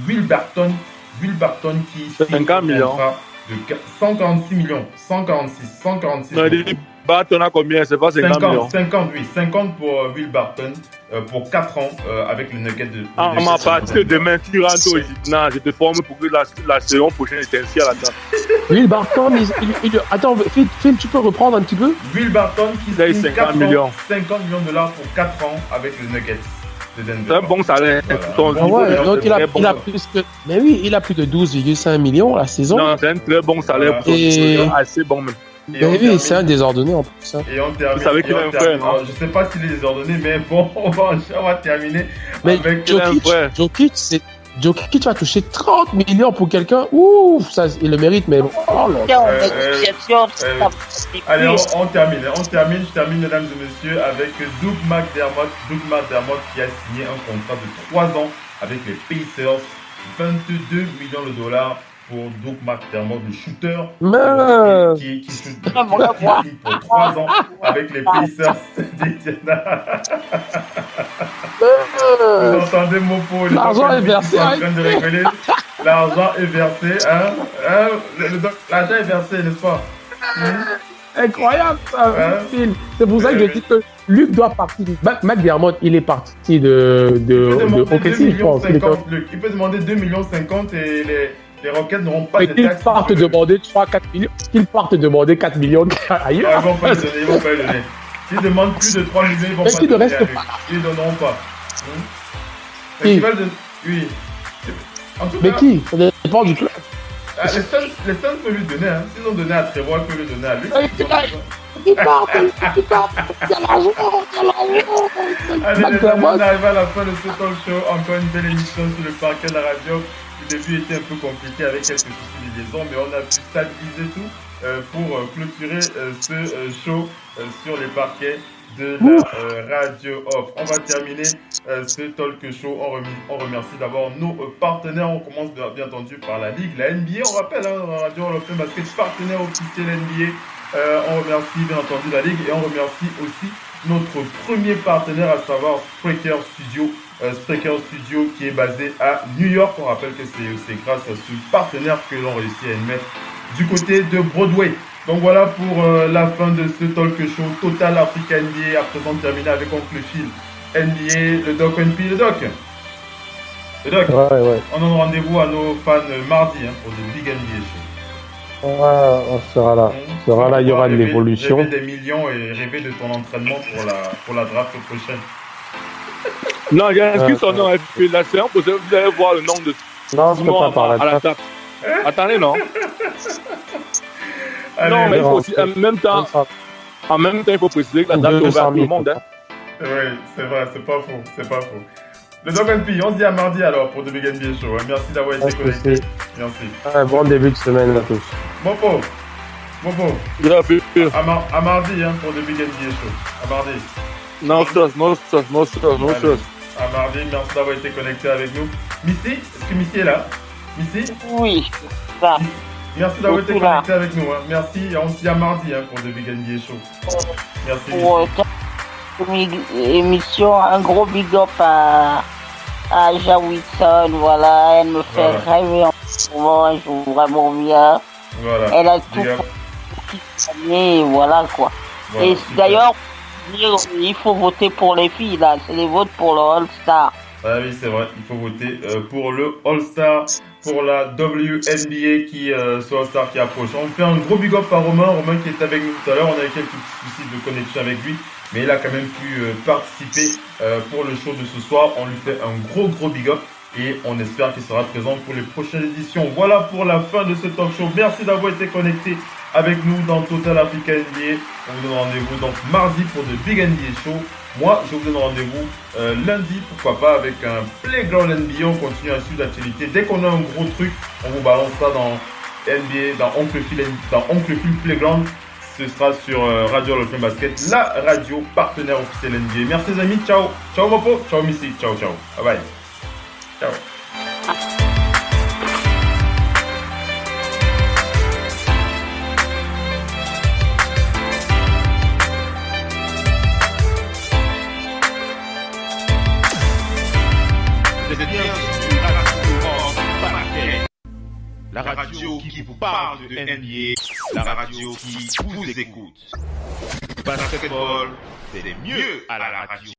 Will Barton qui signe un contrat de 146 millions. 146 millions. Barton a combien? C'est pas 50 millions. 50 pour Will Barton pour 4 ans avec le Nuggets de Ah, à partir de demain, tu rentres au gymnase, je te forme pour que la saison prochaine est ainsi à la table. Will Barton, attends, Phil, tu peux reprendre un petit peu? Will Barton qui signe 50 millions de dollars pour 4 ans avec le Nuggets de Denver. C'est un bon salaire. Voilà. Donc il a plus que... Mais oui, il a plus de 12,5 millions la saison. Non, c'est un très bon salaire pour assez bon même. Mais oui, c'est un désordonné en plus. Et on termine. Vous savez qu'il a un frère, non? Je sais pas s'il est désordonné, mais bon, on va terminer mais avec Jokic va toucher 30 millions pour quelqu'un. Ouf, ça, il le mérite, mais bon. Allez, on termine. Je termine, mesdames et messieurs, avec Doug McDermott. Doug McDermott qui a signé un contrat de 3 ans avec les Pacers. 22 millions de dollars pour Doug McDermott, le shooter qui shoot pour 3 ans avec les Pacers d'Indiana. Vous entendez mon pot, l'argent est versé. En train de rigoler. L'argent est versé, l'argent est versé, n'est-ce pas? Incroyable ça, Phil. C'est pour ça que je dis que Luc doit partir. McDermott, il est parti de OKC, je pense. Il peut demander 2,50 millions et les Rockets n'auront pas de taxes. Qu'ils partent demander 3-4 millions. Qu'ils partent demander 4 millions ailleurs. Ils vont pas le donner. S'ils demandent plus de 3 millions, ils vont pas le donner. Ils ne donneront pas. Ils veulent donner. Oui. En tout mais cas, qui? Ça dépend du club. Les Suns peuvent lui donner. S'ils ont donné à Trevor, ils peuvent lui donner à lui. Il part. Il y a l'argent. Allez, les amis, on arrive à la fin de ce talk show. Encore une belle émission sur le parquet de la radio. Le début était un peu compliqué avec quelques soucis de liaison, mais on a pu stabiliser tout pour clôturer ce show sur les parquets de la radio off. On va terminer ce talk show. On remercie d'abord nos partenaires. On commence bien entendu par la Ligue, la NBA. On rappelle, Radio Hall of Fame Basket, partenaire officiel NBA. On remercie bien entendu la Ligue et on remercie aussi notre premier partenaire, à savoir Spreaker Studio. Spreaker Studio qui est basé à New York. On rappelle que c'est grâce à ce partenaire que l'on réussit à émettre du côté de Broadway. Donc voilà pour la fin de ce talk show Total Africa NBA. À présent terminé avec Oncle Phil, NBA, le Doc NP, le Doc. Ouais. On donne rendez-vous à nos fans mardi pour le Big NBA Show. On sera là. Il y aura de l'évolution. Rêver des millions et rêver de ton entraînement pour la draft prochaine. Non, il y a inscrit son nom et la séance, vous allez voir le nom de non, je peux pas parler à la table. Attendez, non. Allez, non, mais il faut aussi, en même temps, il faut préciser que la date est ouverte à tout le monde. Oui, c'est vrai, c'est pas faux. Le Dog NP, on se dit à mardi alors pour The Big NBA Show. Merci d'avoir été connecté. Merci. Bon début de semaine à tous. Bobo. À mardi pour The Big NBA Show. À mardi. No stress. À mardi, merci d'avoir été connecté avec nous. Missy, est-ce que Missy est là? Missy? Oui, ça. Merci d'avoir été connecté avec nous. Merci et on se dit à mardi pour The Big NBA Show. Merci. Émission, un gros big up à Jawitson, voilà, elle me fait rêver en ce moment, elle joue vraiment bien. Voilà. Elle a tout pour gagner, voilà quoi. Voilà, et d'ailleurs, il faut voter pour les filles là, c'est les votes pour le All-Star. Ah oui, c'est vrai, il faut voter pour le All-Star, pour la WNBA ce All-Star qui approche. On fait un gros big up à Romain qui est avec nous tout à l'heure, on avait quelques petits soucis de connexion avec lui. Mais il a quand même pu participer pour le show de ce soir. On lui fait un gros big up. et on espère qu'il sera présent pour les prochaines éditions. Voilà pour la fin de ce talk show. Merci d'avoir été connecté avec nous dans Total Africa NBA. On vous donne rendez-vous donc mardi pour de Big NBA Show. Moi, je vous donne rendez-vous lundi, pourquoi pas, avec un Playground NBA. On continue à suivre l'actualité. Dès qu'on a un gros truc, on vous balance ça dans NBA, dans Oncle Phil Playground. Ce sera sur Radio Hall of Fame Basket, la radio partenaire officielle NBA. Merci les amis, ciao. Ciao Mopo, ciao Missy, ciao, ciao. Bye bye. Ciao. Vous êtes bien sur Radio Hall Basket. La radio qui vous parle de NBA, la radio qui vous écoute. Basketball, c'est mieux à la radio.